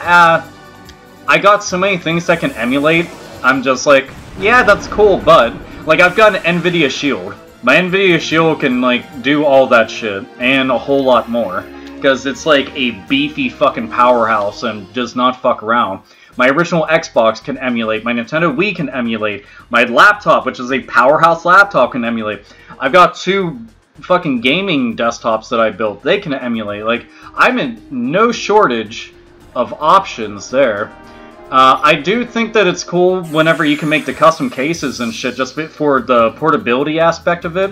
I got so many things that can emulate, I'm just like, yeah, that's cool, but, like, I've got an NVIDIA Shield. My NVIDIA Shield can, like, do all that shit, and a whole lot more. Because it's, like, a beefy fucking powerhouse and does not fuck around. My original Xbox can emulate. My Nintendo Wii can emulate. My laptop, which is a powerhouse laptop, can emulate. I've got 2 fucking gaming desktops that I built. They can emulate. Like, I'm in no shortage of options there. I do think that it's cool whenever you can make the custom cases and shit just for the portability aspect of it.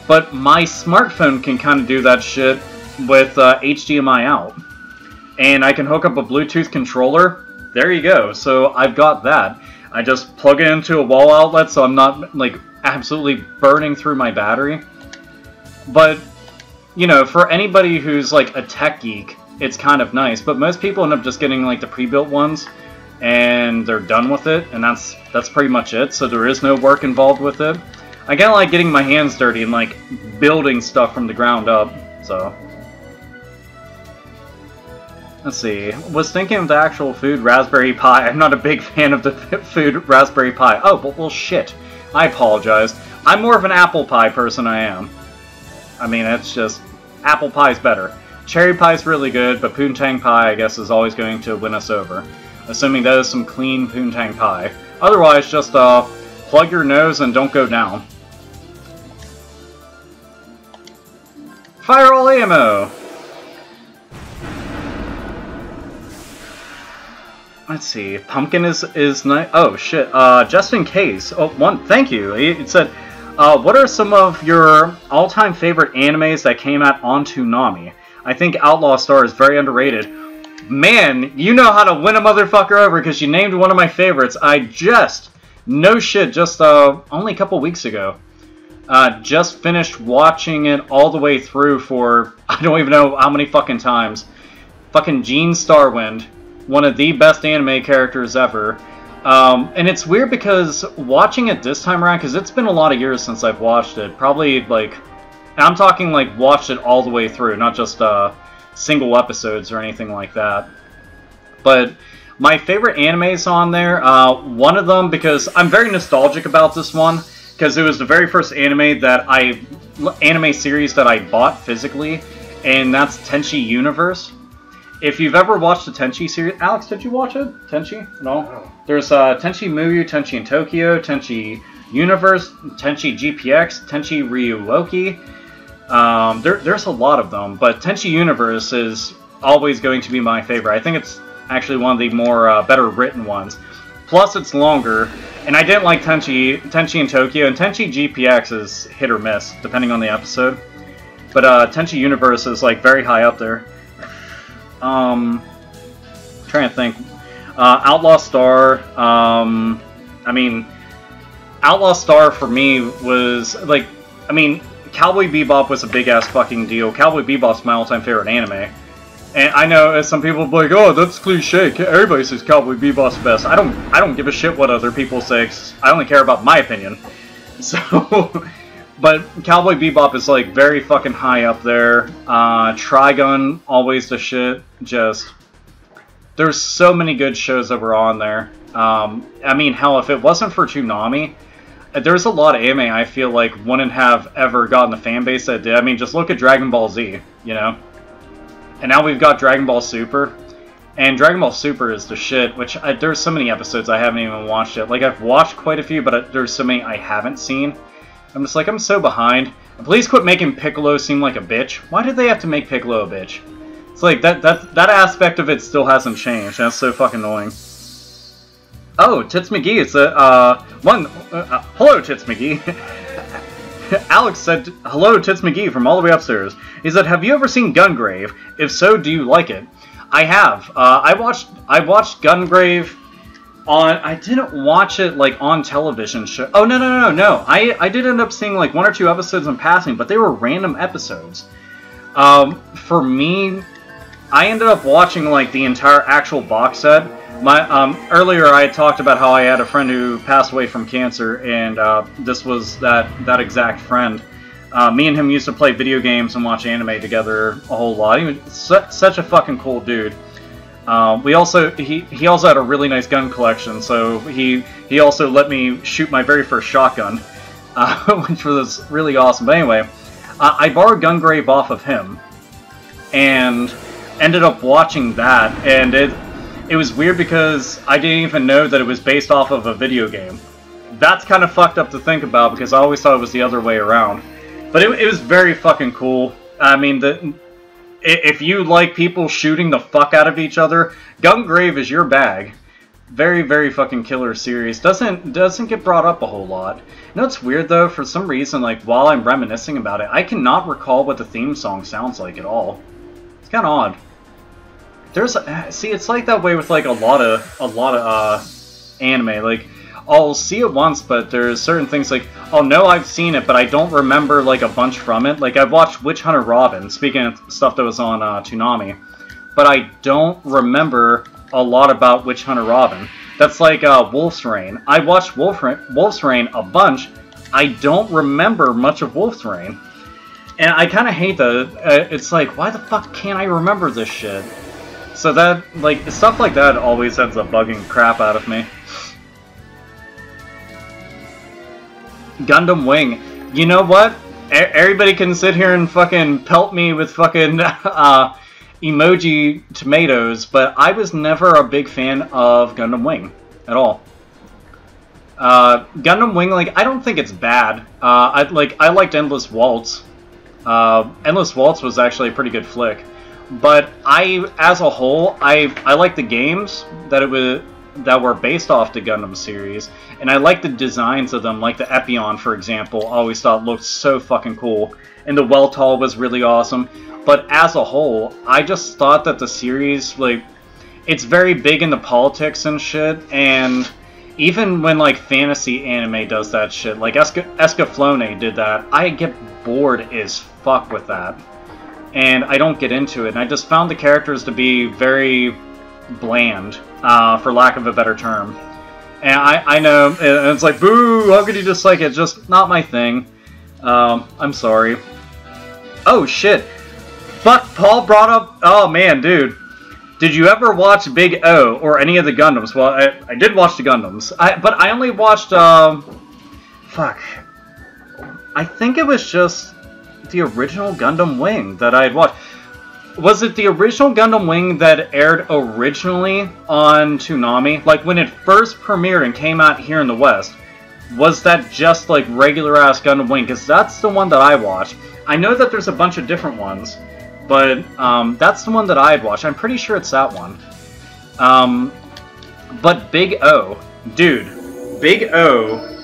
But my smartphone can kind of do that shit with HDMI out. And I can hook up a Bluetooth controller. There you go. So I've got that. I just plug it into a wall outlet so I'm not, like, absolutely burning through my battery. But, you know, for anybody who's, like, a tech geek, it's kind of nice. But most people end up just getting, like, the pre-built ones, and they're done with it, and that's pretty much it. So there is no work involved with it. I kinda like getting my hands dirty and, like, building stuff from the ground up, so... Let's see. Was thinking of the actual food Raspberry Pi. I'm not a big fan of the food Raspberry Pi. Oh, well shit. I apologize. I'm more of an apple pie person, I am. I mean, it's just... apple pie's better. Cherry Pie's really good, but Poontang Pie, I guess, is always going to win us over. Assuming that is some clean Poontang Pie. Otherwise, just plug your nose and don't go down. Fire all ammo! Let's see, Pumpkin is nice. Oh shit, just in case. Oh, thank you. It said, what are some of your all-time favorite animes that came out on Toonami? I think Outlaw Star is very underrated. Man, you know how to win a motherfucker over because you named one of my favorites. No shit, just only a couple weeks ago. Just finished watching it all the way through for, I don't even know how many fucking times. Fucking Gene Starwind. One of the best anime characters ever. And it's weird because watching it this time around, because it's been a lot of years since I've watched it. Probably, like, I'm talking, like, watched it all the way through, not just single episodes or anything like that. But my favorite animes on there, one of them, because I'm very nostalgic about this one, because it was the very first anime series that I bought physically, and that's Tenchi Universe. If you've ever watched the Tenchi series... Alex, did you watch it? Tenchi? No? Oh. There's Tenchi Muyu, Tenchi in Tokyo, Tenchi Universe, Tenchi GPX, Tenchi Ryuoki. There's a lot of them, but Tenchi Universe is always going to be my favorite. I think it's actually one of the more better written ones. Plus, it's longer, and I didn't like Tenchi in Tokyo, and Tenchi GPX is hit or miss, depending on the episode. But Tenchi Universe is, like, very high up there. Trying to think. Outlaw Star. I mean, Outlaw Star for me was like, I mean, Cowboy Bebop was a big ass fucking deal. Cowboy Bebop's my all-time favorite anime, and I know some people be like, "Oh, that's cliche. Everybody says Cowboy Bebop's the best." I don't give a shit what other people say. 'Cause I only care about my opinion. So. But Cowboy Bebop is, like, very fucking high up there. Trigun, always the shit. Just, there's so many good shows that were on there. I mean, hell, if it wasn't for Toonami, there's a lot of anime I feel like wouldn't have ever gotten the fan base that it did. I mean, just look at Dragon Ball Z, you know? And now we've got Dragon Ball Super. And Dragon Ball Super is the shit, which there's so many episodes I haven't even watched yet. Like, I've watched quite a few, but there's so many I haven't seen. I'm just like, I'm so behind. Please quit making Piccolo seem like a bitch. Why did they have to make Piccolo a bitch? It's like, that aspect of it still hasn't changed. That's so fucking annoying. Oh, Tits McGee, it's hello, Tits McGee. Alex said, hello, Tits McGee from all the way upstairs. He said, have you ever seen Gungrave? If so, do you like it? I have. I watched Gungrave I didn't watch it, like, on television show. Oh, no. I did end up seeing, like, 1 or 2 episodes in passing, but they were random episodes. For me, I ended up watching, like, the entire actual box set. Earlier I had talked about how I had a friend who passed away from cancer, and this was that exact friend. Me and him used to play video games and watch anime together a whole lot. He was such a fucking cool dude. He also had a really nice gun collection, so he also let me shoot my very first shotgun, which was really awesome. But anyway, I borrowed Gungrave off of him, and ended up watching that, and it was weird because I didn't even know that it was based off of a video game. That's kind of fucked up to think about because I always thought it was the other way around. But it was very fucking cool. I mean, if you like people shooting the fuck out of each other, Gungrave is your bag. Very, very fucking killer series. Doesn't get brought up a whole lot. You know what's weird though? For some reason, like while I'm reminiscing about it, I cannot recall what the theme song sounds like at all. It's kind of odd. See, it's like that way with like a lot of anime. Like, I'll see it once, but there's certain things like, oh no, I've seen it, but I don't remember like a bunch from it. Like, I've watched Witch Hunter Robin, speaking of stuff that was on Toonami, but I don't remember a lot about Witch Hunter Robin. That's like Wolf's Rain. I watched Wolf's Rain a bunch. I don't remember much of Wolf's Rain. And I kind of hate that. It's like, why the fuck can't I remember this shit? So that, like, stuff like that always ends up bugging crap out of me. Gundam Wing. You know what? everybody can sit here and fucking pelt me with fucking emoji tomatoes, but I was never a big fan of Gundam Wing at all. Gundam Wing, like, I don't think it's bad. I liked Endless Waltz. Endless Waltz was actually a pretty good flick. But as a whole, I like the games that were based off the Gundam series, and I like the designs of them, like the Epion, for example. I always thought looked so fucking cool, and the Weltall was really awesome. But as a whole, I just thought that the series, like, it's very big into politics and shit, and even when, like, fantasy anime does that shit, like Escaflowne did that, I get bored as fuck with that. And I don't get into it, and I just found the characters to be very bland, for lack of a better term. And I know, and it's like, boo, how could you dislike it? It's just not my thing. I'm sorry. Oh, shit. Fuck, Paul brought up... Oh, man, dude. Did you ever watch Big O or any of the Gundams? Well, I did watch the Gundams. But I only watched, fuck. I think it was just the original Gundam Wing that I had watched. Was it the original Gundam Wing that aired originally on Toonami? Like, when it first premiered and came out here in the West, was that just, like, regular-ass Gundam Wing? Because that's the one that I watched. I know that there's a bunch of different ones, but that's the one that I had watched. I'm pretty sure it's that one. But Big O, dude, Big O,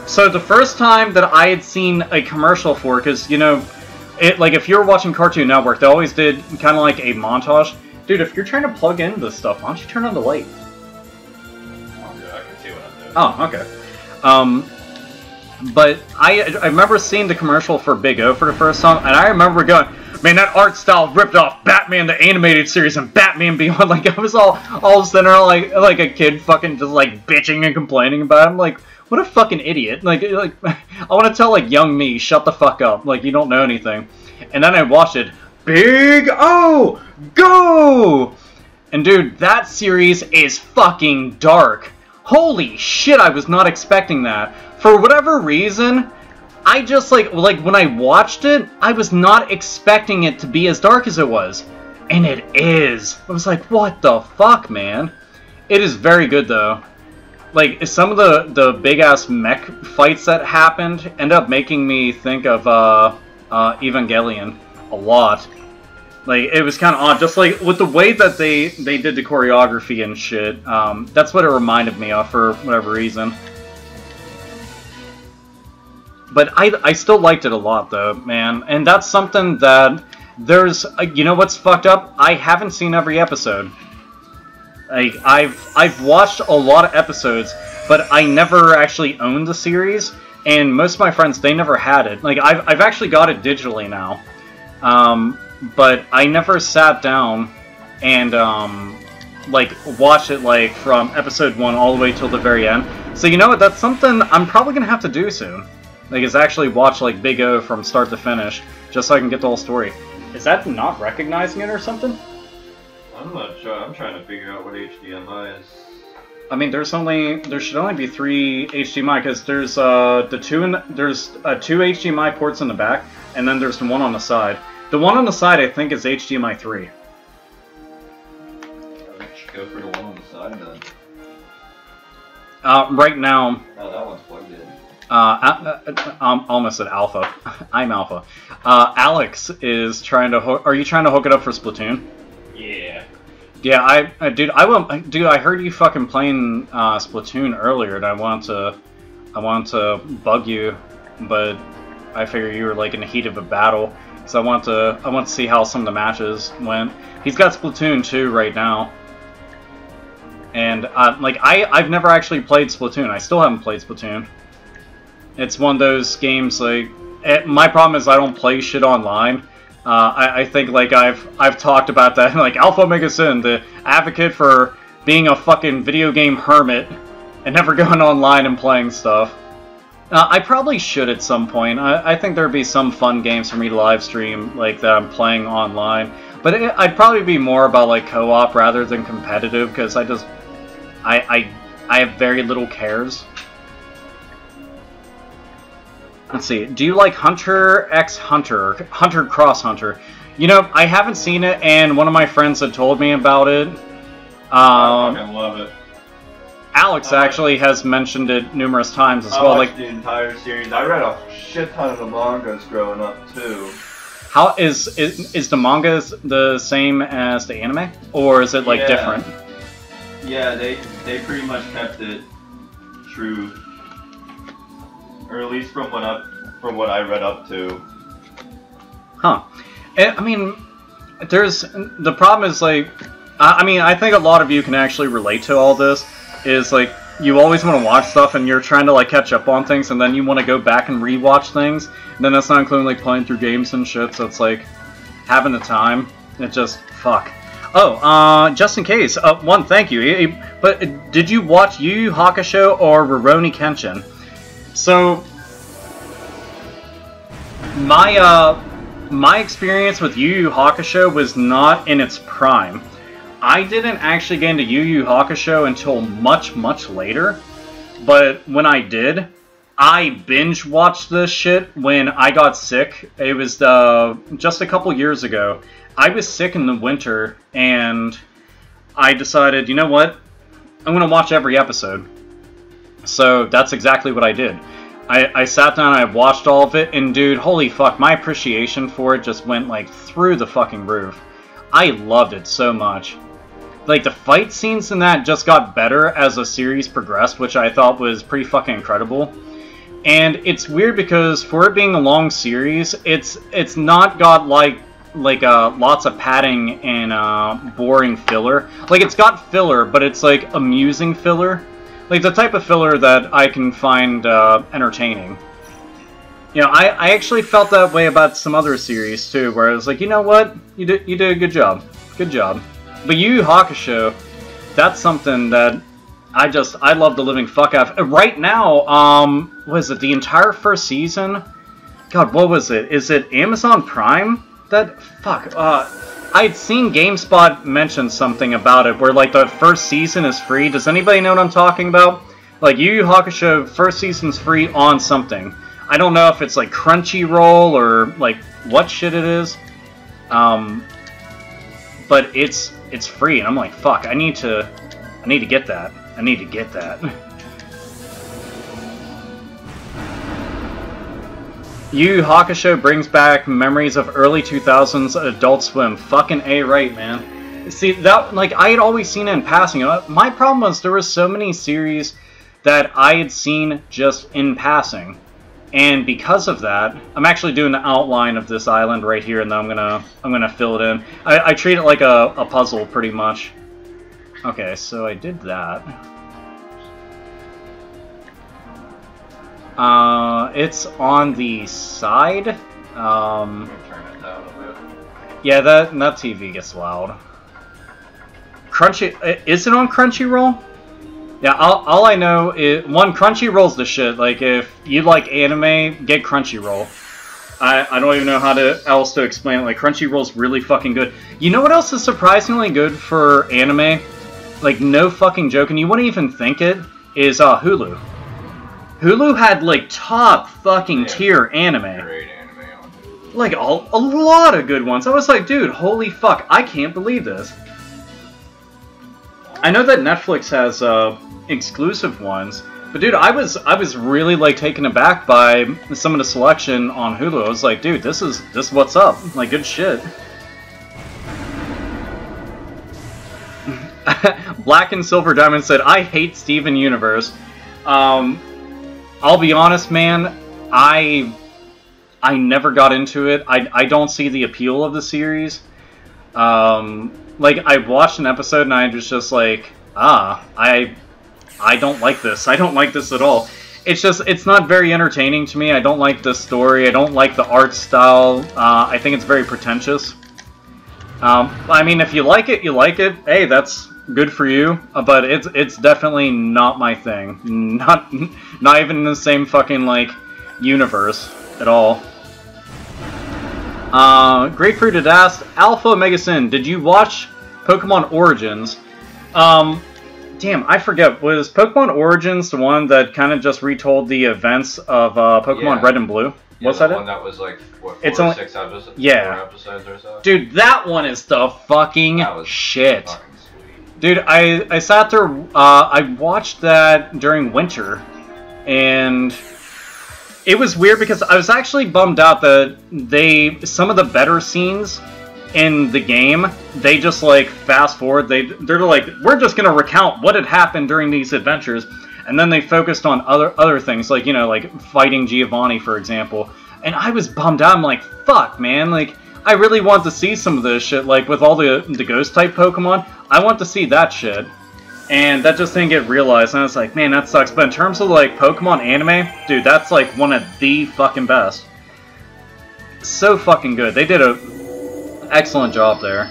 so the first time that I had seen a commercial for, because, you know, like, if you're watching Cartoon Network, they always did kind of like a montage. Dude, if you're trying to plug in this stuff, why don't you turn on the light? Oh, dude, I can see what I'm doing. Oh, okay. But I remember seeing the commercial for Big O for the first time, and I remember going, man, that art style ripped off Batman the Animated Series and Batman Beyond. Like, I was all sitting there like a kid fucking just, like, bitching and complaining about it. I'm like, what a fucking idiot. Like I want to tell, like, young me, shut the fuck up. Like, you don't know anything. And then I watched it. Big O! Go! And, dude, that series is fucking dark. Holy shit, I was not expecting that. For whatever reason, I just, like, when I watched it, I was not expecting it to be as dark as it was. And it is. I was like, what the fuck, man? It is very good, though. Like, some of the big-ass mech fights that happened end up making me think of Evangelion a lot. Like, it was kind of odd. Just, like, with the way that they did the choreography and shit, that's what it reminded me of for whatever reason. But I still liked it a lot, though, man. And that's something that there's... you know what's fucked up? I haven't seen every episode. Like, I've watched a lot of episodes, but I never actually owned the series, and most of my friends, they never had it. Like, I've actually got it digitally now, but I never sat down and, like, watched it, like, from episode 1 all the way till the very end. So, you know what, that's something I'm probably gonna have to do soon. Like, is actually watch, like, Big O from start to finish, just so I can get the whole story. Is that not recognizing it or something? I'm not sure. I'm trying to figure out what HDMI is. I mean, there should only be 3 HDMI, because there's two HDMI ports in the back, and then there's the one on the side. The one on the side, I think, is HDMI 3. Let's go for the one on the side then. Right now. Oh, that one's plugged in. Almost at Alpha. I'm Alpha. Alex is trying to. Are you trying to hook it up for Splatoon? Yeah. Yeah, dude, I heard you fucking playing Splatoon earlier, and I wanted to bug you, but I figured you were like in the heat of a battle, so I want to see how some of the matches went. He's got Splatoon 2 right now, and like I've never actually played Splatoon. I still haven't played Splatoon. It's one of those games like my problem is I don't play shit online. I think, like, I've talked about that, like, AlphaOmegaSin, the advocate for being a fucking video game hermit and never going online and playing stuff. I probably should at some point. I think there'd be some fun games for me to live stream, like, that I'm playing online. But I'd probably be more about, like, co-op rather than competitive, because I have very little cares. let's see. Do you like Hunter x Hunter? Hunter Cross Hunter? You know, I haven't seen it, and one of my friends had told me about it. I fucking love it. Alex actually has mentioned it numerous times as I well. watched the entire series. I read a shit ton of the mangas growing up too. How is the manga the same as the anime, or is it like different? Yeah, they pretty much kept it true, or at least from what I read up to. Huh. I mean, the problem is like, I mean, I think a lot of you can actually relate to all this. Is like, you always want to watch stuff and you're trying to like catch up on things, and then you want to go back and rewatch things, and then that's not including like playing through games and shit, so it's like having the time. It just fuck. Oh, just in case, one, thank you. But did you watch Yu Yu Hakusho or Rurouni Kenshin? So my experience with Yu Yu Hakusho was not in its prime. I didn't actually get into Yu Yu Hakusho until much, much later. But when I did, I binge watched this shit when I got sick. It was just a couple years ago. I was sick in the winter, and I decided, you know what? I'm going to watch every episode. So that's exactly what I did. I sat down, I watched all of it, and dude, holy fuck, my appreciation for it just went like through the fucking roof. I loved it so much. Like, the fight scenes in that just got better as the series progressed, which I thought was pretty fucking incredible. And it's weird because for it being a long series, it's not got like lots of padding and boring filler. Like, it's got filler, but it's like amusing filler. Like the type of filler that I can find entertaining. You know, I actually felt that way about some other series too, where I was like, you know what, you did a good job, But Yu Yu Hakusho, that's something that I love the living fuck out of. Right now, was it the entire first season? God, what was it? Is it Amazon Prime? I'd seen GameSpot mention something about it, where like the first season is free. Does anybody know what I'm talking about? Like, Yu Yu Hakusho, first season's free on something. I don't know if it's like Crunchyroll or like what shit it is. But it's free, and I'm like, fuck, I need to get that. I need to get that. Yu Yu Hakusho brings back memories of early 2000s Adult Swim. Fucking A right, man. See, that, like, I had always seen it in passing. My problem was there were so many series that I had seen just in passing. And because of that, I'm actually doing the outline of this island right here, and then I'm gonna fill it in. I treat it like a puzzle, pretty much. Okay, so I did that. It's on the side. I'm gonna turn it down a bit. Yeah, that TV gets loud. Is it on Crunchyroll? Yeah, all I know is, one, Crunchyroll's the shit. Like, if you like anime, get Crunchyroll. I don't even know how else to explain it. Like, Crunchyroll's really fucking good. You know what else is surprisingly good for anime? Like, no fucking joke, and you wouldn't even think it, is Hulu. Hulu had, like, top fucking tier anime. Great anime on Hulu. Like, a lot of good ones. I was like, dude, holy fuck, I can't believe this. I know that Netflix has exclusive ones, but dude, I was really like taken aback by some of the selection on Hulu. I was like, dude, this is what's up. Like, good shit. Black and Silver Diamond said, I hate Steven Universe. I'll be honest, man, I never got into it. I don't see the appeal of the series. Like, I watched an episode and I was just like, I don't like this. I don't like this at all. It's not very entertaining to me. I don't like the story. I don't like the art style. I think it's very pretentious. I mean, if you like it, you like it. Hey, that's good for you. But it's definitely not my thing. Not even in the same fucking, like, universe at all. Grapefruit had asked, AlphaOmegaSin, did you watch Pokemon Origins? damn, I forget. Was Pokemon Origins the one that kind of just retold the events of Pokemon Red and Blue? Yeah, What's that? One that was like what, It's four only, or 6 episodes. yeah. 4 episodes or so. Dude, that one is the fucking shit. Fucking sweet. Dude, I sat there. I watched that during winter, and it was weird because I was actually bummed out that some of the better scenes in the game, they just like fast forward. They're like, we're just gonna recount what had happened during these adventures, and then they focused on other things, like, you know, like fighting Giovanni, for example. And I was bummed out. I'm like, fuck, man, like I really want to see some of this shit, like with all the ghost type Pokemon. I want to see that shit, and that just didn't get realized. And I was like, man, that sucks. But in terms of like Pokemon anime, dude, that's like one of the fucking best. So fucking good. They did a excellent job there.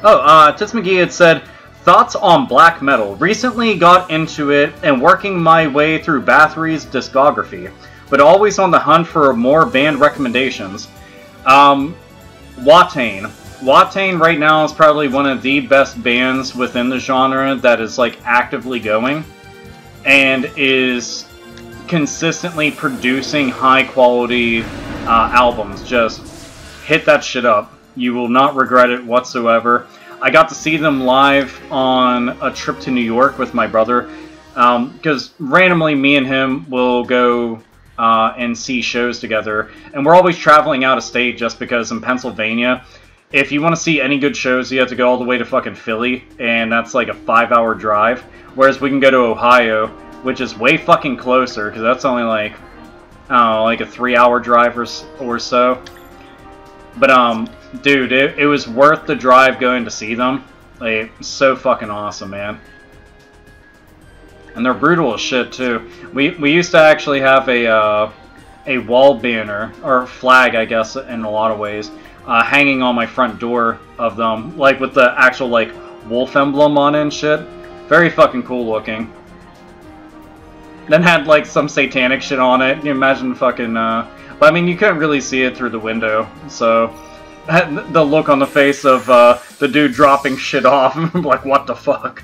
Oh, Tits McGee had said, thoughts on black metal. Recently got into it and working my way through Bathory's discography, but always on the hunt for more band recommendations. Watain. Watain right now is probably one of the best bands within the genre that is like actively going and is consistently producing high quality albums. Just hit that shit up. You will not regret it whatsoever. I got to see them live on a trip to New York with my brother, because randomly me and him will go and see shows together, and we're always traveling out of state just because in Pennsylvania, if you want to see any good shows, you have to go all the way to fucking Philly, and that's like a 5-hour drive, whereas we can go to Ohio, which is way fucking closer, because that's only like, I don't know, like a 3-hour drive or so. But, dude, it was worth the drive going to see them. Like, so fucking awesome, man. And they're brutal as shit, too. We used to actually have a wall banner, or flag, I guess, in a lot of ways, hanging on my front door of them, like, with the actual, like, wolf emblem on it and shit. Very fucking cool looking. Then had, like, some satanic shit on it. You imagine fucking, but, I mean, you couldn't really see it through the window, so the look on the face of the dude dropping shit off, like, what the fuck?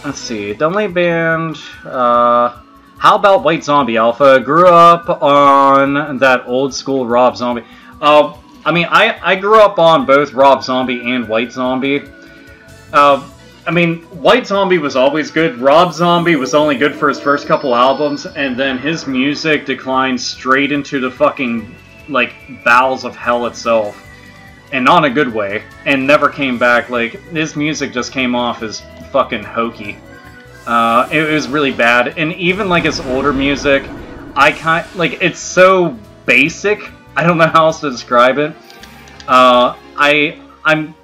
Let's see, the only band, how about White Zombie Alpha? Grew up on that old school Rob Zombie. I mean, I grew up on both Rob Zombie and White Zombie. I mean, White Zombie was always good. Rob Zombie was only good for his first couple albums, and then his music declined straight into the fucking, like, bowels of hell itself. And not in a good way. And never came back. Like, his music just came off as fucking hokey. It was really bad. And even, like, his older music, it's so basic. I don't know how else to describe it.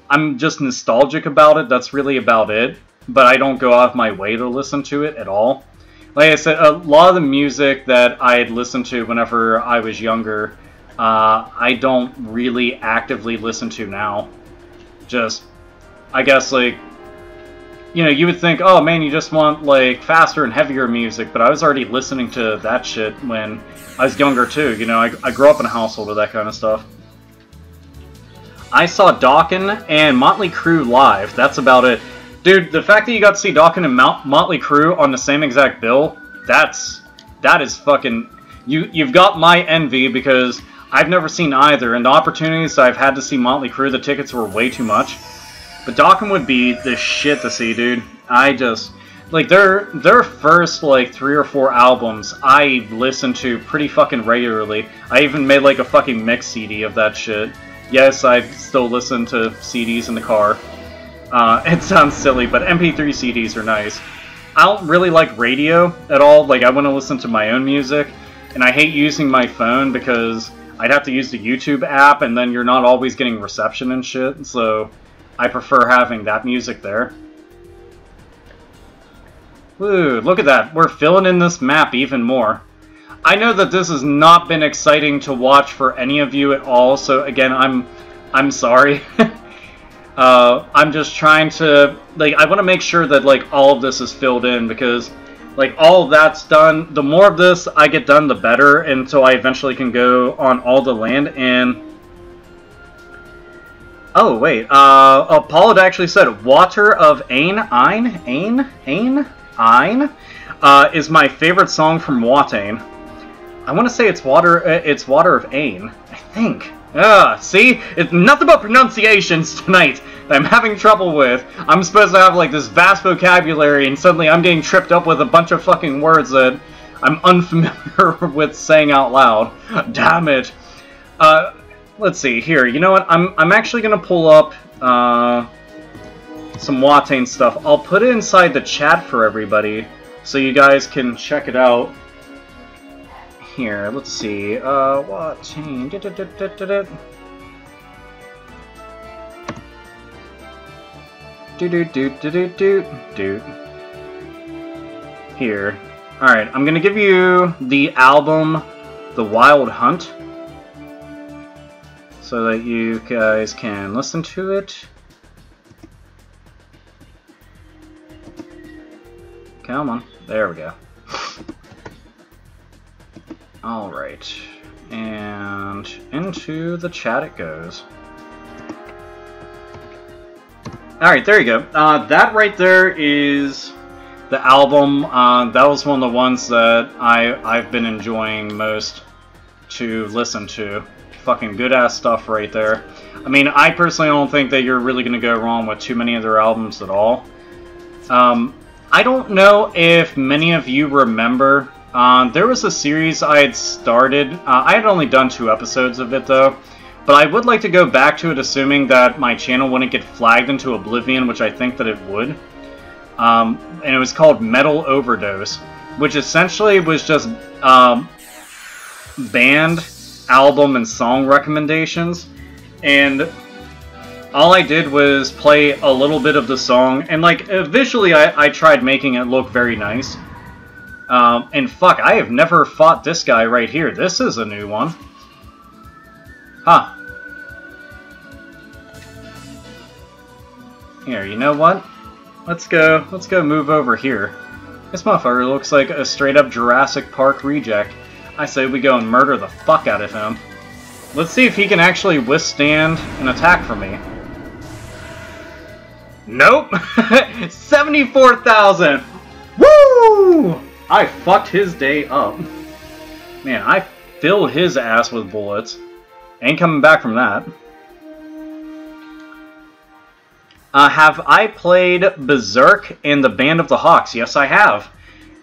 I'm just nostalgic about it. That's really about it. But I don't go out of my way to listen to it at all. Like I said, a lot of the music that I had listened to whenever I was younger, I don't really actively listen to now. Just, I guess, like, you know, you would think, oh man, you just want, like, faster and heavier music, but I was already listening to that shit when I was younger too. You know, I grew up in a household with that kind of stuff. I saw Dawkins and Motley Crue live. That's about it. Dude, the fact that you got to see Dawkins and Motley Crue on the same exact bill, that is fucking... You've got my envy, because I've never seen either, and the opportunities I've had to see Motley Crue, the tickets were way too much. But Dawkins would be the shit to see, dude. I just... Like, their first, like, 3 or 4 albums, I listened to pretty fucking regularly. I even made, like, a fucking mix CD of that shit. Yes, I still listen to CDs in the car. It sounds silly, but MP3 CDs are nice. I don't really like radio at all. Like, I want to listen to my own music, and I hate using my phone because I'd have to use the YouTube app, and then you're not always getting reception and shit, so I prefer having that music there. Woo, look at that. We're filling in this map even more. I know that this has not been exciting to watch for any of you at all, so again, I'm sorry. I'm just trying to, like, I want to make sure that, like, all of this is filled in, because, like, all of that's done. The more of this I get done, the better, and so I eventually can go on all the land. And Oh, wait. Paula actually said, Water of Ain, is my favorite song from Watain. I want to say it's Water of Ain, I think. See? It's nothing but pronunciations tonight that I'm having trouble with. I'm supposed to have, like, this vast vocabulary, and suddenly I'm getting tripped up with a bunch of fucking words that I'm unfamiliar with saying out loud. Damn it. Let's see, here, you know what, I'm actually gonna pull up, some Watain stuff. I'll put it inside the chat for everybody, so you guys can check it out. Here, let's see, Watain, Here. Alright, I'm gonna give you the album, The Wild Hunt, so that you guys can listen to it. Come on. There we go. Alright. And into the chat it goes. Alright, there you go. That right there is the album. That was one of the ones that I've been enjoying most to listen to. Fucking good-ass stuff right there. I mean, I personally don't think that you're really going to go wrong with too many of their albums at all. I don't know if many of you remember, there was a series I had started. I had only done 2 episodes of it, though. But I would like to go back to it, assuming that my channel wouldn't get flagged into oblivion, which I think that it would. And it was called Metal Overdose, which essentially was just band, album, and song recommendations. And all I did was play a little bit of the song, and like visually I tried making it look very nice. And fuck, I have never fought this guy right here. This is a new one. Huh. Here, you know what? Let's go move over here. This motherfucker looks like a straight up Jurassic Park reject. I say we go and murder the fuck out of him. Let's see if he can actually withstand an attack from me. Nope! 74,000! Woo! I fucked his day up. Man, I fill his ass with bullets. Ain't coming back from that. Have I played Berserk in the Band of the Hawks? Yes, I have.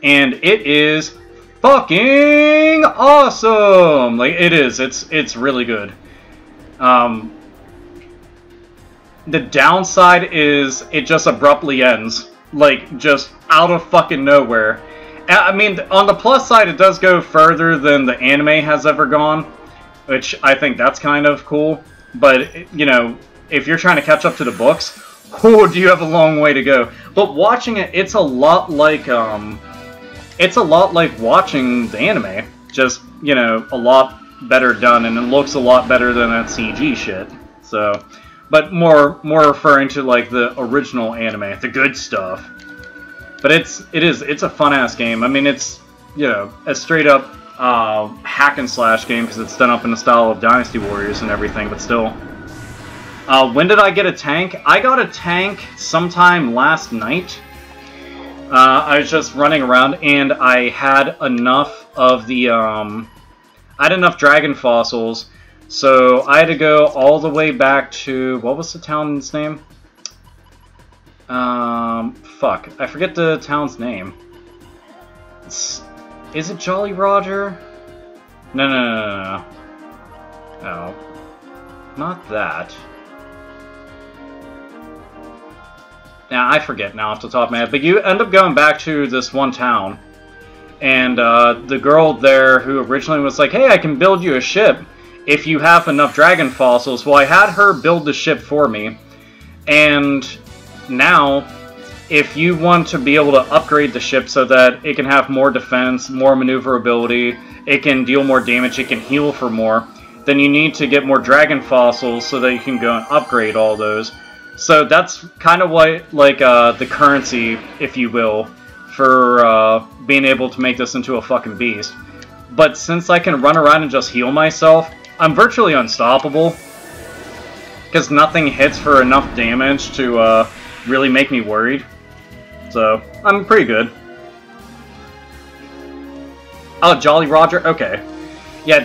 And it is fucking awesome! Like, it is. It's really good. The downside is it just abruptly ends. Like, just out of fucking nowhere. I mean, on the plus side, it does go further than the anime has ever gone, which I think that's kind of cool. But, you know, if you're trying to catch up to the books, oh, do you have a long way to go. But watching it, it's a lot like watching the anime. Just, you know, a lot better done, and it looks a lot better than that CG shit. So, but more referring to like the original anime, the good stuff. But it's a fun-ass game. I mean, it's, you know, a straight-up hack-and-slash game because it's done up in the style of Dynasty Warriors and everything, but still. When did I get a tank? I got a tank sometime last night. I was just running around, and I had enough of the, I had enough dragon fossils, so I had to go all the way back to, what was the town's name? Fuck. I forget the town's name. Is it Jolly Roger? No. No. Not that. Now, I forget now off the top of my head, but you end up going back to this one town, and the girl there who originally was like, hey, I can build you a ship if you have enough dragon fossils. Well, I had her build the ship for me, and now, if you want to be able to upgrade the ship so that it can have more defense, more maneuverability, it can deal more damage, it can heal for more, then you need to get more dragon fossils so that you can go and upgrade all those. So that's kind of what, like, the currency, if you will, for being able to make this into a fucking beast. But since I can run around and just heal myself, I'm virtually unstoppable. because nothing hits for enough damage to really make me worried. So, I'm pretty good. Oh, Jolly Roger? Okay. Yeah,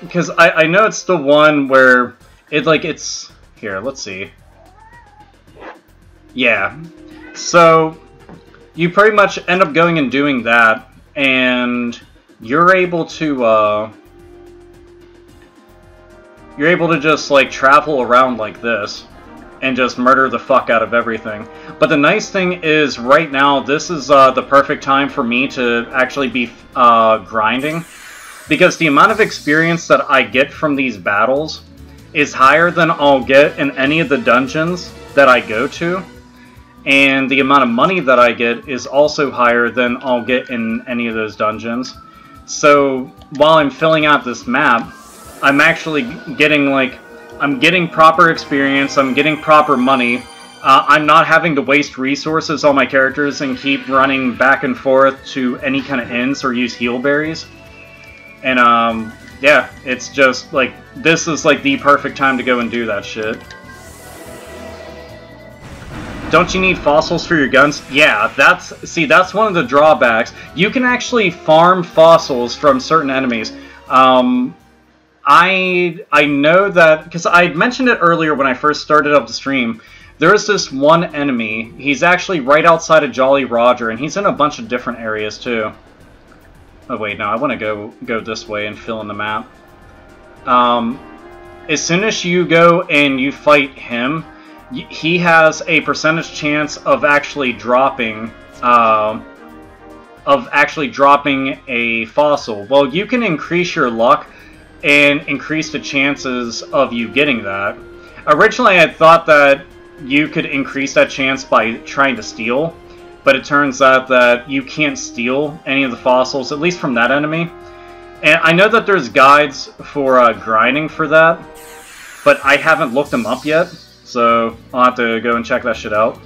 because I know it's the one where it's... Here, let's see. Yeah. So, you pretty much end up going and doing that, and you're able to, you're able to just, like, travel around like this, and just murder the fuck out of everything. But the nice thing is, right now, this is the perfect time for me to actually be grinding, because the amount of experience that I get from these battles is higher than I'll get in any of the dungeons that I go to. And the amount of money that I get is also higher than I'll get in any of those dungeons. So, while I'm filling out this map, I'm actually getting, like, I'm getting proper experience, I'm getting proper money, I'm not having to waste resources on my characters and keep running back and forth to any kind of inns or use heal berries. And, yeah, it's just, like, this is, like, the perfect time to go and do that shit. Don't you need fossils for your guns? Yeah, that's one of the drawbacks. You can actually farm fossils from certain enemies. I know that, because I mentioned it earlier when I first started up the stream, there's this one enemy, he's actually right outside of Jolly Roger, and he's in a bunch of different areas too. Oh wait, no, I want to go this way and fill in the map. As soon as you go and you fight him, he has a percentage chance of actually dropping a fossil. Well, you can increase your luck and increase the chances of you getting that. Originally, I thought that you could increase that chance by trying to steal, but it turns out that you can't steal any of the fossils, at least from that enemy. And I know that there's guides for grinding for that, but I haven't looked them up yet. So, I'll have to go and check that shit out.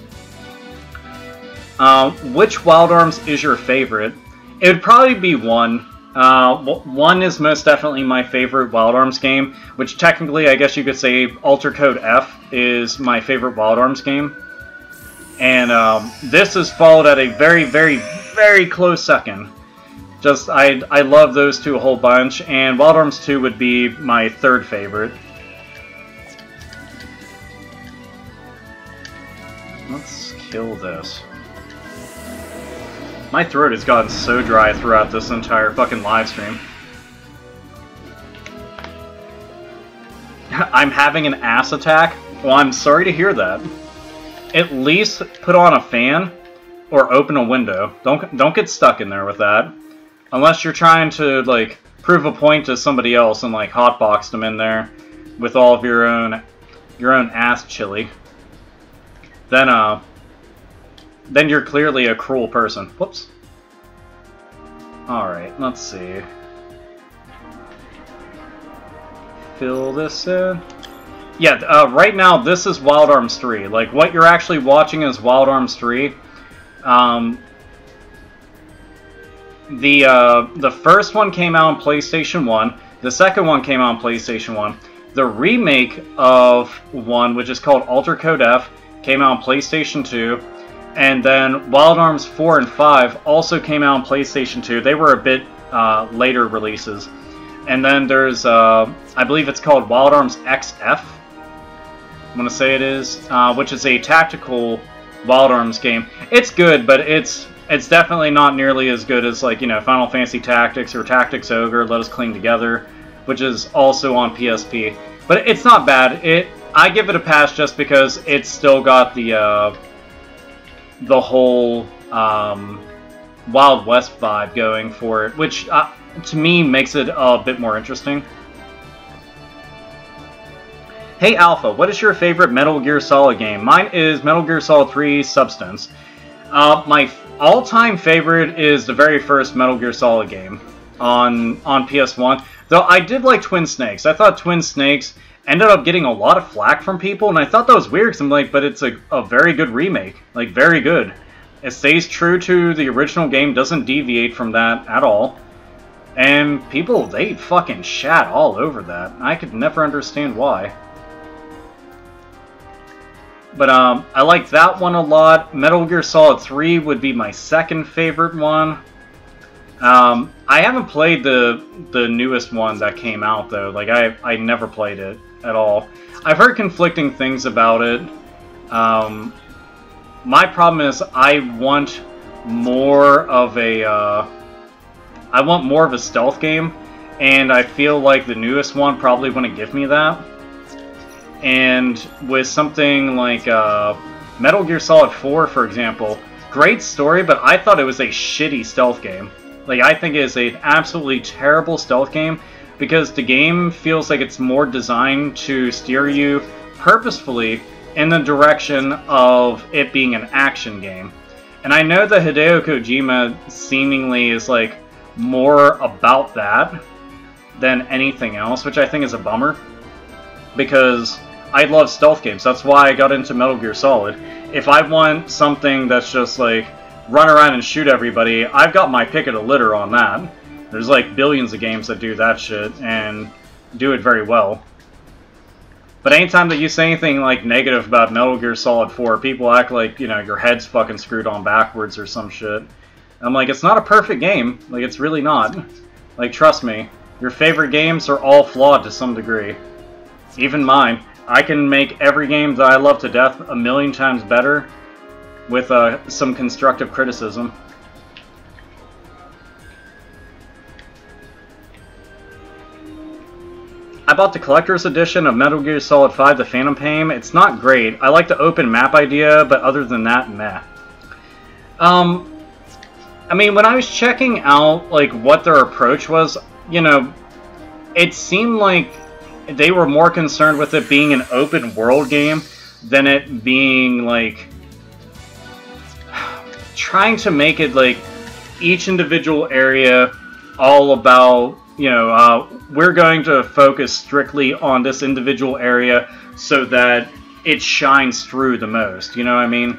Which Wild Arms is your favorite? It would probably be 1. 1 is most definitely my favorite Wild Arms game, which technically, I guess you could say Alter Code F is my favorite Wild Arms game. And this is followed at a very, very, very close second. Just, I love those two a whole bunch, and Wild Arms 2 would be my third favorite. Let's kill this. My throat has gotten so dry throughout this entire fucking live stream. I'm having an ass attack? Well, I'm sorry to hear that. At least put on a fan or open a window. Don't get stuck in there with that. Unless you're trying to, like, prove a point to somebody else and, like, hotbox them in there with all of your own ass chili. Then you're clearly a cruel person. Whoops. Alright, let's see. Fill this in. Yeah, right now this is Wild Arms 3. Like, what you're actually watching is Wild Arms 3. The first one came out on PlayStation 1. The second one came out on PlayStation 1. The remake of 1, which is called Alter Code F, came out on PlayStation 2, and then Wild Arms 4 and 5 also came out on PlayStation 2. They were a bit later releases. And then there's, I believe it's called Wild Arms XF, I'm going to say it is, which is a tactical Wild Arms game. It's good, but it's definitely not nearly as good as, like, you know, Final Fantasy Tactics or Tactics Ogre, Let Us Cling Together, which is also on PSP. But it's not bad. I give it a pass just because it's still got the whole Wild West vibe going for it, which to me makes it a bit more interesting. Hey Alpha, what is your favorite Metal Gear Solid game? Mine is Metal Gear Solid 3 Substance. My all-time favorite is the very first Metal Gear Solid game on PS1. Though I did like Twin Snakes. I thought Twin Snakes ended up getting a lot of flack from people, and I thought that was weird, because I'm like, but it's a very good remake. Like, very good. It stays true to the original game, doesn't deviate from that at all. And people, they fucking shat all over that. I could never understand why. But I like that one a lot. Metal Gear Solid 3 would be my second favorite one. I haven't played the newest one that came out, though. Like, I never played it at all. I've heard conflicting things about it. My problem is I want more of a stealth game, and I feel like the newest one probably wouldn't give me that. And with something like Metal Gear Solid 4, for example, great story, but I thought it was a shitty stealth game. Like, I think it is an absolutely terrible stealth game because the game feels like it's more designed to steer you purposefully in the direction of it being an action game. And I know that Hideo Kojima seemingly is like more about that than anything else, which I think is a bummer because I love stealth games. That's why I got into Metal Gear Solid. If I want something that's just like run around and shoot everybody, I've got my pick of the litter on that. There's like billions of games that do that shit and do it very well. But anytime that you say anything like negative about Metal Gear Solid 4, people act like, you know, your head's fucking screwed on backwards or some shit. I'm like, it's not a perfect game. Like, it's really not. Like, trust me, your favorite games are all flawed to some degree. Even mine. I can make every game that I love to death a million times better with some constructive criticism. I bought the collector's edition of Metal Gear Solid 5 The Phantom Pain. It's not great. I like the open map idea, but other than that, meh. I mean, when I was checking out like what their approach was, you know, it seemed like they were more concerned with it being an open world game than it being like trying to make it like each individual area all about, you know, we're going to focus strictly on this individual area so that it shines through the most, you know what I mean?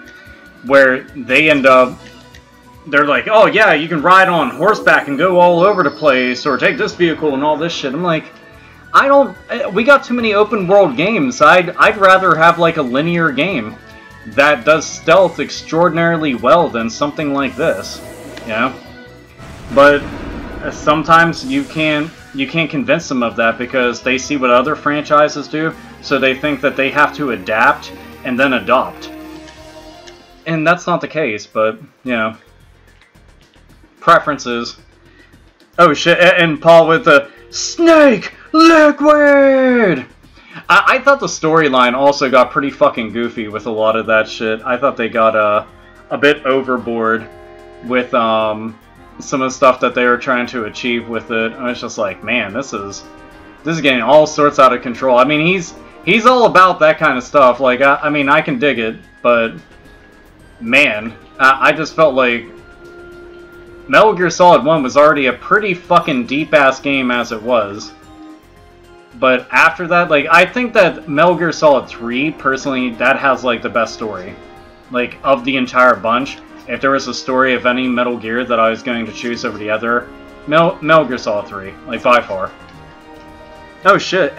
Where they end up, they're like, oh yeah, you can ride on horseback and go all over the place, or take this vehicle and all this shit. I'm like, we got too many open world games. I'd rather have like a linear game that does stealth extraordinarily well than something like this, you know? But sometimes you can't convince them of that because they see what other franchises do, so they think that they have to adapt and then adopt. And that's not the case, but, you know, preferences. Oh shit, and Paul with the Snake Liquid! I thought the storyline also got pretty fucking goofy with a lot of that shit. I thought they got a bit overboard with some of the stuff that they were trying to achieve with it. I was just like, man, this is getting all sorts out of control. I mean, he's all about that kind of stuff. Like, I mean, I can dig it, but man, I just felt like Metal Gear Solid 1 was already a pretty fucking deep-ass game as it was. But after that, like, I think that Metal Gear Solid 3, personally, that has, like, the best story. Like, of the entire bunch. If there was a story of any Metal Gear that I was going to choose over the other, Metal Gear Solid 3, like, by far. Oh, shit.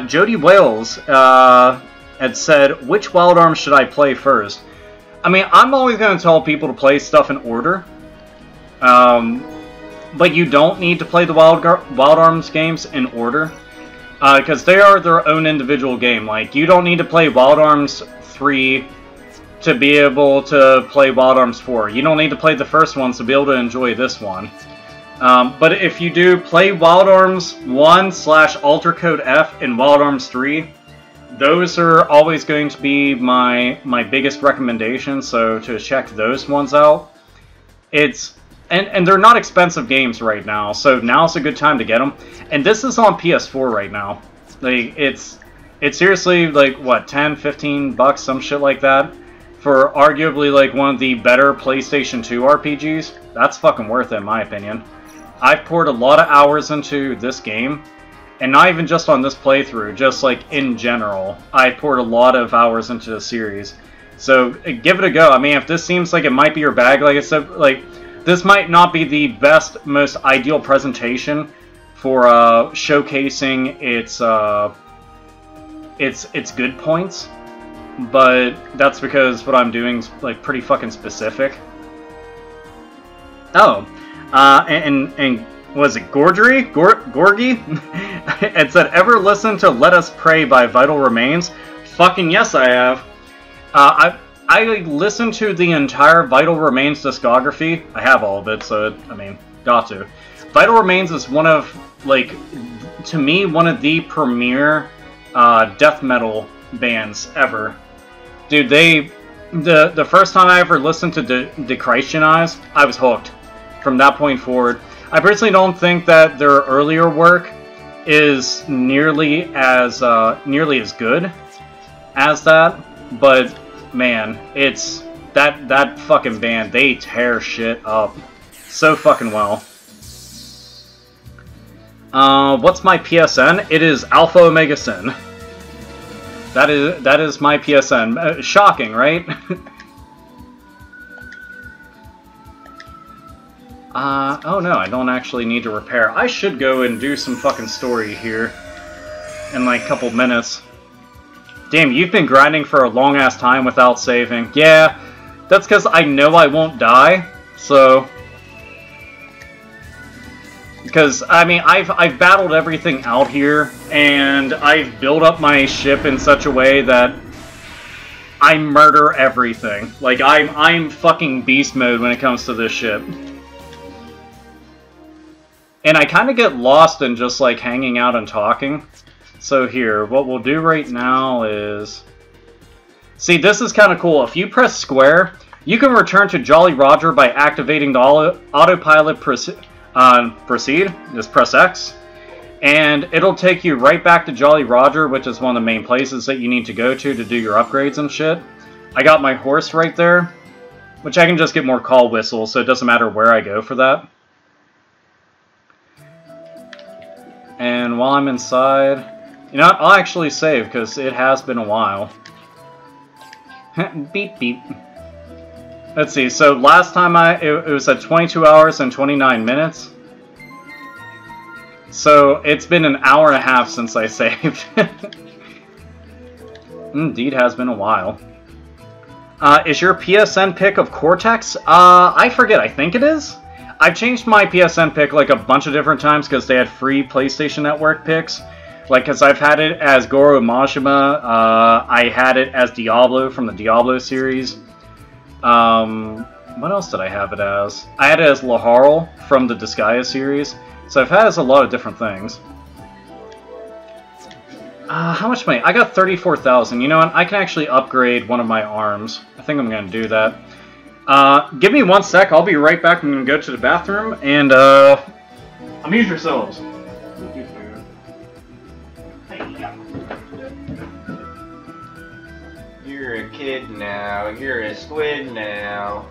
Jody Wales had said, which Wild Arms should I play first? I mean, I'm always going to tell people to play stuff in order. But you don't need to play the Wild Arms games in order. Because they are their own individual game. Like, you don't need to play Wild Arms 3 to be able to play Wild Arms 4. You don't need to play the first ones to be able to enjoy this one. But if you do, play Wild Arms 1/Alter Code F and Wild Arms 3. Those are always going to be my biggest recommendation, so to check those ones out. And they're not expensive games right now, so now's a good time to get them. And this is on PS4 right now. Like, it's seriously, like, what, 10, 15 bucks, some shit like that, for arguably, like, one of the better PlayStation 2 RPGs. That's fucking worth it, in my opinion. I've poured a lot of hours into this game, and not even just on this playthrough, just, like, in general. I poured a lot of hours into the series. So, give it a go. I mean, if this seems like it might be your bag, like I said, like, this might not be the best, most ideal presentation for showcasing it's good points, but that's because what I'm doing is like pretty fucking specific. Oh, and was it Gorgy? It said, ever listen to Let Us Pray by Vital Remains? Fucking yes, I have. I listened to the entire Vital Remains discography. I have all of it, so, I mean, got to. Vital Remains is one of, like, to me, one of the premier death metal bands ever. Dude, the first time I ever listened to Dechristianize, I was hooked. From that point forward, I personally don't think that their earlier work is nearly as good as that, but man, it's that fucking band. They tear shit up so fucking well. What's my PSN? It is AlphaOmegaSin. That is my PSN. Shocking, right? Oh no, I don't actually need to repair. I should go and do some fucking story here in like a couple minutes. Damn, you've been grinding for a long-ass time without saving. Yeah, that's because I know I won't die, so... Because, I mean, I've battled everything out here, and I've built up my ship in such a way that I murder everything. Like, I'm fucking beast mode when it comes to this ship. And I kind of get lost in just, like, hanging out and talking. So here, what we'll do right now is... See, this is kind of cool. If you press square, you can return to Jolly Roger by activating the autopilot proceed. Just press X. And it'll take you right back to Jolly Roger, which is one of the main places that you need to go to do your upgrades and shit. I got my horse right there, which I can just get more call whistles, so it doesn't matter where I go for that. And while I'm inside... You know what? I'll actually save, because it has been a while. Beep, beep. Let's see, so last time it was at 22 hours and 29 minutes. So it's been an hour and a half since I saved. Indeed has been a while. Is your PSN pick of Cortex? I forget, I think it is? I've changed my PSN pick like a bunch of different times because they had free PlayStation Network picks. Like, because I've had it as Goro Majima, I had it as Diablo from the Diablo series. What else did I have it as? I had it as Laharl from the Disgaea series. So I've had it as a lot of different things. How much money? I got 34,000. You know what? I can actually upgrade one of my arms. I think I'm going to do that. Give me 1 sec. I'll be right back. I'm going to go to the bathroom and, amuse yourselves. You're a kid now. You're a squid now.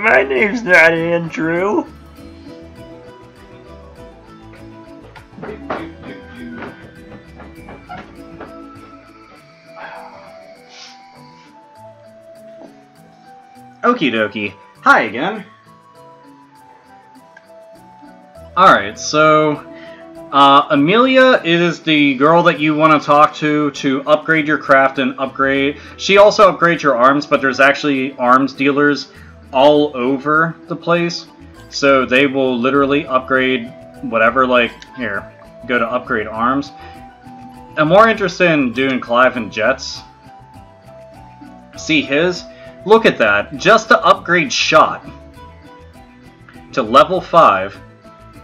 My name's not Andrew. Okie dokie. Hi again. Alright, so Amelia is the girl that you want to talk to upgrade your craft and upgrade. She also upgrades your arms, but there's actually arms dealers all over the place. So they will literally upgrade whatever, like, here, go to upgrade arms. I'm more interested in doing Clive and Jets. See his? Look at that. Just to upgrade shot to level 5,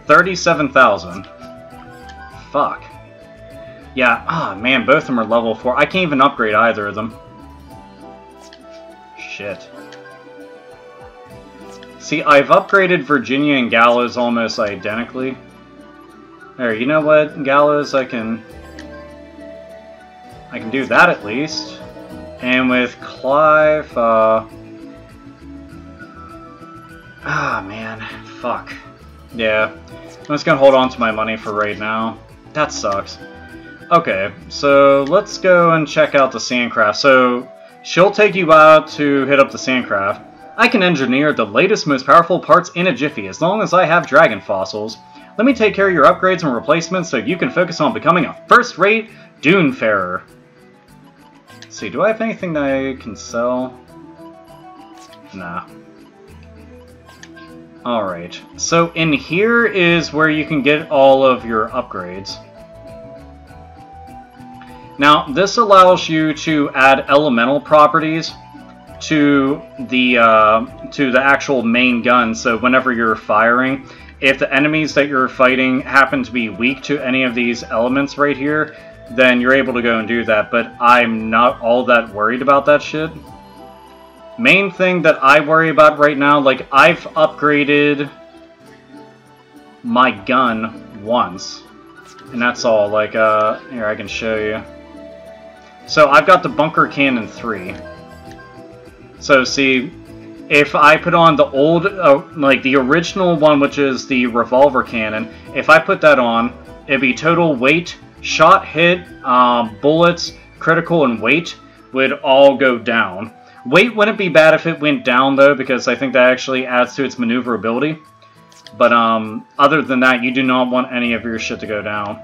37,000. Fuck. Yeah, man, both of them are level 4. I can't even upgrade either of them. Shit. See, I've upgraded Virginia and Gallows almost identically. There, you know what, Gallows, I can do that at least. And with Clive, man, fuck. Yeah, I'm just gonna hold on to my money for right now. That sucks. Okay, so let's go and check out the Sandcraft. So, she'll take you out to hit up the Sandcraft. I can engineer the latest, most powerful parts in a jiffy, as long as I have dragon fossils. Let me take care of your upgrades and replacements so you can focus on becoming a first-rate Dunefarer. Let's see, do I have anything that I can sell? Nah. Alright, so in here is where you can get all of your upgrades. Now, this allows you to add elemental properties to the actual main gun, so whenever you're firing, if the enemies that you're fighting happen to be weak to any of these elements right here, then you're able to go and do that, but I'm not all that worried about that shit. Main thing that I worry about right now, like, I've upgraded my gun once, and that's all. Like, here, I can show you. So, I've got the Bunker Cannon 3. So, see, if I put on the old, like, the original one, which is the revolver cannon, if I put that on, it'd be total weight, shot, hit, bullets, critical, and weight would all go down. Weight wouldn't be bad if it went down, though, because I think that actually adds to its maneuverability. But, other than that, you do not want any of your shit to go down.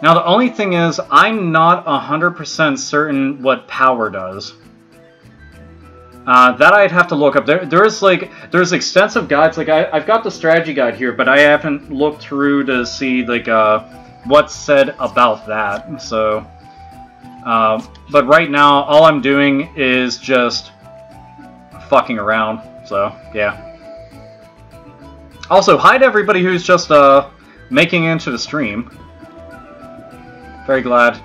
Now, the only thing is, I'm not 100% certain what power does. That I'd have to look up. There's extensive guides. Like, I've got the strategy guide here, but I haven't looked through to see, like, what's said about that. So, but right now, all I'm doing is just fucking around. So, yeah. Also, hi to everybody who's just, making it into the stream. Very glad,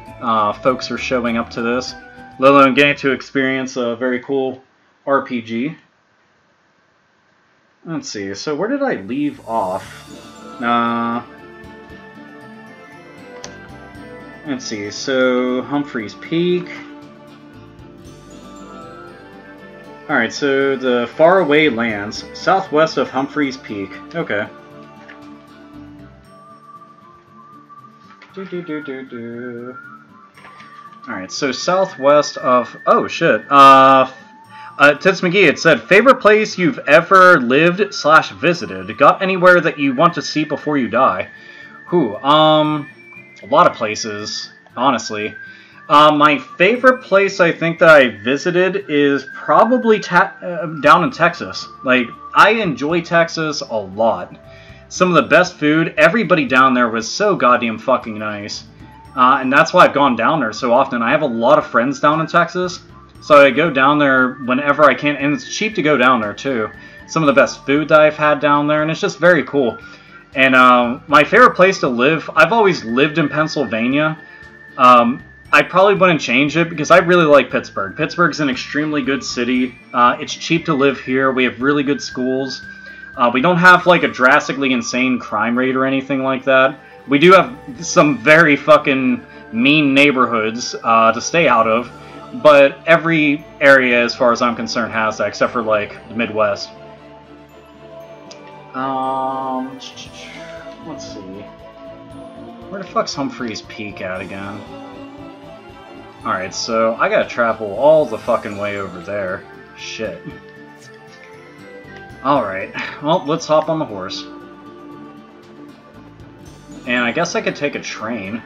folks are showing up to this. Let alone getting to experience a very cool RPG. Let's see, so where did I leave off? Let's see, so Humphreys Peak. Alright, so the faraway lands, southwest of Humphreys Peak. Okay. Alright, so southwest of... Oh, shit. Tits McGee, it said, favorite place you've ever lived / visited? Got anywhere that you want to see before you die? A lot of places, honestly. My favorite place I think that I visited is probably down in Texas. Like, I enjoy Texas a lot. Some of the best food, everybody down there was so goddamn fucking nice. And that's why I've gone down there so often. I have a lot of friends down in Texas, so I go down there whenever I can, and it's cheap to go down there too. Some of the best food that I've had down there, and it's just very cool. And my favorite place to live, I've always lived in Pennsylvania. I probably wouldn't change it because I really like Pittsburgh. Pittsburgh's an extremely good city. It's cheap to live here. We have really good schools. We don't have like a drastically insane crime rate or anything like that. We do have some very fucking mean neighborhoods to stay out of, but every area, as far as I'm concerned, has that, except for like the Midwest. Let's see. Where the fuck's Humphreys Peak at again? Alright, so I gotta travel all the fucking way over there. Shit. Alright, well, let's hop on the horse. And I guess I could take a train.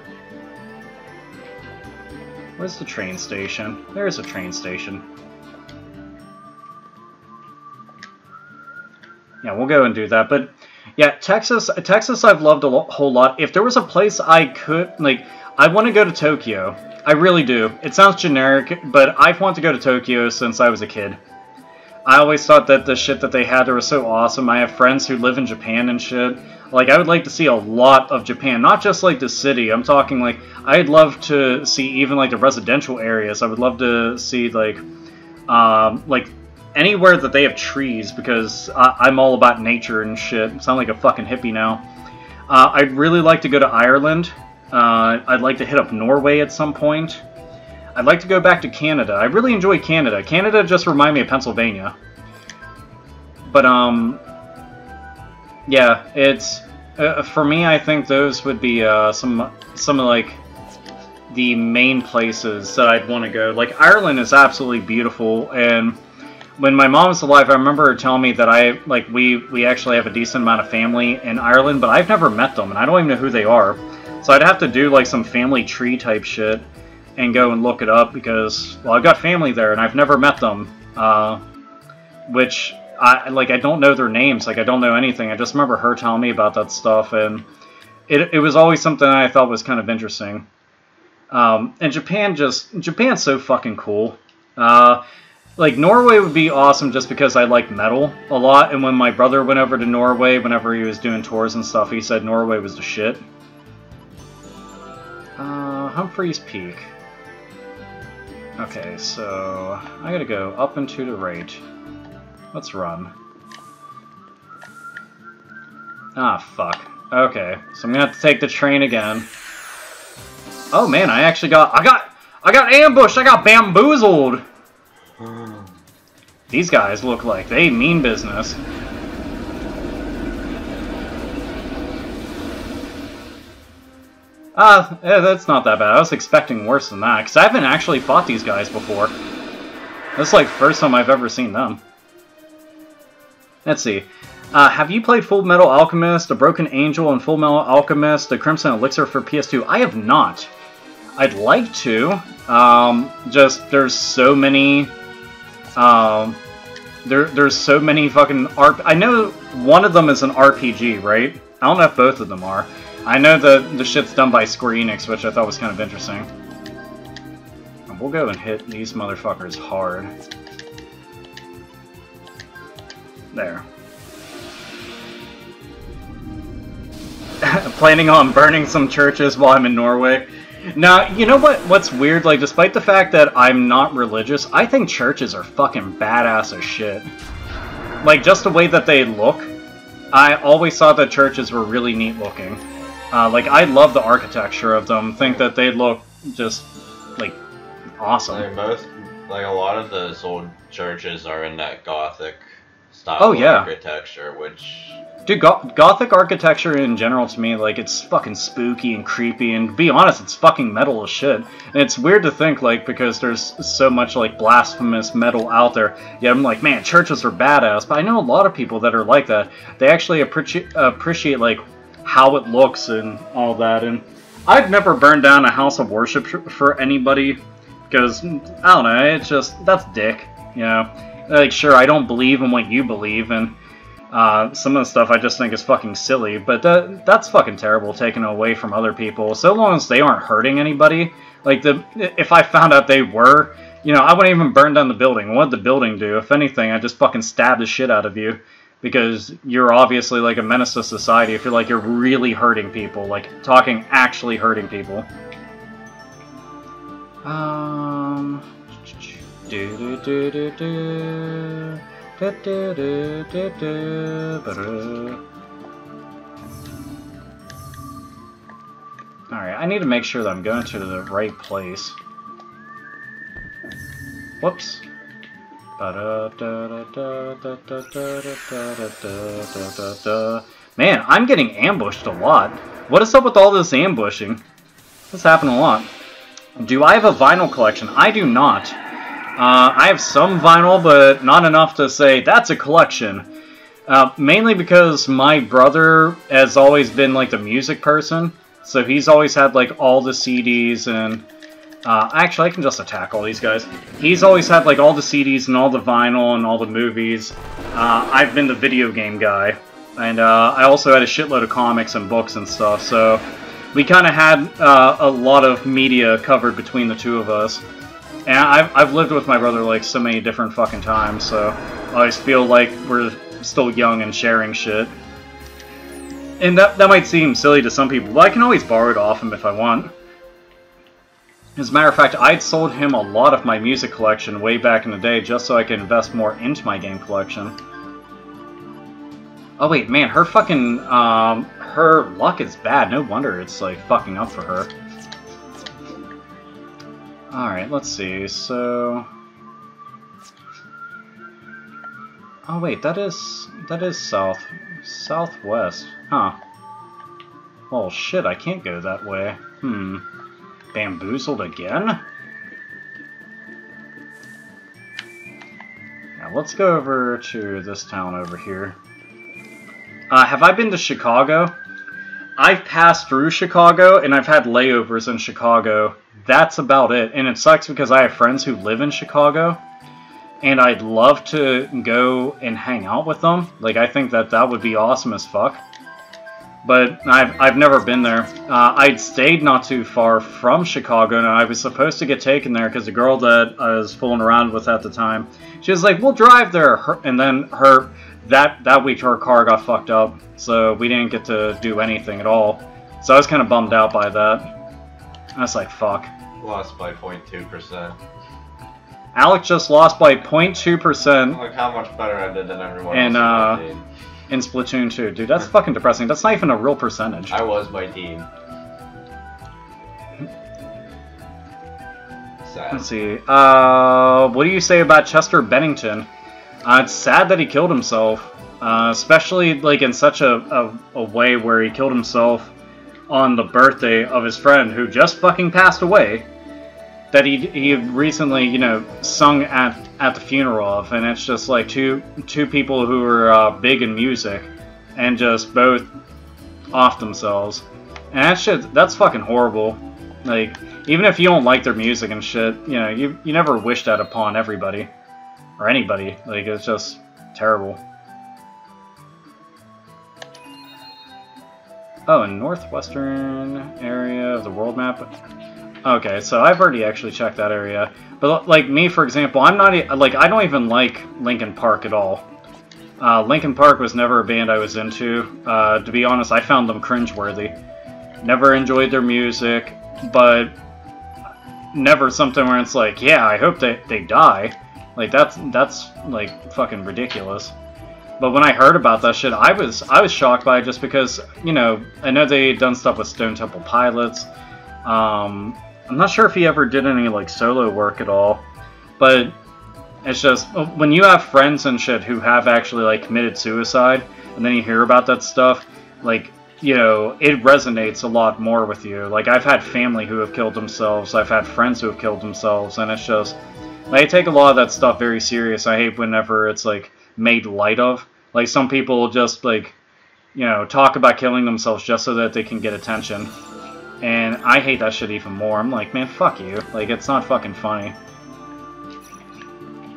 Where's the train station? There's a train station. Yeah, we'll go and do that. But yeah, Texas I've loved a whole lot. If there was a place I could, like, I want to go to Tokyo. I really do. It sounds generic, but I've wanted to go to Tokyo since I was a kid. I always thought that the shit that they had there was so awesome. I have friends who live in Japan and shit. Like, I would like to see a lot of Japan. Not just, like, the city. I'm talking, like, I'd love to see even, like, the residential areas. I would love to see, like, anywhere that they have trees, because I'm all about nature and shit. I sound like a fucking hippie now. I'd really like to go to Ireland. I'd like to hit up Norway at some point. I'd like to go back to Canada. I really enjoy Canada. Canada just reminds me of Pennsylvania. But, yeah, it's... for me, I think those would be some of, like, the main places that I'd want to go. Like, Ireland is absolutely beautiful, and when my mom was alive, I remember her telling me that we actually have a decent amount of family in Ireland, but I've never met them, and I don't even know who they are. So I'd have to do, like, some family tree type shit and go and look it up, because, well, I've got family there, and I've never met them, which, I don't know their names, like, I don't know anything. I just remember her telling me about that stuff, and it was always something I thought was kind of interesting. And Japan's so fucking cool. Like, Norway would be awesome just because I like metal a lot, and when my brother went over to Norway, whenever he was doing tours and stuff, he said Norway was the shit. Humphreys Peak. Okay, so I gotta go up and to the right. Let's run. Ah, fuck. Okay, so I'm gonna have to take the train again. Oh man, I got ambushed! I got bamboozled! These guys look like they mean business. That's not that bad. I was expecting worse than that, because I haven't actually fought these guys before. That's like the first time I've ever seen them. Let's see. Have you played Full Metal Alchemist, A Broken Angel, and Full Metal Alchemist, The Crimson Elixir for PS2? I have not. I'd like to. Just, there's so many... there's so many fucking... I know one of them is an RPG, right? I don't know if both of them are. I know the shit's done by Square Enix, which I thought was kind of interesting. And we'll go and hit these motherfuckers hard. There. Planning on burning some churches while I'm in Norway. Now, you know what's weird? Like, despite the fact that I'm not religious, I think churches are fucking badass as shit. Like, just the way that they look. I always thought that churches were really neat looking. Like, I love the architecture of them. Think that they look just, like, awesome. Like, a lot of those old churches are in that Gothic style architecture, which... Dude, Gothic architecture in general, to me, like, it's fucking spooky and creepy, and to be honest, it's fucking metal as shit. And it's weird to think, like, because there's so much, like, blasphemous metal out there, yet I'm like, man, churches are badass, but I know a lot of people that are like that. They actually appreciate, like, how it looks and all that, and I've never burned down a house of worship for anybody, because, I don't know, it's just, that's dick, you know? Like, sure, I don't believe in what you believe, and some of the stuff I just think is fucking silly, but that's fucking terrible, taken away from other people. So long as they aren't hurting anybody, like, if I found out they were, you know, I wouldn't even burn down the building. What would the building do? If anything, I'd just fucking stab the shit out of you, because you're obviously, like, a menace to society if you're, like, you're really hurting people, like, actually hurting people. Alright, I need to make sure that I'm going to the right place. Whoops. Man, I'm getting ambushed a lot. What is up with all this ambushing? This happened a lot. Do I have a vinyl collection? I do not. I have some vinyl, but not enough to say that's a collection. Mainly because my brother has always been like the music person, so he's always had like all the CDs and actually I can just attack all these guys. He's always had like all the CDs and all the vinyl and all the movies. I've been the video game guy, and I also had a shitload of comics and books and stuff, so we kind of had a lot of media covered between the two of us. And I've lived with my brother like so many different fucking times, so I always feel like we're still young and sharing shit. And that might seem silly to some people, but I can always borrow it off him if I want. As a matter of fact, I'd sold him a lot of my music collection way back in the day just so I could invest more into my game collection. Oh wait, man, her fucking, her luck is bad. No wonder it's like fucking up for her. Alright, let's see, so... Oh wait, that is southwest. Huh. Well, shit, I can't go that way. Bamboozled again? Now, let's go over to this town over here. Have I been to Chicago? I've passed through Chicago, and I've had layovers in Chicago. That's about it. And it sucks because I have friends who live in Chicago, and I'd love to go and hang out with them. Like, I think that would be awesome as fuck. But I've never been there. I'd stayed not too far from Chicago, and I was supposed to get taken there because the girl that I was fooling around with at the time, she was like, "We'll drive there," and then that week her car got fucked up, so we didn't get to do anything at all. So I was kind of bummed out by that. I was like, fuck. Lost by 0.2%. Alec just lost by 0.2%. Look how much better I did than everyone and, else in my team. In Splatoon 2. Dude, that's fucking depressing. That's not even a real percentage. I was my team. Sad. Let's see. What do you say about Chester Bennington? It's sad that he killed himself. Especially, like, in such a way where he killed himself on the birthday of his friend who just fucking passed away. That he recently, you know, sung at the funeral of, and it's just like two people who are big in music, and just both off themselves, and that's fucking horrible. Like, even if you don't like their music and shit, you know, you never wish that upon everybody or anybody. Like, it's just terrible. Oh, in northwestern area of the world map. Okay, so I've already actually checked that area. But, like, me, for example, I'm not... Like, I don't even like Linkin Park at all. Linkin Park was never a band I was into. To be honest, I found them cringeworthy. Never enjoyed their music, but never something where it's like, yeah, I hope they die. Like, that's like, fucking ridiculous. But when I heard about that shit, I was shocked by it just because, you know, I know they'd done stuff with Stone Temple Pilots. I'm not sure if he ever did any, like, solo work at all, but it's just, when you have friends and shit who have actually, like, committed suicide, and then you hear about that stuff, like, you know, it resonates a lot more with you. Like, I've had family who have killed themselves, I've had friends who have killed themselves, and it's just, I take a lot of that stuff very serious. I hate whenever it's, like, made light of. Like, some people just, like, you know, talk about killing themselves just so that they can get attention. And I hate that shit even more. I'm like, man, fuck you. Like, it's not fucking funny.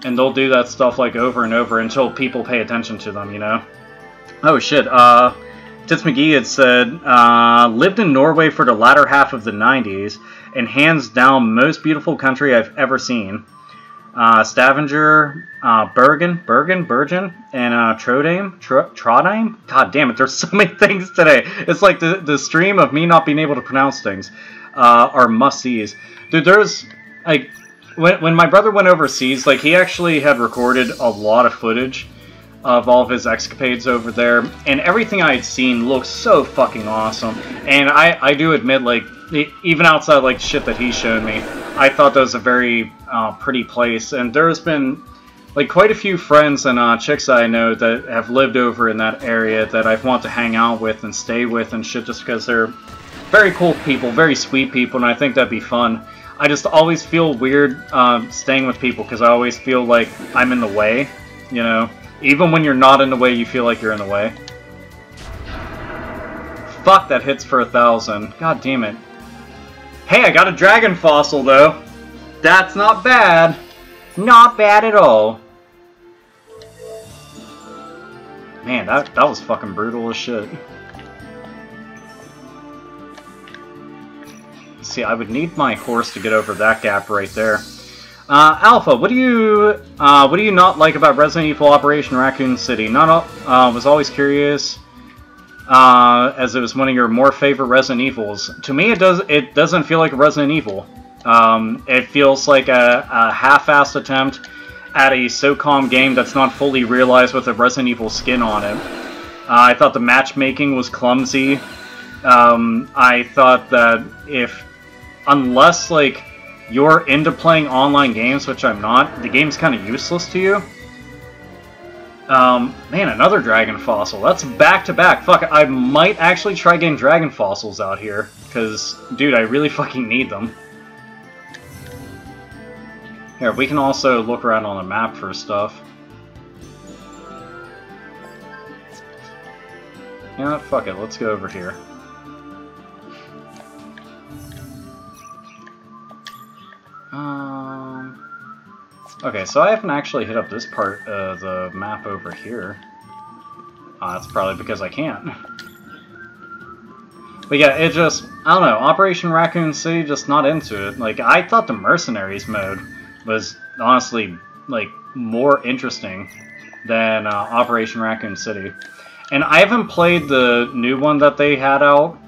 And they'll do that stuff, like, over and over until people pay attention to them, you know? Oh, shit. Tits McGee had said, lived in Norway for the latter half of the 90s, and hands down most beautiful country I've ever seen. Stavanger, Bergen, and Trondheim? God damn it, there's so many things today. It's like the stream of me not being able to pronounce things are must-sees. Dude, there's, like, when my brother went overseas, like, he actually had recorded a lot of footage of all of his escapades over there, and everything I had seen looked so fucking awesome. And I do admit, like, even outside, like, shit that he's shown me, I thought that was a very pretty place. And there's been, like, quite a few friends and chicks I know that have lived over in that area that I want to hang out with and stay with and shit, just because they're very cool people, very sweet people, and I think that'd be fun. I just always feel weird staying with people because I always feel like I'm in the way, you know? Even when you're not in the way, you feel like you're in the way. Fuck, that hits for 1,000. God damn it. Hey, I got a dragon fossil, though. That's not bad. Not bad at all. Man, that was fucking brutal as shit. See, I would need my horse to get over that gap right there. Alpha, what do you not like about Resident Evil Operation Raccoon City? Was always curious, as it was one of your more favorite Resident Evils. To me, it doesn't feel like a Resident Evil. It feels like a half-assed attempt at a SOCOM game that's not fully realized with a Resident Evil skin on it. I thought the matchmaking was clumsy. I thought that unless like you're into playing online games, which I'm not, the game's kind of useless to you. Man, another dragon fossil. That's back-to-back. Fuck, I might actually try getting dragon fossils out here. Because, dude, I really fucking need them. Here, we can also look around on the map for stuff. You know what? Fuck it. Let's go over here. Okay, so I haven't actually hit up this part of the map over here. That's probably because I can't. But yeah, it just, I don't know, Operation Raccoon City, just not into it. Like, I thought the Mercenaries mode was honestly, like, more interesting than Operation Raccoon City. And I haven't played the new one that they had out,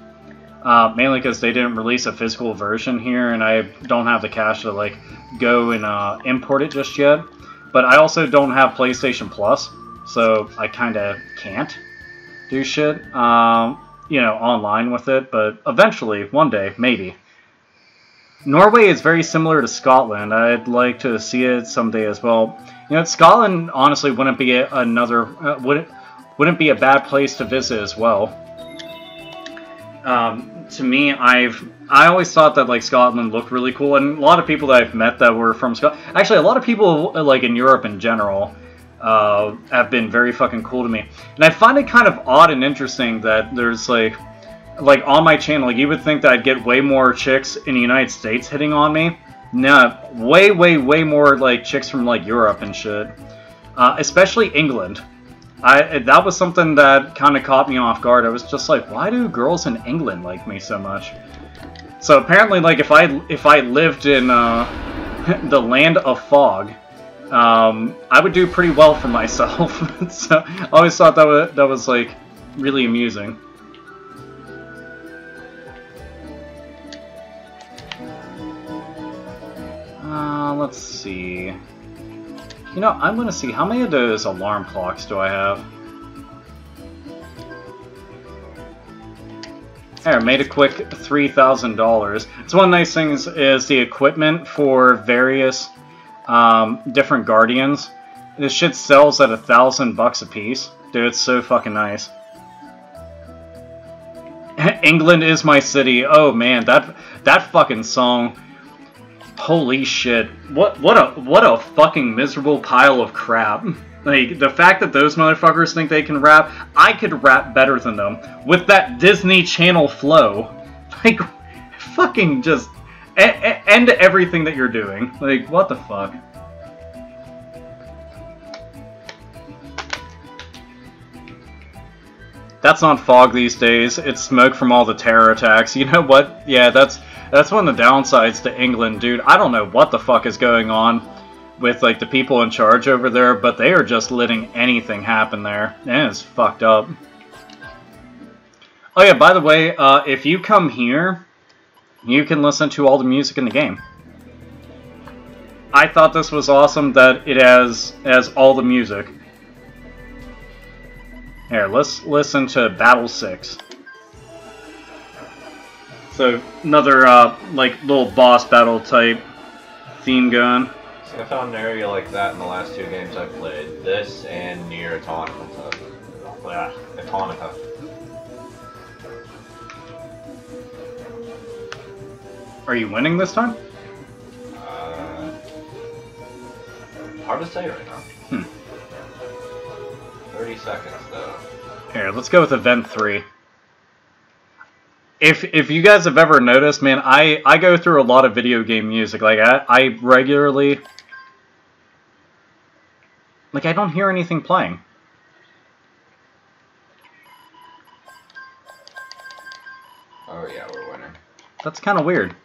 mainly because they didn't release a physical version here, and I don't have the cash to, like, go and import it just yet. But I also don't have PlayStation Plus, so I kind of can't do shit, you know, online with it. But eventually, one day, maybe. Norway is very similar to Scotland. I'd like to see it someday as well. You know, Scotland honestly wouldn't be wouldn't be a bad place to visit as well. To me, I always thought that like Scotland looked really cool, and a lot of people that I've met that were from Scotland, actually a lot of people like in Europe in general, have been very fucking cool to me. And I find it kind of odd and interesting that there's like on my channel, like, you would think that I'd get way more chicks in the United States hitting on me. No, way more like chicks from like Europe and shit, especially England. That was something that kind of caught me off guard. I was just like, why do girls in England like me so much? So apparently, like, if I lived in the land of fog, I would do pretty well for myself. So I always thought that was like really amusing. Let's see. You know, I'm gonna see how many of those alarm clocks do I have. There, made a quick $3,000. It's one of the nice things is the equipment for various different Guardians. This shit sells at $1,000 a piece. Dude, it's so fucking nice. England is my city. Oh man, that fucking song. Holy shit. What a fucking miserable pile of crap. Like, the fact that those motherfuckers think they can rap, I could rap better than them. With that Disney Channel flow. Like, fucking just end everything that you're doing. Like, what the fuck? That's not fog these days. It's smoke from all the terror attacks. You know what? Yeah, that's one of the downsides to England, dude. I don't know what the fuck is going on with, like, the people in charge over there, but they are just letting anything happen there. And it's fucked up. Oh yeah, by the way, if you come here, you can listen to all the music in the game. I thought this was awesome that it has all the music. Here, let's listen to Battle 6. So, another, like, little boss battle type theme going. So I found an area like that in the last two games I played. This and Nier Automata. Automata. Are you winning this time? Hard to say right now. 30 seconds, though. Here, let's go with event 3. If you guys have ever noticed, man, I go through a lot of video game music. Like, I regularly... Like, I don't hear anything playing. Oh yeah, we're winning. That's kind of weird.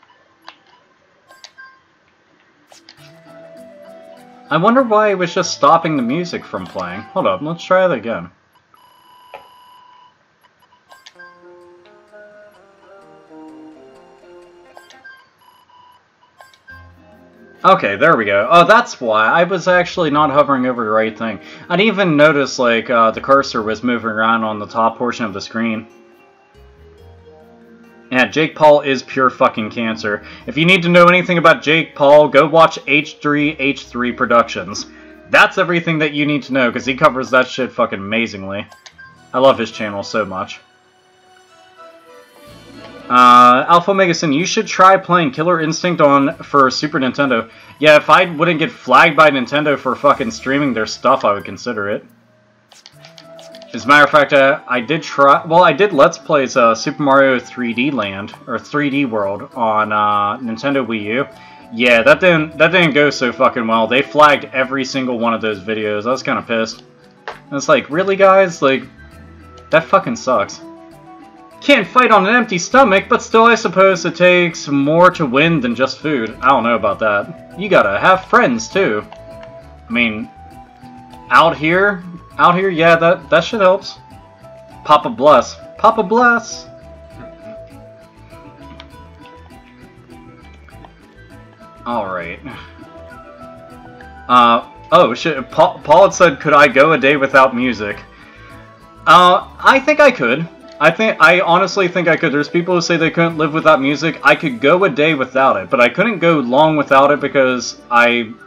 I wonder why it was just stopping the music from playing. Hold up, let's try that again. Okay, there we go. Oh, that's why. I was actually not hovering over the right thing. I didn't even notice, like, the cursor was moving around on the top portion of the screen. Yeah, Jake Paul is pure fucking cancer. If you need to know anything about Jake Paul, go watch H3H3 Productions. That's everything that you need to know, because he covers that shit fucking amazingly. I love his channel so much. AlphaOmegaSin, you should try playing Killer Instinct for Super Nintendo. Yeah, if I wouldn't get flagged by Nintendo for fucking streaming their stuff, I would consider it. As a matter of fact, I did try... Well, I did Let's Plays Super Mario 3D Land, or 3D World, on Nintendo Wii U. Yeah, that didn't go so fucking well. They flagged every single one of those videos. I was kind of pissed. And it's like, really, guys? Like, that fucking sucks. Can't fight on an empty stomach, but still I suppose it takes more to win than just food. I don't know about that. You gotta have friends, too. I mean, out here, yeah, that shit helps. Papa bless. Papa bless! Alright. Oh shit, Paul had said, could I go a day without music? I think I could. I honestly think I could. There's people who say they couldn't live without music. I could go a day without it, but I couldn't go long without it because I'm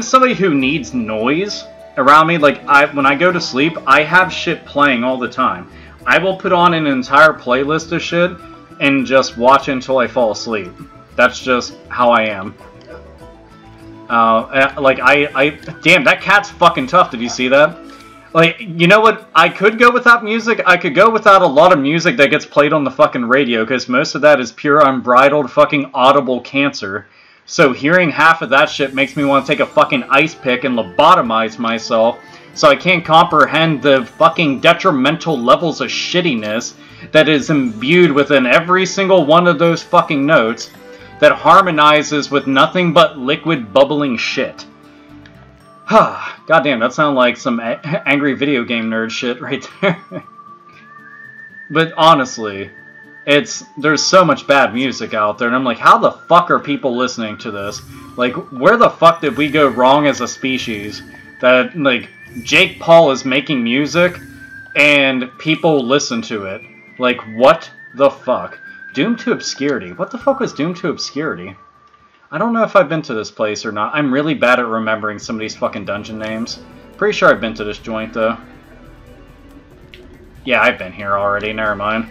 somebody who needs noise around me. Like, when I go to sleep, I have shit playing all the time. I will put on an entire playlist of shit and just watch until I fall asleep. That's just how I am. Damn, that cat's fucking tough. Did you see that? Like, you know what? I could go without music. I could go without a lot of music that gets played on the fucking radio, because most of that is pure unbridled fucking audible cancer. So hearing half of that shit makes me want to take a fucking ice pick and lobotomize myself, so I can't comprehend the fucking detrimental levels of shittiness that is imbued within every single one of those fucking notes that harmonizes with nothing but liquid bubbling shit. Goddamn, that sounds like some angry video game nerd shit right there. But honestly, there's so much bad music out there, and I'm like, how the fuck are people listening to this? Like, where the fuck did we go wrong as a species? That, like, Jake Paul is making music, and people listen to it. Like, what the fuck? Doomed to Obscurity. What the fuck was Doomed to Obscurity? I don't know if I've been to this place or not. I'm really bad at remembering some of these fucking dungeon names. Pretty sure I've been to this joint, though. Yeah, I've been here already. Never mind.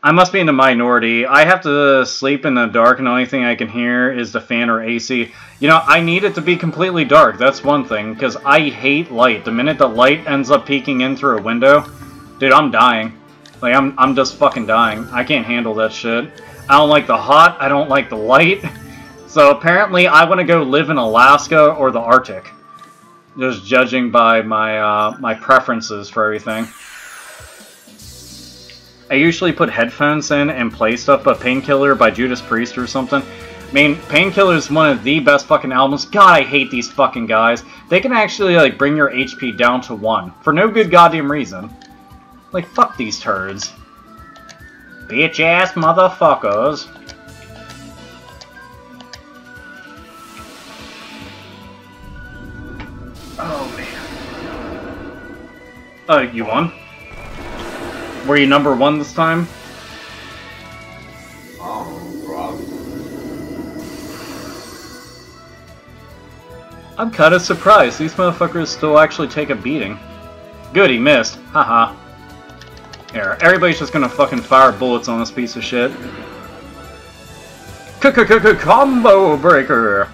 I must be in the minority. I have to sleep in the dark, and the only thing I can hear is the fan or AC. You know, I need it to be completely dark. That's one thing, because I hate light. The minute the light ends up peeking in through a window, dude, I'm dying. Like, I'm just fucking dying. I can't handle that shit. I don't like the hot. I don't like the light. So apparently I want to go live in Alaska or the Arctic. Just judging by my my preferences for everything. I usually put headphones in and play stuff, but Painkiller by Judas Priest or something. I mean, Painkiller is one of the best fucking albums. God, I hate these fucking guys. They can actually, like, bring your HP down to 1. For no good goddamn reason. Like, fuck these turds. Bitch-ass motherfuckers. Oh, man. You won? Were you number 1 this time? Oh, Rob. I'm kinda surprised. These motherfuckers still actually take a beating. Good, he missed. Haha. Here, everybody's just gonna fucking fire bullets on this piece of shit. Combo breaker!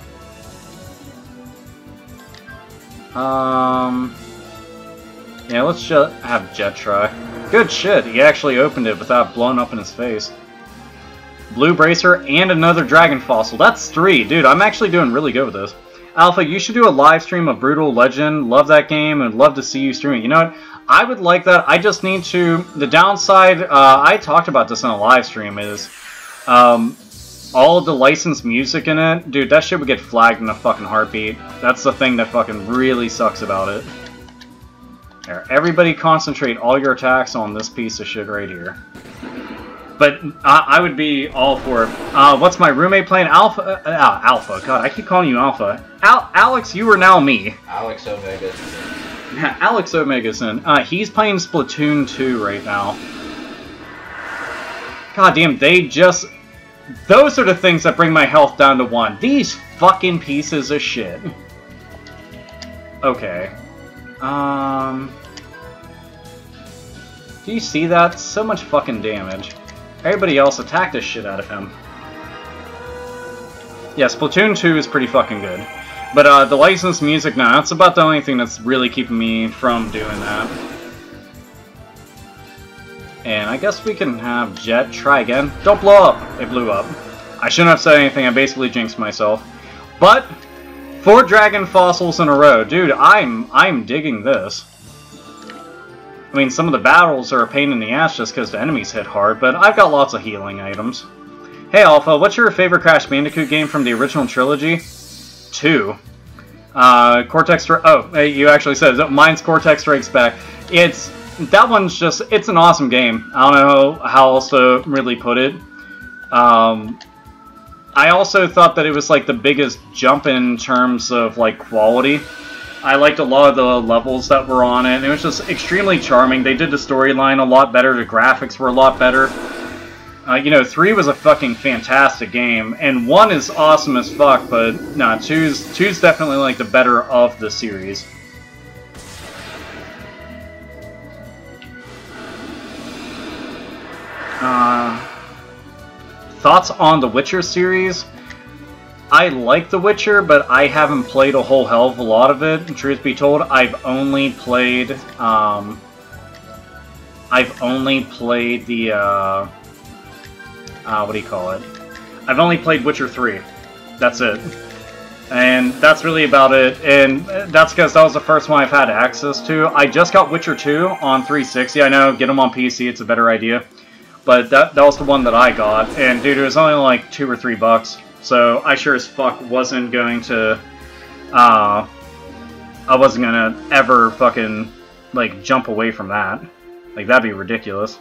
Yeah, let's just have Jet try. Good shit, he actually opened it without blowing up in his face. Blue Bracer and another Dragon Fossil. That's 3. Dude, I'm actually doing really good with this. Alpha, you should do a live stream of Brutal Legend. Love that game and love to see you stream it. You know what? I would like that. I just need to... The downside, I talked about this in a live stream, is... all of the licensed music in it, dude, that shit would get flagged in a fucking heartbeat. That's the thing that fucking really sucks about it. There, everybody concentrate all your attacks on this piece of shit right here. But I would be all for it. What's my roommate playing? Alpha? Alpha. God, I keep calling you Alpha. Alex, you are now me. AlphaOmegaSin. AlphaOmegaSin. He's playing Splatoon 2 right now. God damn, they just... Those are the things that bring my health down to 1. These fucking pieces of shit. Okay. Do you see that? So much fucking damage. Everybody else attacked the shit out of him. Yeah, Splatoon 2 is pretty fucking good. But the licensed music, nah, that's about the only thing that's really keeping me from doing that. And I guess we can have Jet try again. Don't blow up! It blew up. I shouldn't have said anything, I basically jinxed myself. But 4 Dragon Fossils in a row. Dude, I'm digging this. I mean, some of the battles are a pain in the ass just because the enemies hit hard, but I've got lots of healing items. Hey Alpha, what's your favorite Crash Bandicoot game from the original trilogy? 2. Cortex... Oh, you actually said it. Mine's Cortex Strikes Back. That one's just... It's an awesome game. I don't know how else to really put it. I also thought that it was like the biggest jump in terms of like quality. I liked a lot of the levels that were on it, and it was just extremely charming. They did the storyline a lot better, the graphics were a lot better. You know, 3 was a fucking fantastic game, and 1 is awesome as fuck, but nah, 2's definitely like the better of the series. Thoughts on the Witcher series? I like The Witcher, but I haven't played a whole hell of a lot of it. Truth be told, I've only played the, what do you call it? I've only played Witcher 3. That's it. And that's really about it, and that's because that was the first one I've had access to. I just got Witcher 2 on 360. I know, get them on PC, it's a better idea. But that was the one that I got, and dude, it was only like $2 or $3. So I sure as fuck wasn't going to, I wasn't gonna ever fucking, like, jump away from that. Like, that'd be ridiculous.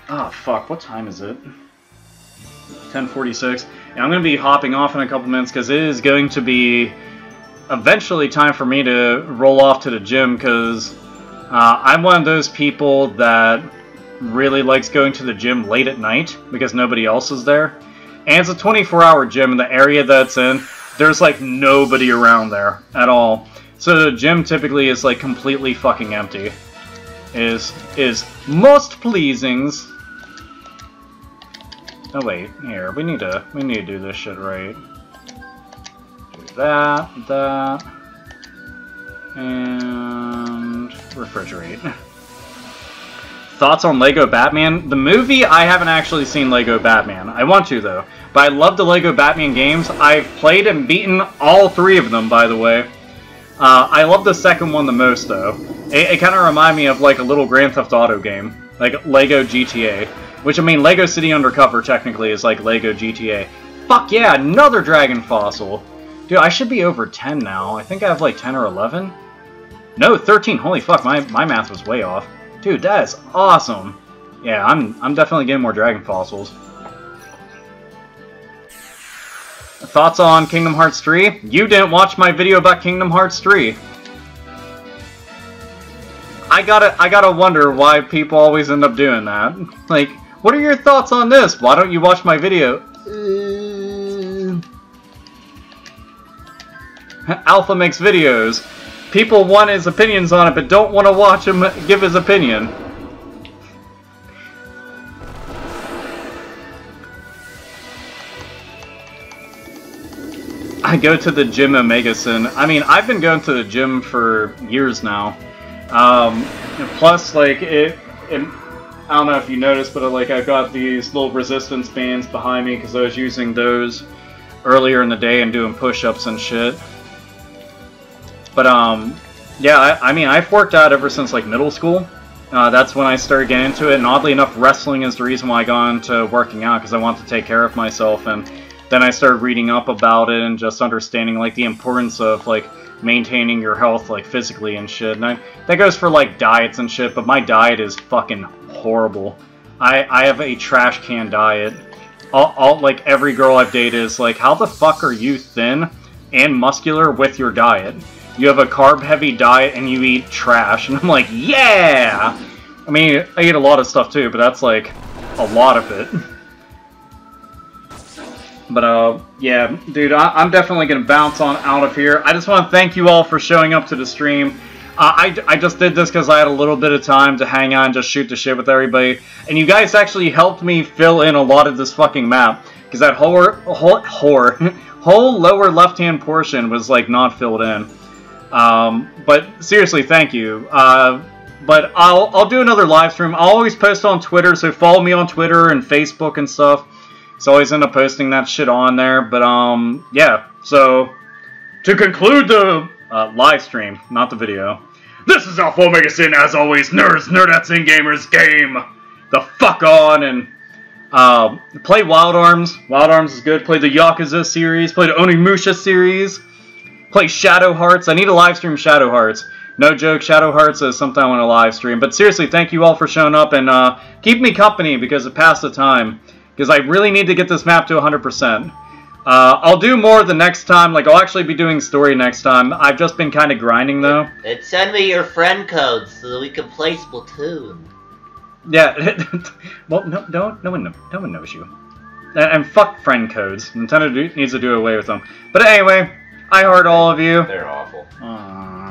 Oh, fuck, what time is it? 10:46. And I'm gonna be hopping off in a couple minutes, because it is going to be eventually time for me to roll off to the gym, because I'm one of those people that really likes going to the gym late at night because nobody else is there. And it's a 24-hour gym in the area that's in. There's like nobody around there at all. So the gym typically is like completely fucking empty. Is most pleasings. Oh wait, here, we need to do this shit right. Do that, and refrigerate. Thoughts on Lego Batman? The movie, I haven't actually seen Lego Batman. I want to, though. But I love the Lego Batman games. I've played and beaten all 3 of them, by the way. I love the second one the most, though. It kind of reminds me of, like, a little Grand Theft Auto game. Like, Lego GTA. Which, I mean, Lego City Undercover, technically, is like Lego GTA. Fuck yeah, another Dragon Fossil! Dude, I should be over 10 now. I think I have, like, 10 or 11? No, 13. Holy fuck, my math was way off. Dude, that is awesome. Yeah, I'm definitely getting more Dragon Fossils. Thoughts on Kingdom Hearts 3? You didn't watch my video about Kingdom Hearts 3. I gotta wonder why people always end up doing that. Like, what are your thoughts on this? Why don't you watch my video? Alpha makes videos. People want his opinions on it, but don't want to watch him give his opinion. I go to the gym AlphaOmegaSin. I mean, I've been going to the gym for years now. Plus, like, I don't know if you noticed, but like I've got these little resistance bands behind me because I was using those earlier in the day and doing push-ups and shit. But yeah, I mean, I've worked out ever since like middle school. That's when I started getting into it, and oddly enough, wrestling is the reason why I got into working out, because I want to take care of myself. And then I started reading up about it and just understanding like the importance of like maintaining your health like physically and shit. And that goes for like diets and shit, but my diet is fucking horrible. I have a trash can diet. All like every girl I've dated is like, how the fuck are you thin and muscular with your diet? You have a carb-heavy diet and you eat trash. And I'm like, yeah! I mean, I eat a lot of stuff too, but that's like a lot of it. But, yeah, dude, I'm definitely going to bounce on out of here. I just want to thank you all for showing up to the stream. I just did this because I had a little bit of time to hang out and just shoot the shit with everybody. And you guys actually helped me fill in a lot of this fucking map. Because that whole lower left-hand portion was, like, not filled in. But seriously, thank you. But I'll do another live stream. I'll always post on Twitter, so follow me on Twitter and Facebook and stuff. So I always end up posting that shit on there. But, yeah. So, to conclude the live stream, not the video, this is AlphaOmegaSin, as always. Nerds, nerdettes, and gamers, game the fuck on, and play Wild Arms. Wild Arms is good. Play the Yakuza series. Play the Onimusha series. Play Shadow Hearts. I need to live stream Shadow Hearts. No joke, Shadow Hearts is something I want to live stream. But seriously, thank you all for showing up, and keep me company because it passed the time. Because I really need to get this map to 100%. I'll do more the next time. Like, I'll actually be doing story next time. I've just been kind of grinding, though. And send me your friend codes so that we can play Splatoon. Yeah. Well, no one knows you. And fuck friend codes. Nintendo needs to do away with them. But anyway, I heart all of you. They're awful.